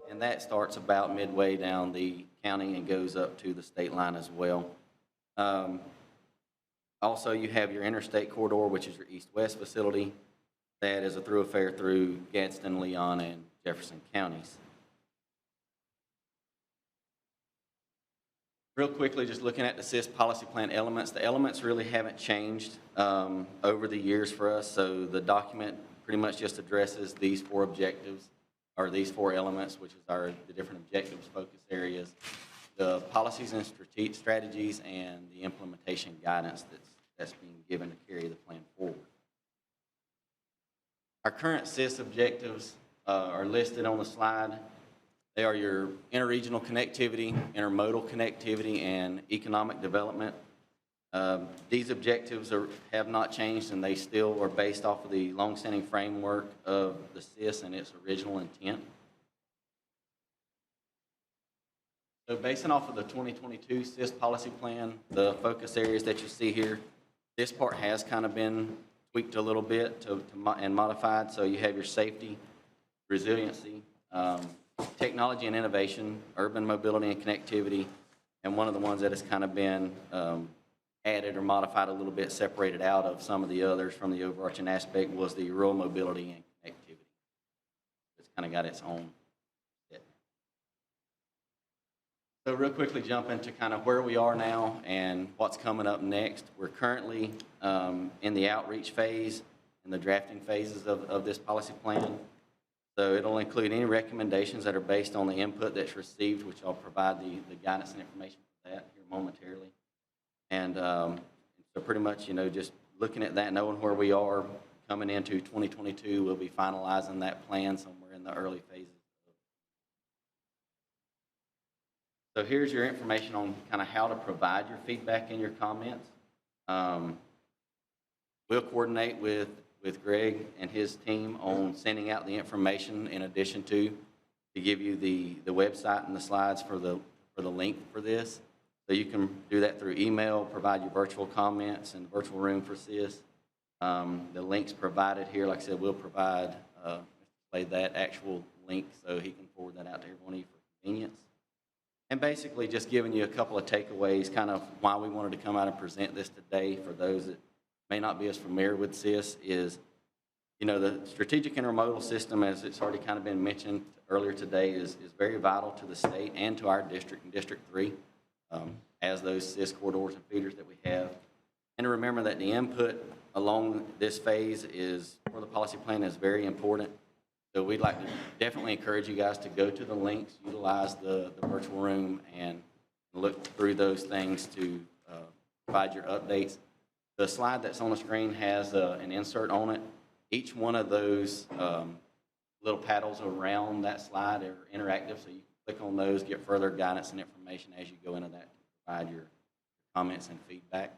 And that starts about midway down the county and goes up to the state line as well. Also, you have your interstate corridor, which is your east-west facility. That is a thoroughfare through Gadsden, Leon, and Jefferson counties. Real quickly, just looking at the SIS policy plan elements, the elements really haven't changed over the years for us, so the document pretty much just addresses these four objectives, or these four elements, which is the different objectives, focus areas, the policies and strategies, and the implementation guidance that's being given to carry the plan forward. Our current SIS objectives are listed on the slide. They are your interregional connectivity, intermodal connectivity, and economic development. These objectives have not changed, and they still are based off of the longstanding framework of the SIS and its original intent. So basing off of the 2022 SIS policy plan, the focus areas that you see here, this part has kind of been tweaked a little bit and modified. So you have your safety, resiliency, technology and innovation, urban mobility and connectivity, and one of the ones that has kind of been added or modified a little bit, separated out of some of the others from the overarching aspect, was the rural mobility and connectivity. It's kind of got its own set. So real quickly jump into kind of where we are now and what's coming up next. We're currently in the outreach phase and the drafting phases of this policy plan. So it'll include any recommendations that are based on the input that's received, which I'll provide the guidance and information for that here momentarily. And so pretty much, just looking at that, knowing where we are coming into 2022, we'll be finalizing that plan somewhere in the early phases. So here's your information on kind of how to provide your feedback and your comments. We'll coordinate with Greg and his team on sending out the information in addition to give you the website and the slides for the link for this. So you can do that through email, provide your virtual comments in the virtual room for SIS. The links provided here, like I said, we'll provide that actual link so he can forward that out to everyone for convenience. And basically just giving you a couple of takeaways, kind of why we wanted to come out and present this today for those that may not be as familiar with SIS is, you know, the strategic intermodal system, as it's already kind of been mentioned earlier today, is very vital to the state and to our district and District 3 as those SIS corridors and feeders that we have. And to remember that the input along this phase is, for the policy plan, is very important. So we'd like to definitely encourage you guys to go to the links, utilize the virtual room, and look through those things to provide your updates. The slide that's on the screen has an insert on it. Each one of those little paddles around that slide are interactive, so you can click on those, get further guidance and information as you go into that to provide your comments and feedback.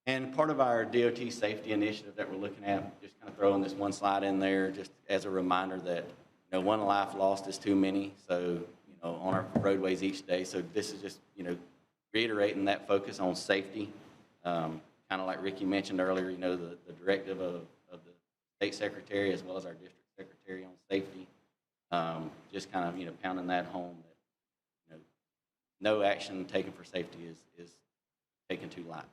And part of our DOT safety initiative that we're looking at, just kind of throwing this one slide in there, just as a reminder that, you know, one life lost is too many. So, you know, on our roadways each day. So this is just, you know, reiterating that focus on safety. Kind of like Ricky mentioned earlier, you know, the directive of the state secretary as well as our district secretary on safety. Just kind of, you know, pounding that home that, you know, no action taken for safety is taken too light.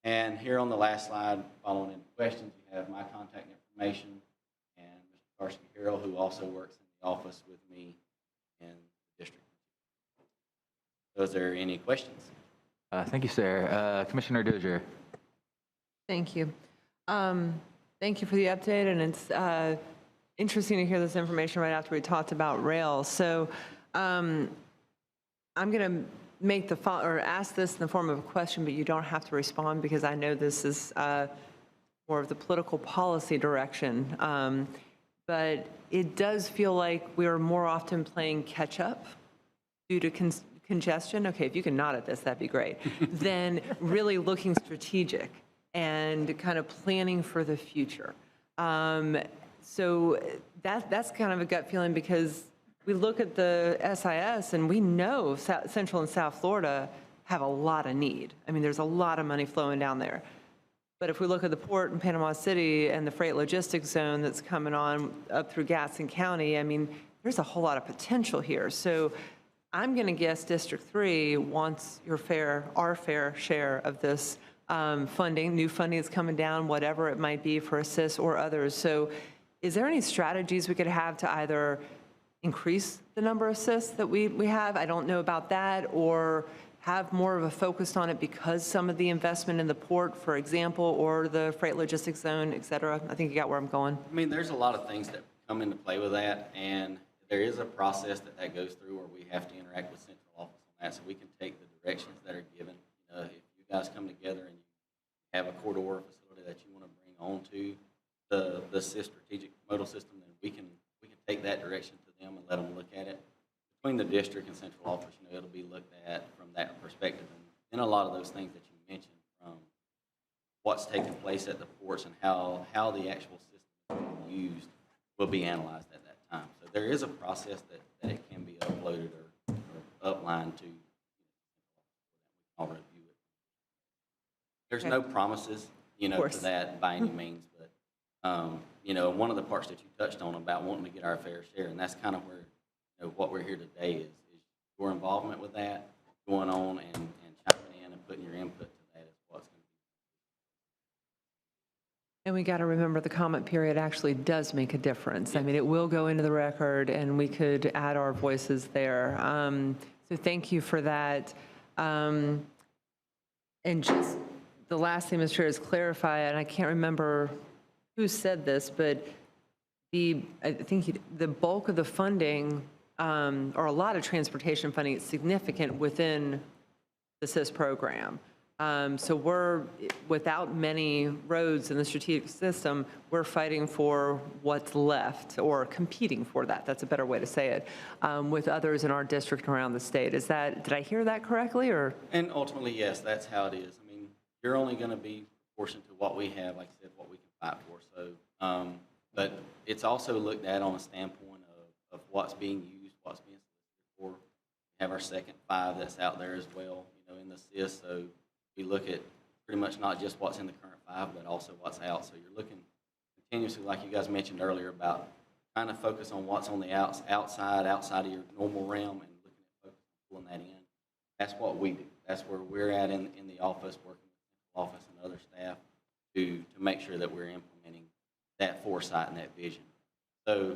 And here on the last slide, following any questions, you have my contact information and Mr. Karski Harrell, who also works in the office with me in the district. So is there any questions? Thank you, sir. Commissioner Dozier. Thank you. Thank you for the update, and it's interesting to hear this information right after we talked about rail. So I'm going to make the or ask this in the form of a question, but you don't have to respond because I know this is more of the political policy direction. But it does feel like we are more often playing catch up due to congestion. Okay, if you can nod at this, that'd be great. Then really looking strategic and kind of planning for the future. So that's kind of a gut feeling because we look at the SIS and we know Central and South Florida have a lot of need. I mean, there's a lot of money flowing down there. But if we look at the port in Panama City and the freight logistics zone that's coming on up through Gaston County, I mean, there's a whole lot of potential here. So I'm going to guess District 3 wants our fair share of this funding, new funding is coming down, whatever it might be for ASSIST or others. So is there any strategies we could have to either increase the number of ASSIST that we have? I don't know about that, or have more of a focus on it because some of the investment in the port, for example, or the freight logistics zone, et cetera. I think you got where I'm going. I mean, there's a lot of things that come into play with that, and there is a process that goes through where we have to interact with central office on that, so we can take the directions that are given. If you guys come together and you have a corridor facility that you want to bring onto the SIS strategic modal system, then we can take that direction to them and let them look at it. Between the district and central office, you know, it'll be looked at from that perspective. And a lot of those things that you mentioned, from what's taking place at the ports and how the actual system is used, will be analyzed at that time. So there is a process that it can be uploaded or uplined to. I'll review it. There's no promises, you know, to that by any means, but you know, one of the parts that you touched on about wanting to get our fair share, and that's kind of where, you know, what we're here today is your involvement with that, going on and chiming in and putting your input to that is what's going to be. And we got to remember the comment period actually does make a difference. Yes. I mean, it will go into the record and we could add our voices there. So thank you for that. And just the last thing, Mr. Chair, is clarify, and I can't remember who said this, but I think the bulk of the funding, or a lot of transportation funding, is significant within the SIS program. So we're, without many roads in the strategic system, we're fighting for what's left, or competing for that. That's a better way to say it, with others in our district around the state. Is that, did I hear that correctly, or? And ultimately, yes, that's how it is. I mean, you're only going to be proportionate to what we have, like I said, what we can fight for. So, but it's also looked at on a standpoint of what's being used, what's being solicited for. We have our second 5 that's out there as well, you know, in the SIS. So we look at pretty much not just what's in the current 5, but also what's out. So you're looking continuously, like you guys mentioned earlier, about trying to focus on what's on the outside of your normal realm, and looking at pulling that in. That's what we do. That's where we're at in the office, working with the office and other staff to make sure that we're implementing that foresight and that vision. So,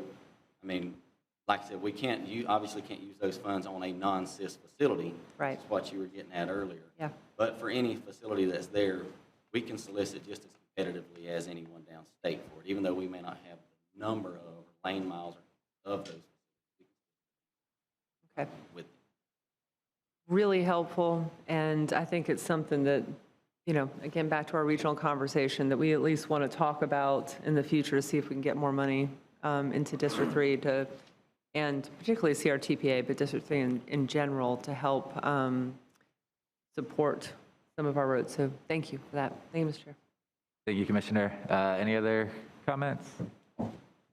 I mean, like I said, we obviously can't use those funds on a non-SIS facility. Right. That's what you were getting at earlier. Yeah. But for any facility that's there, we can solicit just as competitively as anyone downstate for it, even though we may not have the number of lane miles of those. Okay. With Really helpful, and I think it's something that, you know, again, back to our regional conversation, that we at least want to talk about in the future to see if we can get more money into District 3 and particularly CRTPA, but District 3 in general to help support some of our roads. So thank you for that. Thank you, Mr. Chair. Thank you, Commissioner. Any other comments?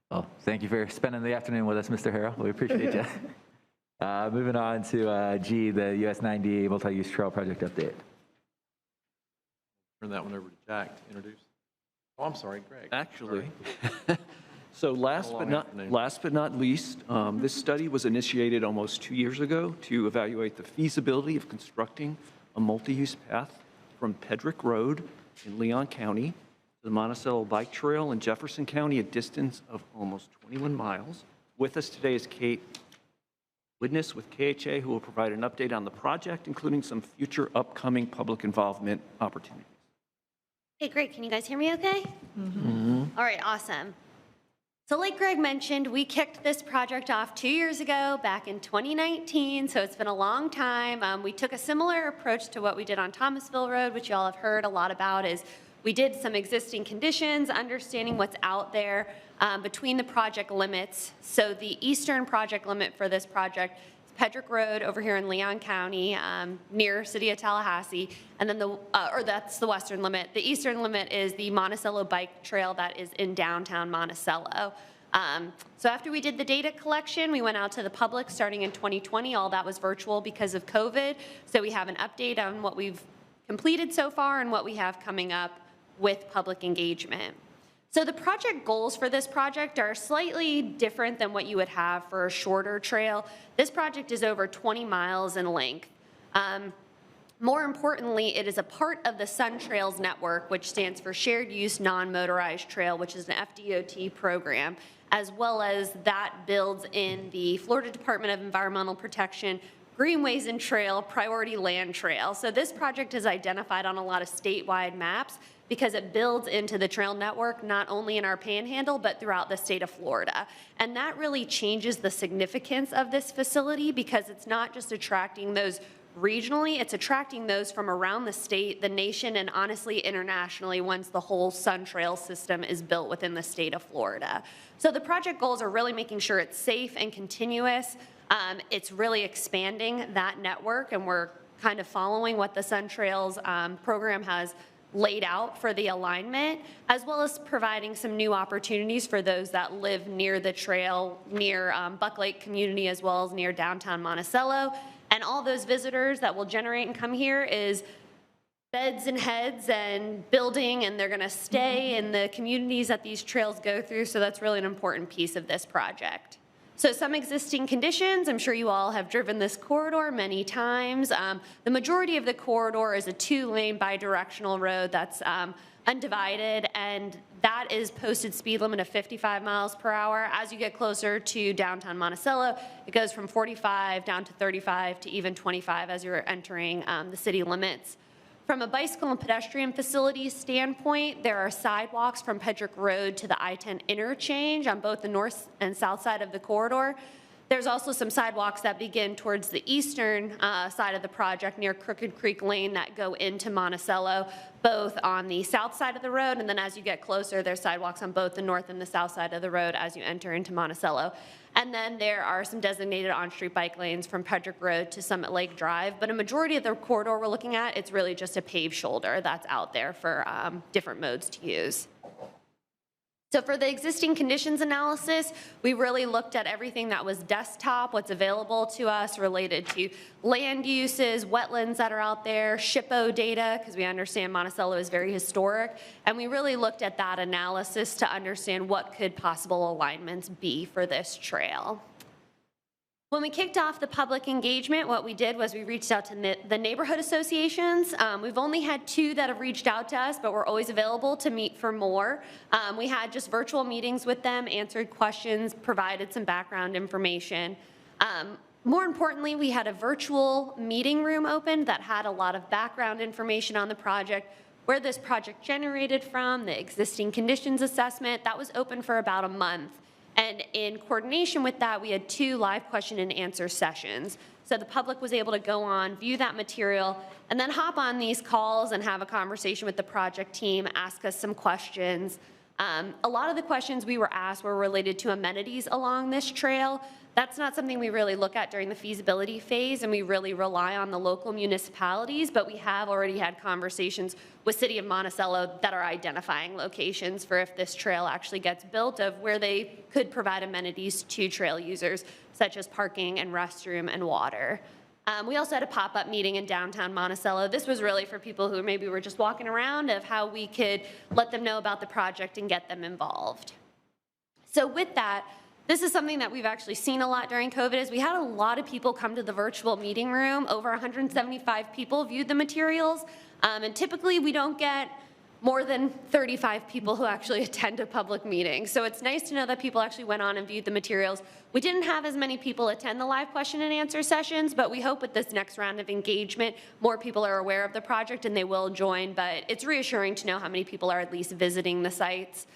Well, thank you for spending the afternoon with us, Mr. Harrell. We appreciate you. Moving on to G, the US 90 multi-use trail project update. Turn that one over to Jack to introduce. Oh, I'm sorry, Greg. Actually, so last long but not least, this study was initiated almost 2 years ago to evaluate the feasibility of constructing a multi-use path from Pedrick Road in Leon County to the Monticello Bike Trail in Jefferson County, a distance of almost 21 miles. With us today is Kate Widness with KHA, who will provide an update on the project, including some future upcoming public involvement opportunities. Hey, great. Can you guys hear me okay? All right, awesome. So like Greg mentioned, we kicked this project off 2 years ago, back in 2019, so it's been a long time. We took a similar approach to what we did on Thomasville Road, which you all have heard a lot about, is we did some existing conditions, understanding what's out there between the project limits. So the eastern project limit for this project is Pedrick Road over here in Leon County, near City of Tallahassee, and then that's the western limit. The eastern limit is the Monticello Bike Trail that is in downtown Monticello. So after we did the data collection, we went out to the public starting in 2020. All that was virtual because of COVID. So we have an update on what we've completed so far and what we have coming up with public engagement. So the project goals for this project are slightly different than what you would have for a shorter trail. This project is over 20 miles in length. More importantly, it is a part of the Sun Trails Network, which stands for Shared Use Non-Motorized Trail, which is an FDOT program, as well as that builds in the Florida Department of Environmental Protection Greenways and Trail Priority Land Trail. So this project is identified on a lot of statewide maps because it builds into the trail network, not only in our panhandle, but throughout the state of Florida. And that really changes the significance of this facility because it's not just attracting those regionally, it's attracting those from around the state, the nation, and honestly internationally once the whole Sun Trail system is built within the state of Florida. So the project goals are really making sure it's safe and continuous. It's really expanding that network, and we're kind of following what the Sun Trails program has laid out for the alignment, as well as providing some new opportunities for those that live near the trail, near Buck Lake community, as well as near downtown Monticello. And all those visitors that will generate and come here is beds and heads and building, and they're gonna stay in the communities that these trails go through, so that's really an important piece of this project. So some existing conditions, I'm sure you all have driven this corridor many times. The majority of the corridor is a 2-lane bidirectional road that's undivided, and that is posted speed limit of 55 miles per hour. As you get closer to downtown Monticello, it goes from 45 down to 35 to even 25 as you're entering the city limits. From a bicycle and pedestrian facilities standpoint, there are sidewalks from Pedrick Road to the I-10 interchange on both the north and south side of the corridor. There's also some sidewalks that begin towards the eastern side of the project near Crooked Creek Lane that go into Monticello, both on the south side of the road, and then as you get closer, there's sidewalks on both the north and the south side of the road as you enter into Monticello. And then there are some designated on-street bike lanes from Pedrick Road to Summit Lake Drive, but a majority of the corridor we're looking at, it's really just a paved shoulder that's out there for different modes to use. So for the existing conditions analysis, we really looked at everything that was desktop, what's available to us related to land uses, wetlands that are out there, SHPO data, because we understand Monticello is very historic, and we really looked at that analysis to understand what could possible alignments be for this trail. When we kicked off the public engagement, what we did was we reached out to the neighborhood associations. We've only had 2 that have reached out to us, but we're always available to meet for more. We had just virtual meetings with them, answered questions, provided some background information. More importantly, we had a virtual meeting room open that had a lot of background information on the project, where this project generated from, the existing conditions assessment. That was open for about a month. And in coordination with that, we had 2 live question and answer sessions. So the public was able to go on, view that material, and then hop on these calls and have a conversation with the project team, ask us some questions. A lot of the questions we were asked were related to amenities along this trail. That's not something we really look at during the feasibility phase, and we really rely on the local municipalities, but we have already had conversations with City of Monticello that are identifying locations for if this trail actually gets built, of where they could provide amenities to trail users, such as parking and restroom and water. We also had a pop-up meeting in downtown Monticello. This was really for people who maybe were just walking around, of how we could let them know about the project and get them involved. So with that, this is something that we've actually seen a lot during COVID, is we had a lot of people come to the virtual meeting room. Over 175 people viewed the materials. And typically we don't get more than 35 people who actually attend a public meeting. So it's nice to know that people actually went on and viewed the materials. We didn't have as many people attend the live question and answer sessions, but we hope with this next round of engagement, more people are aware of the project and they will join. But it's reassuring to know how many people are at least visiting the sites.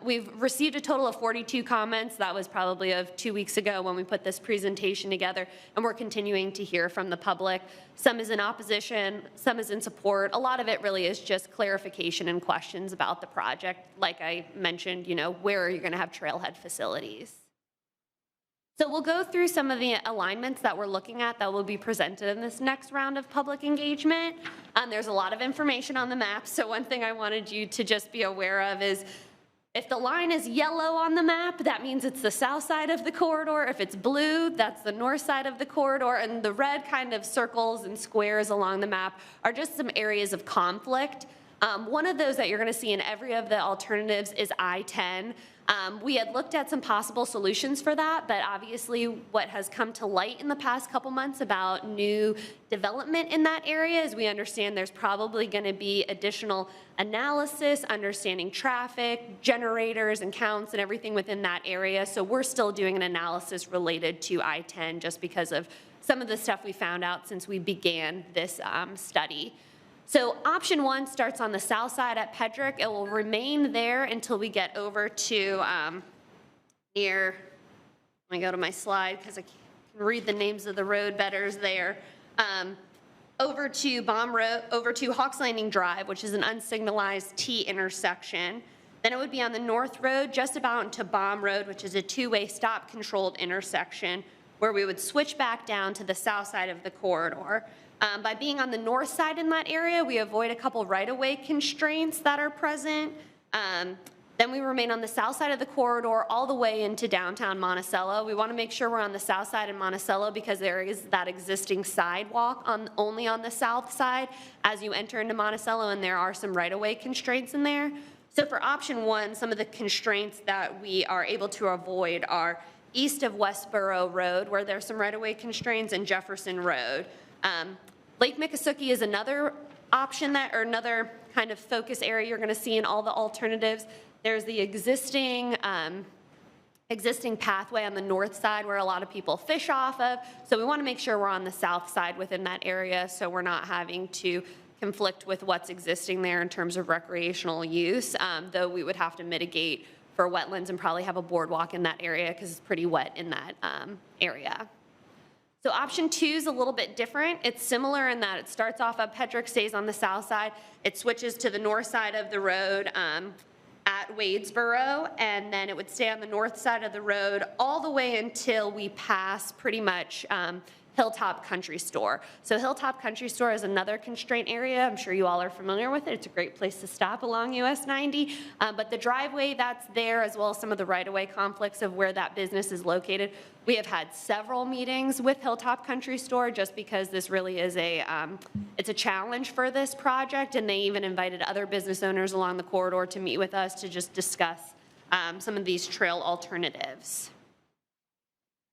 We've received a total of 42 comments. That was probably of 2 weeks ago when we put this presentation together, and we're continuing to hear from the public. Some is in opposition, some is in support. A lot of it really is just clarification and questions about the project. Like I mentioned, you know, where are you going to have trailhead facilities? So we'll go through some of the alignments that we're looking at that will be presented in this next round of public engagement. There's a lot of information on the map, so one thing I wanted you to just be aware of is, if the line is yellow on the map, that means it's the south side of the corridor. If it's blue, that's the north side of the corridor. And the red kind of circles and squares along the map are just some areas of conflict. One of those that you're going to see in every of the alternatives is I-10. We had looked at some possible solutions for that, but obviously what has come to light in the past couple months about new development in that area is we understand there's probably going to be additional analysis, understanding traffic, generators and counts and everything within that area. So we're still doing an analysis related to I-10 just because of some of the stuff we found out since we began this study. So option 1 starts on the south side at Pedrick. It will remain there until we get over to near, let me go to my slide because I can read the names of the road betters there. Over to Baum Road, over to Hawks Landing Drive, which is an unsignalized T intersection. Then it would be on the North Road, just about into Baum Road, which is a 2-way stop controlled intersection, where we would switch back down to the south side of the corridor. By being on the north side in that area, we avoid a couple right-of-way constraints that are present. Then we remain on the south side of the corridor all the way into downtown Monticello. We want to make sure we're on the south side in Monticello because there is that existing sidewalk only on the south side as you enter into Monticello, and there are some right-of-way constraints in there. So for option 1, some of the constraints that we are able to avoid are east of Westboro Road, where there's some right-of-way constraints, and Jefferson Road. Lake Miccosukee is another option that, or another kind of focus area you're going to see in all the alternatives. There's the existing pathway on the north side where a lot of people fish off of. So we want to make sure we're on the south side within that area so we're not having to conflict with what's existing there in terms of recreational use, though we would have to mitigate for wetlands and probably have a boardwalk in that area because it's pretty wet in that area. So option 2 is a little bit different. It's similar in that it starts off at Pedrick, stays on the south side. It switches to the north side of the road at Wadesboro, and then it would stay on the north side of the road all the way until we pass pretty much Hilltop Country Store. So Hilltop Country Store is another constraint area. I'm sure you all are familiar with it. It's a great place to stop along US 90. But the driveway that's there, as well as some of the right-of-way conflicts of where that business is located, we have had several meetings with Hilltop Country Store just because this really is it's a challenge for this project, and they even invited other business owners along the corridor to meet with us to just discuss some of these trail alternatives.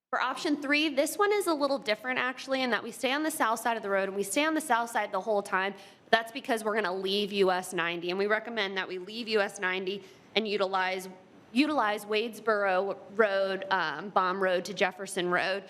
For option 3, this one is a little different actually in that we stay on the south side of the road and we stay on the south side the whole time. That's because we're going to leave US 90, and we recommend that we leave US 90 and utilize Wadesboro Road, Baum Road to Jefferson Road.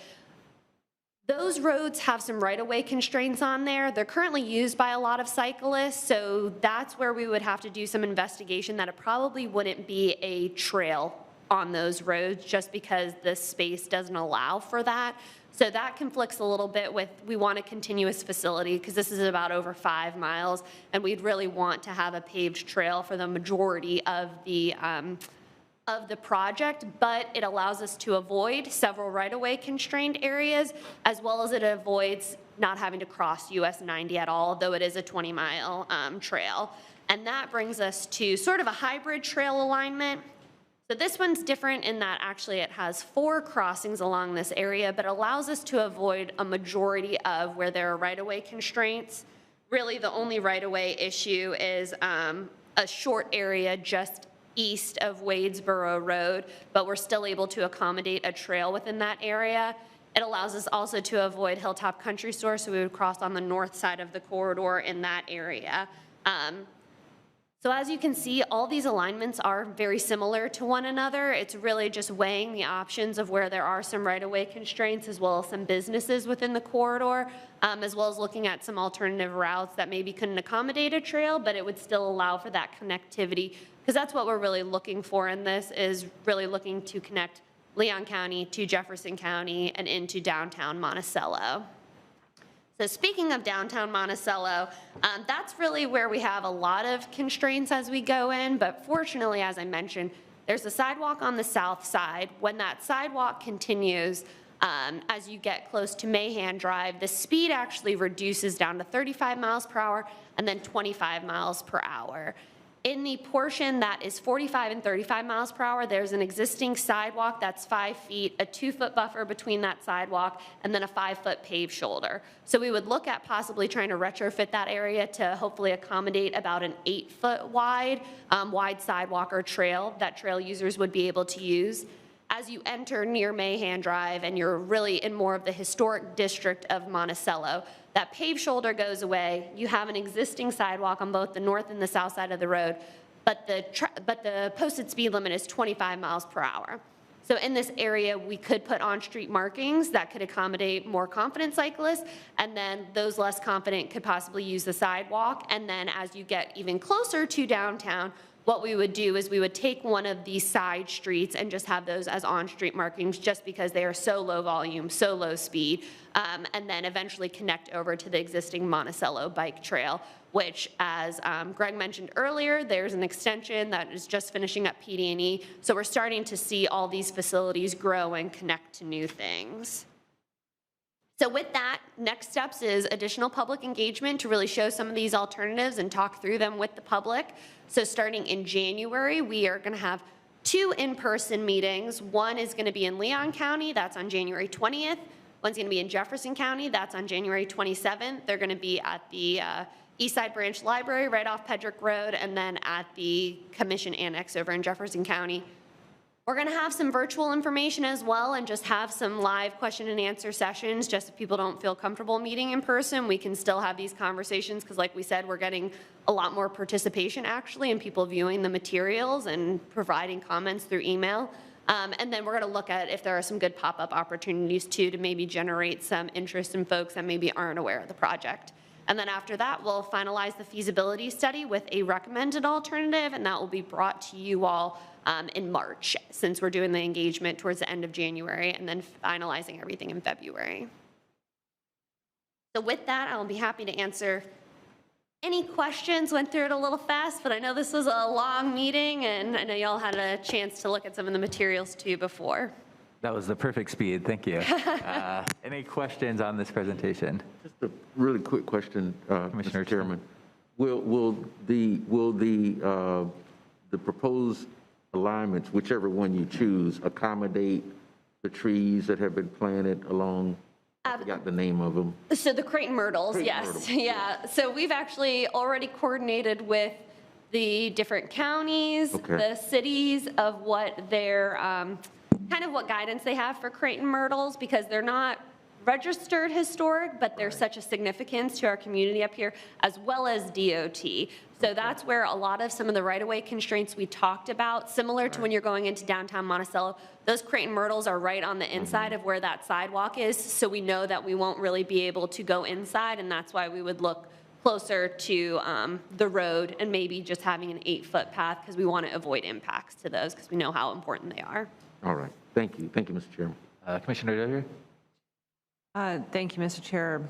Those roads have some right-of-way constraints on there. They're currently used by a lot of cyclists, so that's where we would have to do some investigation that it probably wouldn't be a trail on those roads just because the space doesn't allow for that. So that conflicts a little bit with, we want a continuous facility because this is about over 5 miles, and we'd really want to have a paved trail for the majority of the project, but it allows us to avoid several right-of-way constrained areas, as well as it avoids not having to cross US 90 at all, though it is a 20-mile trail. And that brings us to sort of a hybrid trail alignment. So this one's different in that actually it has 4 crossings along this area, but allows us to avoid a majority of where there are right-of-way constraints. Really, the only right-of-way issue is a short area just east of Wadesboro Road, but we're still able to accommodate a trail within that area. It allows us also to avoid Hilltop Country Store, so we would cross on the north side of the corridor in that area. So as you can see, all these alignments are very similar to one another. It's really just weighing the options of where there are some right-of-way constraints as well as some businesses within the corridor, as well as looking at some alternative routes that maybe couldn't accommodate a trail, but it would still allow for that connectivity, because that's what we're really looking for in this, is really looking to connect Leon County to Jefferson County and into downtown Monticello. So speaking of downtown Monticello, that's really where we have a lot of constraints as we go in, but fortunately, as I mentioned, there's a sidewalk on the south side. When that sidewalk continues, as you get close to Mahan Drive, the speed actually reduces down to 35 miles per hour and then 25 miles per hour. In the portion that is 45 and 35 miles per hour, there's an existing sidewalk that's 5 feet, a 2-foot buffer between that sidewalk, and then a 5-foot paved shoulder. So we would look at possibly trying to retrofit that area to hopefully accommodate about an 8-foot wide sidewalk or trail that trail users would be able to use. As you enter near Mahan Drive and you're really in more of the historic district of Monticello, that paved shoulder goes away. You have an existing sidewalk on both the north and the south side of the road, but the posted speed limit is 25 miles per hour. So in this area, we could put on-street markings that could accommodate more confident cyclists, and then those less confident could possibly use the sidewalk. And then as you get even closer to downtown, what we would do is we would take one of these side streets and just have those as on-street markings just because they are so low volume, so low speed, and then eventually connect over to the existing Monticello bike trail, which, as Greg mentioned earlier, there's an extension that is just finishing up PD&E. So we're starting to see all these facilities grow and connect to new things. So with that, next steps is additional public engagement to really show some of these alternatives and talk through them with the public. So starting in January, we are going to have 2 in-person meetings. One is going to be in Leon County, that's on January 20th. One's going to be in Jefferson County, that's on January 27th. They're going to be at the Eastside Branch Library right off Pedrick Road, and then at the Commission Annex over in Jefferson County. We're going to have some virtual information as well and just have some live question and answer sessions. Just if people don't feel comfortable meeting in person, we can still have these conversations because like we said, we're getting a lot more participation actually and people viewing the materials and providing comments through email. And then we're going to look at if there are some good pop-up opportunities too to maybe generate some interest in folks that maybe aren't aware of the project. And then after that, we'll finalize the feasibility study with a recommended alternative, and that will be brought to you all in March, since we're doing the engagement towards the end of January and then finalizing everything in February. So with that, I'll be happy to answer any questions. Went through it a little fast, but I know this was a long meeting, and I know y'all had a chance to look at some of the materials too before. That was the perfect speed. Thank you. Any questions on this presentation? Just a really quick question, Commissioner Mr. Chairman. Will the proposed alignments, whichever one you choose, accommodate the trees that have been planted along? I forgot the name of them. So the crepe myrtles, yes. Myrtles. Yeah. So we've actually already coordinated with the different counties, the cities of what their kind of what guidance they have for Creighton Myrtles, because they're not registered historic, but there's such a significance to our community up here, as well as DOT. So that's where a lot of some of the right-of-way constraints we talked about, similar to when you're going into downtown Monticello, those Creighton Myrtles are right on the inside of where that sidewalk is, so we know that we won't really be able to go inside, and that's why we would look closer to the road and maybe just having an 8-foot path, because we want to avoid impacts to those, because we know how important they are. All right. Thank you. Thank you, Mr. Chairman. Commissioner Dozier? Thank you, Mr. Chair.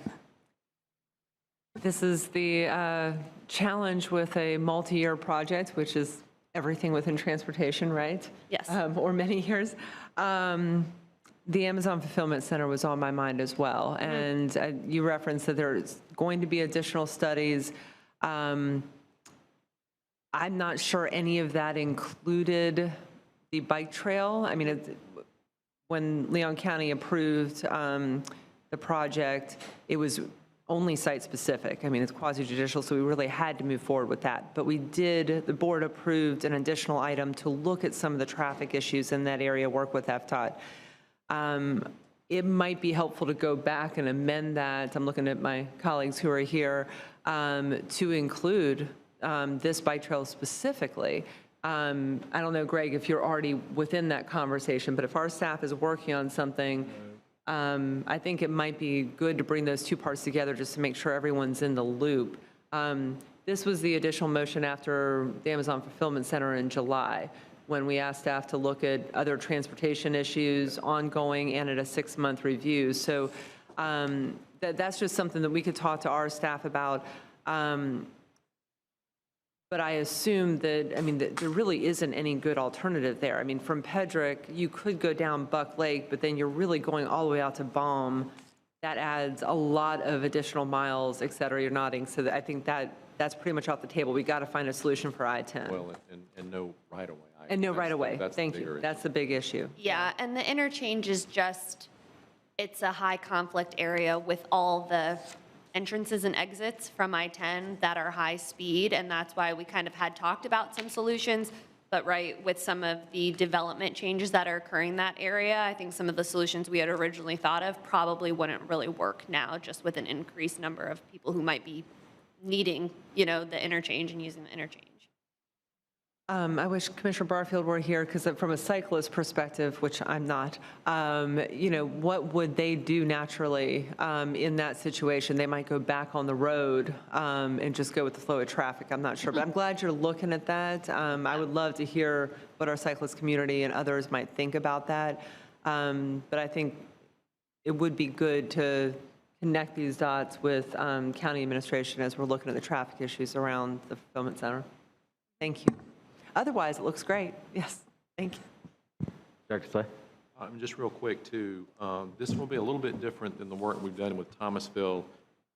This is the challenge with a multi-year project, which is everything within transportation, right? Yes. Or many years. The Amazon Fulfillment Center was on my mind as well. And you referenced that there's going to be additional studies. I'm not sure any of that included the bike trail. I mean, when Leon County approved the project, it was only site-specific. I mean, it's quasi-judicial, so we really had to move forward with that. But the board approved an additional item to look at some of the traffic issues in that area, work with FDOT. It might be helpful to go back and amend that. I'm looking at my colleagues who are here to include this bike trail specifically. I don't know, Greg, if you're already within that conversation, but if our staff is working on something, I think it might be good to bring those two parts together just to make sure everyone's in the loop. This was the additional motion after the Amazon Fulfillment Center in July, when we asked staff to look at other transportation issues ongoing and at a 6-month review. So that's just something that we could talk to our staff about. But I assume that, I mean, that there really isn't any good alternative there. I mean, from Pedrick, you could go down Buck Lake, but then you're really going all the way out to Baum. That adds a lot of additional miles, et cetera. You're nodding. So I think that's pretty much off the table. We got to find a solution for I-10. Well, and no right-of-way. And no right-of-way. Thank you. That's the big issue. Yeah, and the interchange is just, it's a high conflict area with all the entrances and exits from I-10 that are high speed, and that's why we kind of had talked about some solutions. But right, with some of the development changes that are occurring in that area, I think some of the solutions we had originally thought of probably wouldn't really work now, just with an increased number of people who might be needing, the interchange and using the interchange. I wish Commissioner Barfield were here, because from a cyclist perspective, which I'm not, what would they do naturally in that situation? They might go back on the road and just go with the flow of traffic. I'm not sure, but I'm glad you're looking at that. I would love to hear what our cyclist community and others might think about that. But I think it would be good to connect these dots with county administration as we're looking at the traffic issues around the fulfillment center. Thank you. Otherwise, it looks great. Yes, thank you. Dr. Slay? Just real quick, too, this will be a little bit different than the work we've done with Thomasville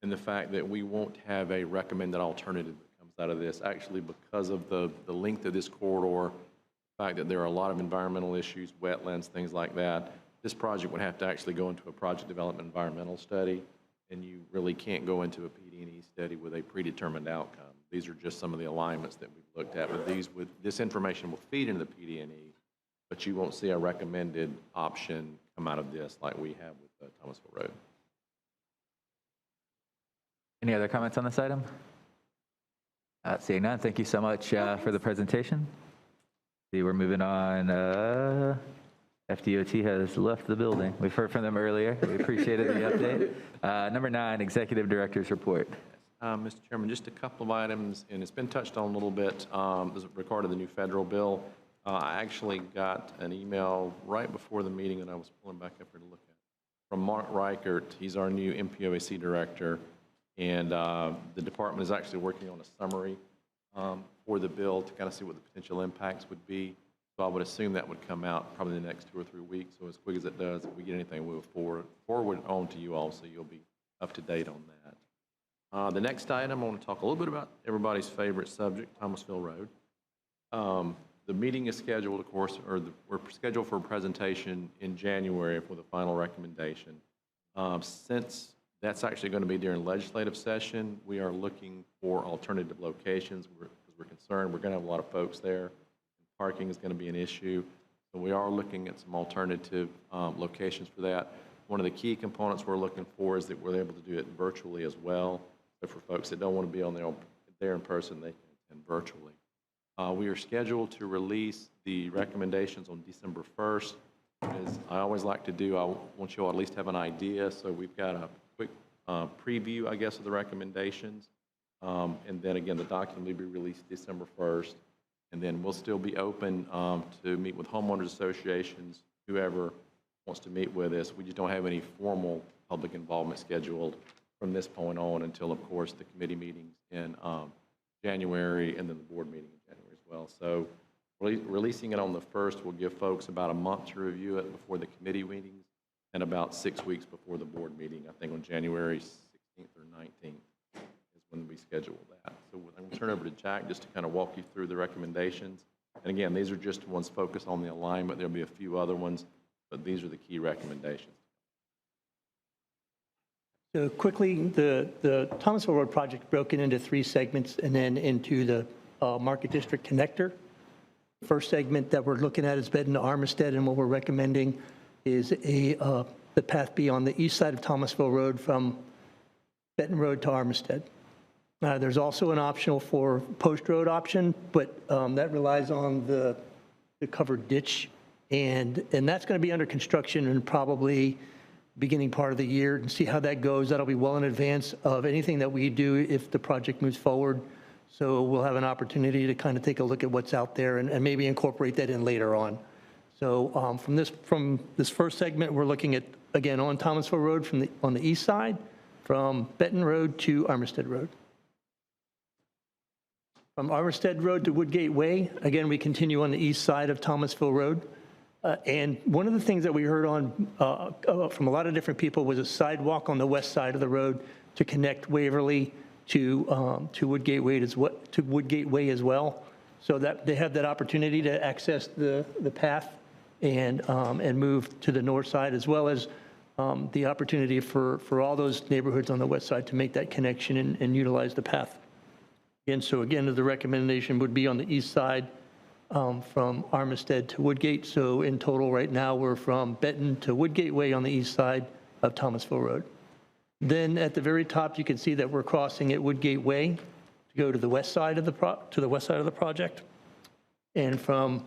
in the fact that we won't have a recommended alternative that comes out of this. Actually, because of the length of this corridor, the fact that there are a lot of environmental issues, wetlands, things like that, this project would have to actually go into a project development environmental study, and you really can't go into a PD&E study with a predetermined outcome. These are just some of the alignments that we've looked at, but this information will feed into the PD&E, but you won't see a recommended option come out of this like we have with Thomasville Road. Any other comments on this item? Seeing none, thank you so much for the presentation. See, we're moving on. FDOT has left the building. We've heard from them earlier. We appreciated the update. Number 9, Executive Director's Report. Mr. Chairman, just a couple of items, and it's been touched on a little bit regarding the new federal bill. I actually got an email right before the meeting, and I was pulling back up here to look at it, from Mark Reichert. He's our new MPOAC director, and the department is actually working on a summary for the bill to kind of see what the potential impacts would be. So I would assume that would come out probably in the next 2 or 3 weeks. So as quick as it does, if we get anything, we'll forward on to you all, so you'll be up to date on that. The next item, I want to talk a little bit about everybody's favorite subject, Thomasville Road. The meeting is scheduled, of course, we're scheduled for a presentation in January for the final recommendation. Since that's actually going to be during legislative session, we are looking for alternative locations because we're concerned we're going to have a lot of folks there. Parking is going to be an issue. So we are looking at some alternative locations for that. One of the key components we're looking for is that we're able to do it virtually as well. So for folks that don't want to be there in person, they can attend virtually. We are scheduled to release the recommendations on December 1st. As I always like to do, I want you all at least have an idea. So we've got a quick preview, I guess, of the recommendations. And then again, the document will be released December 1st. And then we'll still be open to meet with homeowners associations, whoever wants to meet with us. We just don't have any formal public involvement scheduled from this point on until, of course, the committee meetings in January and then the board meeting in January as well. So releasing it on the 1st will give folks about a month to review it before the committee meetings and about 6 weeks before the board meeting, I think on January 16th or 19th is when we schedule that. So I'm going to turn over to Jack just to kind of walk you through the recommendations. And again, these are just ones focused on the alignment. There'll be a few other ones, but these are the key recommendations. So quickly, the Thomasville Road project broken into 3 segments and then into the Market District Connector. First segment that we're looking at is Benton to Armistead, and what we're recommending is the path be on the east side of Thomasville Road from Benton Road to Armistead. There's also an optional for post road option, but that relies on the covered ditch, and that's going to be under construction and probably beginning part of the year, and see how that goes. That'll be well in advance of anything that we do if the project moves forward. So we'll have an opportunity to kind of take a look at what's out there and maybe incorporate that in later on. So from this first segment, we're looking at, again, on Thomasville Road on the east side, from Benton Road to Armistead Road. From Armistead Road to Woodgate Way, again, we continue on the east side of Thomasville Road. And one of the things that we heard from a lot of different people was a sidewalk on the west side of the road to connect Waverly to Woodgate Way as well, so that they have that opportunity to access the path and move to the north side, as well as the opportunity for all those neighborhoods on the west side to make that connection and utilize the path. And so again, the recommendation would be on the east side from Armistead to Woodgate. So in total right now, we're from Benton to Woodgate Way on the east side of Thomasville Road. Then at the very top, you can see that we're crossing at Woodgate Way to go to the west side of the project. And from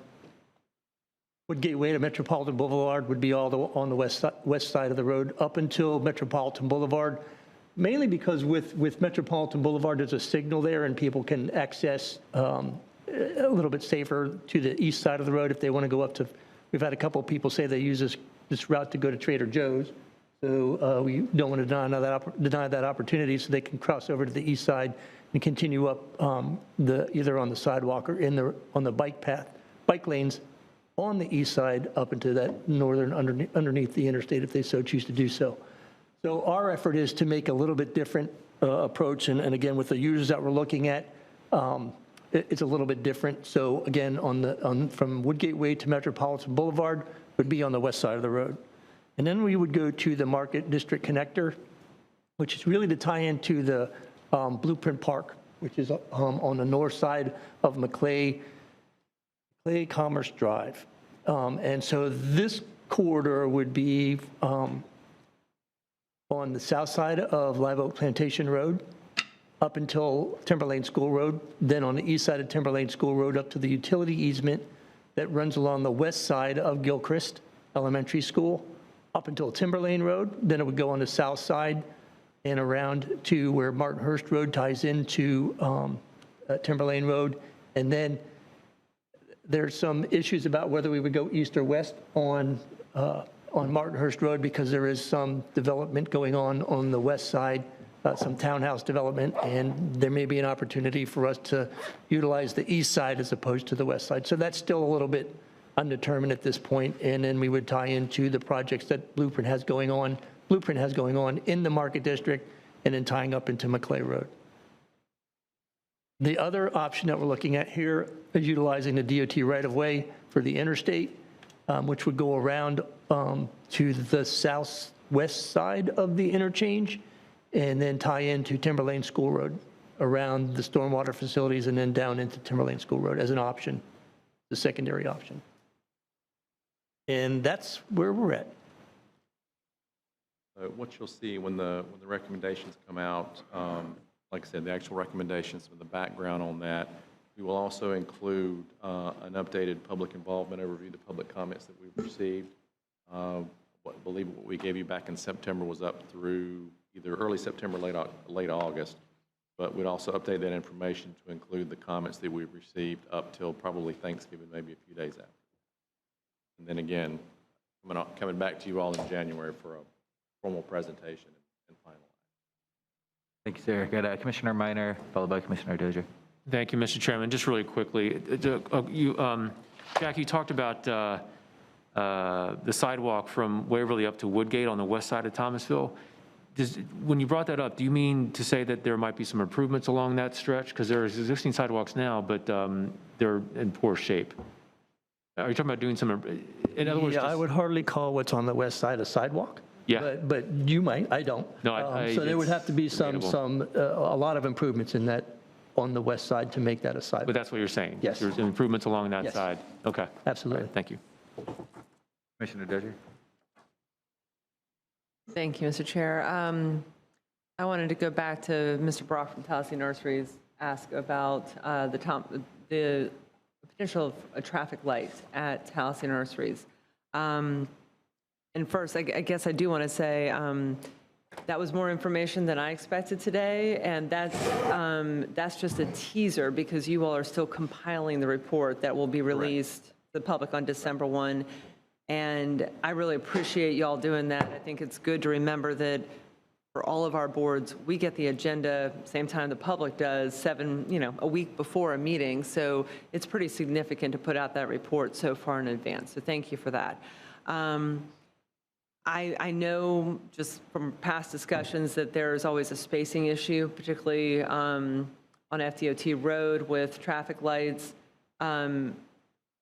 Woodgate Way to Metropolitan Boulevard would be all on the west side of the road up until Metropolitan Boulevard, mainly because with Metropolitan Boulevard, there's a signal there and people can access a little bit safer to the east side of the road if they want to go up to. We've had a couple of people say they use this route to go to Trader Joe's. So we don't want to deny that opportunity, so they can cross over to the east side and continue up either on the sidewalk or on the bike lanes on the east side up into that northern underneath the interstate if they so choose to do so. So our effort is to make a little bit different approach, and again, with the users that we're looking at, it's a little bit different. So again, from Woodgate Way to Metropolitan Boulevard would be on the west side of the road. And then we would go to the Market District Connector, which is really to tie into the Blueprint Park, which is on the north side of Maclay Commerce Drive. And so this corridor would be on the south side of Live Oak Plantation Road up until Timberlane School Road, then on the east side of Timberlane School Road up to the utility easement that runs along the west side of Gilchrist Elementary School, up until Timberlane Road. Then it would go on the south side and around to where Martinhurst Road ties into Timberlane Road. And then there's some issues about whether we would go east or west on Martinhurst Road, because there is some development going on the west side, some townhouse development, and there may be an opportunity for us to utilize the east side as opposed to the west side. So that's still a little bit undetermined at this point, and then we would tie into the projects that Blueprint has going on in the Market District, and then tying up into Maclay Road. The other option that we're looking at here is utilizing the DOT right-of-way for the interstate, which would go around to the southwest side of the interchange, and then tie into Timberlane School Road around the stormwater facilities, and then down into Timberlane School Road as an option, the secondary option. And that's where we're at. What you'll see when the recommendations come out, like I said, the actual recommendations with the background on that, we will also include an updated public involvement overview, the public comments that we've received. I believe what we gave you back in September was up through either early September, late August, but we'd also update that information to include the comments that we've received up till probably Thanksgiving, maybe a few days after. And then again, coming back to you all in January for a formal presentation and final. Thank you, sir. Got Commissioner Minor, followed by Commissioner Dozier. Thank you, Mr. Chairman. Just really quickly, Jack, you talked about the sidewalk from Waverly up to Woodgate on the west side of Thomasville. When you brought that up, do you mean to say that there might be some improvements along that stretch? Because there are existing sidewalks now, but they're in poor shape. Are you talking about doing some, in other words? Yeah, I would hardly call what's on the west side a sidewalk. Yeah. But you might, I don't. No, so there would have to be a lot of improvements in that on the west side to make that a sidewalk. But that's what you're saying? Yes. There's improvements along that Yes. side? Okay. Absolutely. Right, thank you. Commissioner Dozier. Thank you, Mr. Chair. I wanted to go back to Mr. Brock from Tallahassee Nurseries, ask about the potential of a traffic light at Tallahassee Nurseries. And first, I guess I do want to say that was more information than I expected today, and that's just a teaser because you all are still compiling the report that will be released to the public on December 1. And I really appreciate you all doing that. I think it's good to remember that for all of our boards, we get the agenda same time the public does, a week before a meeting. So it's pretty significant to put out that report so far in advance. So thank you for that. I know just from past discussions that there's always a spacing issue, particularly on FDOT Road with traffic lights.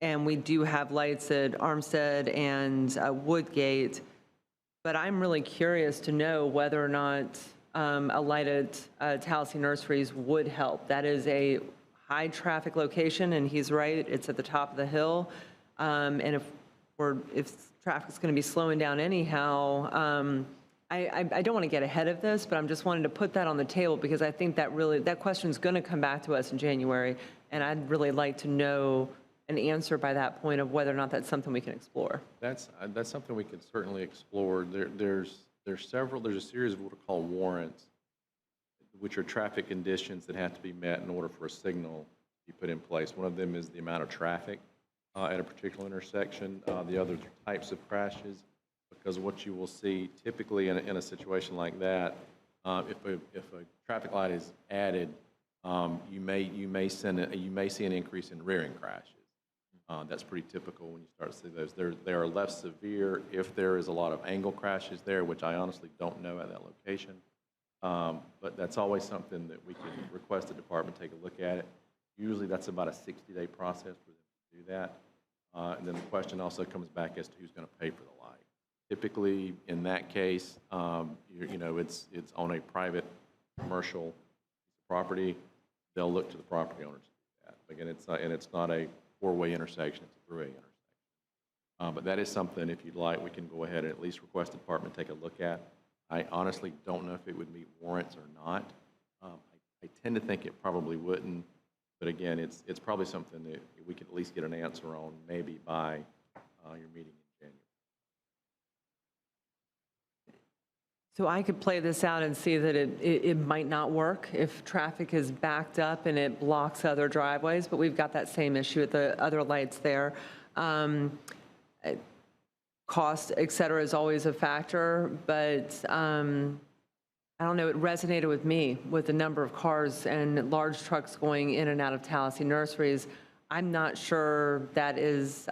And we do have lights at Armstead and Woodgate. But I'm really curious to know whether or not a light at Tallahassee Nurseries would help. That is a high traffic location, and he's right, it's at the top of the hill. And if traffic's going to be slowing down anyhow, I don't want to get ahead of this, but I'm just wanting to put that on the table because I think that question is going to come back to us in January, and I'd really like to know an answer by that point of whether or not that's something we can explore. That's something we can certainly explore. There's a series of what are called warrants, which are traffic conditions that have to be met in order for a signal to be put in place. One of them is the amount of traffic at a particular intersection. The other types of crashes, because what you will see typically in a situation like that, if a traffic light is added, you may see an increase in rear end crashes. That's pretty typical when you start to see those. They are less severe if there is a lot of angle crashes there, which I honestly don't know at that location. But that's always something that we can request the department take a look at it. Usually that's about a 60-day process for them to do that. And then the question also comes back as to who's going to pay for the light. Typically, in that case, it's on a private commercial property. They'll look to the property owners to do that. Again, it's not a four-way intersection, it's a three-way intersection. But that is something, if you'd like, we can go ahead and at least request the department take a look at. I honestly don't know if it would meet warrants or not. I tend to think it probably wouldn't, but again, it's probably something that we could at least get an answer on maybe by your meeting in January. So I could play this out and see that it might not work if traffic is backed up and it blocks other driveways, but we've got that same issue at the other lights there. Cost, et cetera, is always a factor, but I don't know, it resonated with me with the number of cars and large trucks going in and out of Tallahassee Nurseries. I'm not sure that is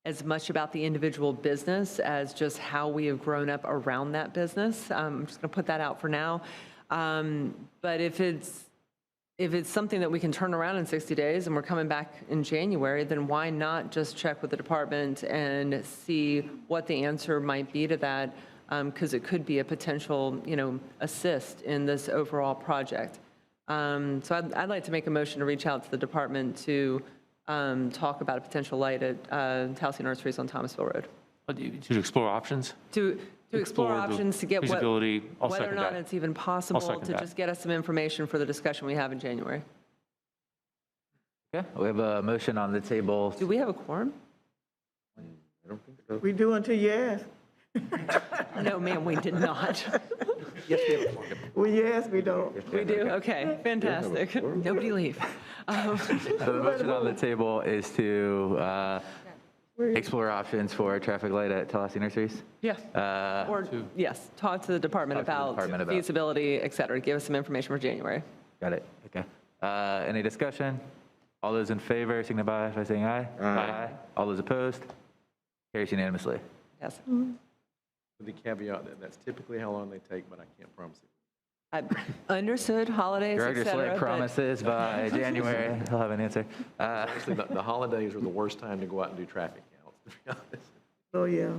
as much about the individual business as just how we have grown up around that business. I'm just going to put that out for now. But if it's something that we can turn around in 60 days and we're coming back in January, then why not just check with the department and see what the answer might be to that? Because it could be a potential, assist in this overall project. So I'd like to make a motion to reach out to the department to talk about a potential light at Tallahassee Nurseries on Thomasville Road. To explore options? To explore the options, to get feasibility, I'll whether or second not that. it's even possible second to that. just get us some information for the discussion we have in January. Okay, we have a motion on the table. Do we have a quorum? We do until you ask. No, ma'am, we did not. When you ask, we don't. We do, okay, fantastic. Nobody leave. So the motion on the table is to explore options for a traffic light at Tallahassee Nurseries? Yes. Or, yes, talk to the department about feasibility, et cetera. Give us some information for January. Got it, okay. Any discussion? All those in favor signify by saying aye. Aye. All those opposed? Carries unanimously. Yes. With the caveat that that's typically how long they take, but I can't promise it. Understood, holidays, et Director cetera. Slate promises by January, he'll have an answer. Honestly, the holidays are the worst time to go out and do traffic counts, to be honest. Oh, yeah.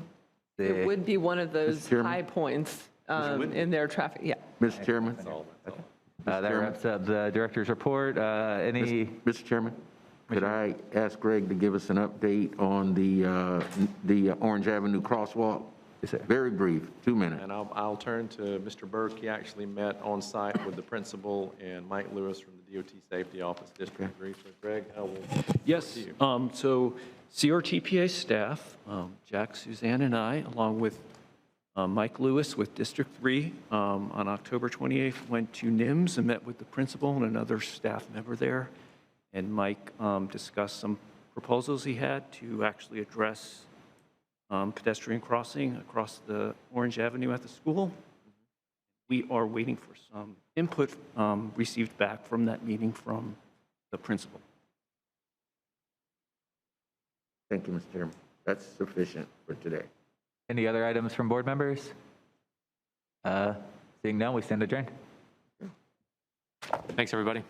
It would be one of those Chairman? high points in their traffic, yeah. Mr. Chairman? That wraps up the director's report. Mr. Chairman, could I ask Greg to give us an update on the Orange Avenue crosswalk? Yes, sir. Very brief, 2 minutes. And I'll turn to Mr. Burke. He actually met on site with the principal and Mike Lewis from the DOT Safety Office District 3. So Greg, I will Yes, so CRTPA staff, Jack, Suzanne, and I, along with Mike Lewis with District 3, on October 28th, went to NIMS and met with the principal and another staff member there. And Mike discussed some proposals he had to actually address pedestrian crossing across the Orange Avenue at the school. We are waiting for some input received back from that meeting from the principal. Thank you, Mr. Chairman. That's sufficient for today. Any other items from board members? Seeing none, we stand adjourned. Thanks, everybody.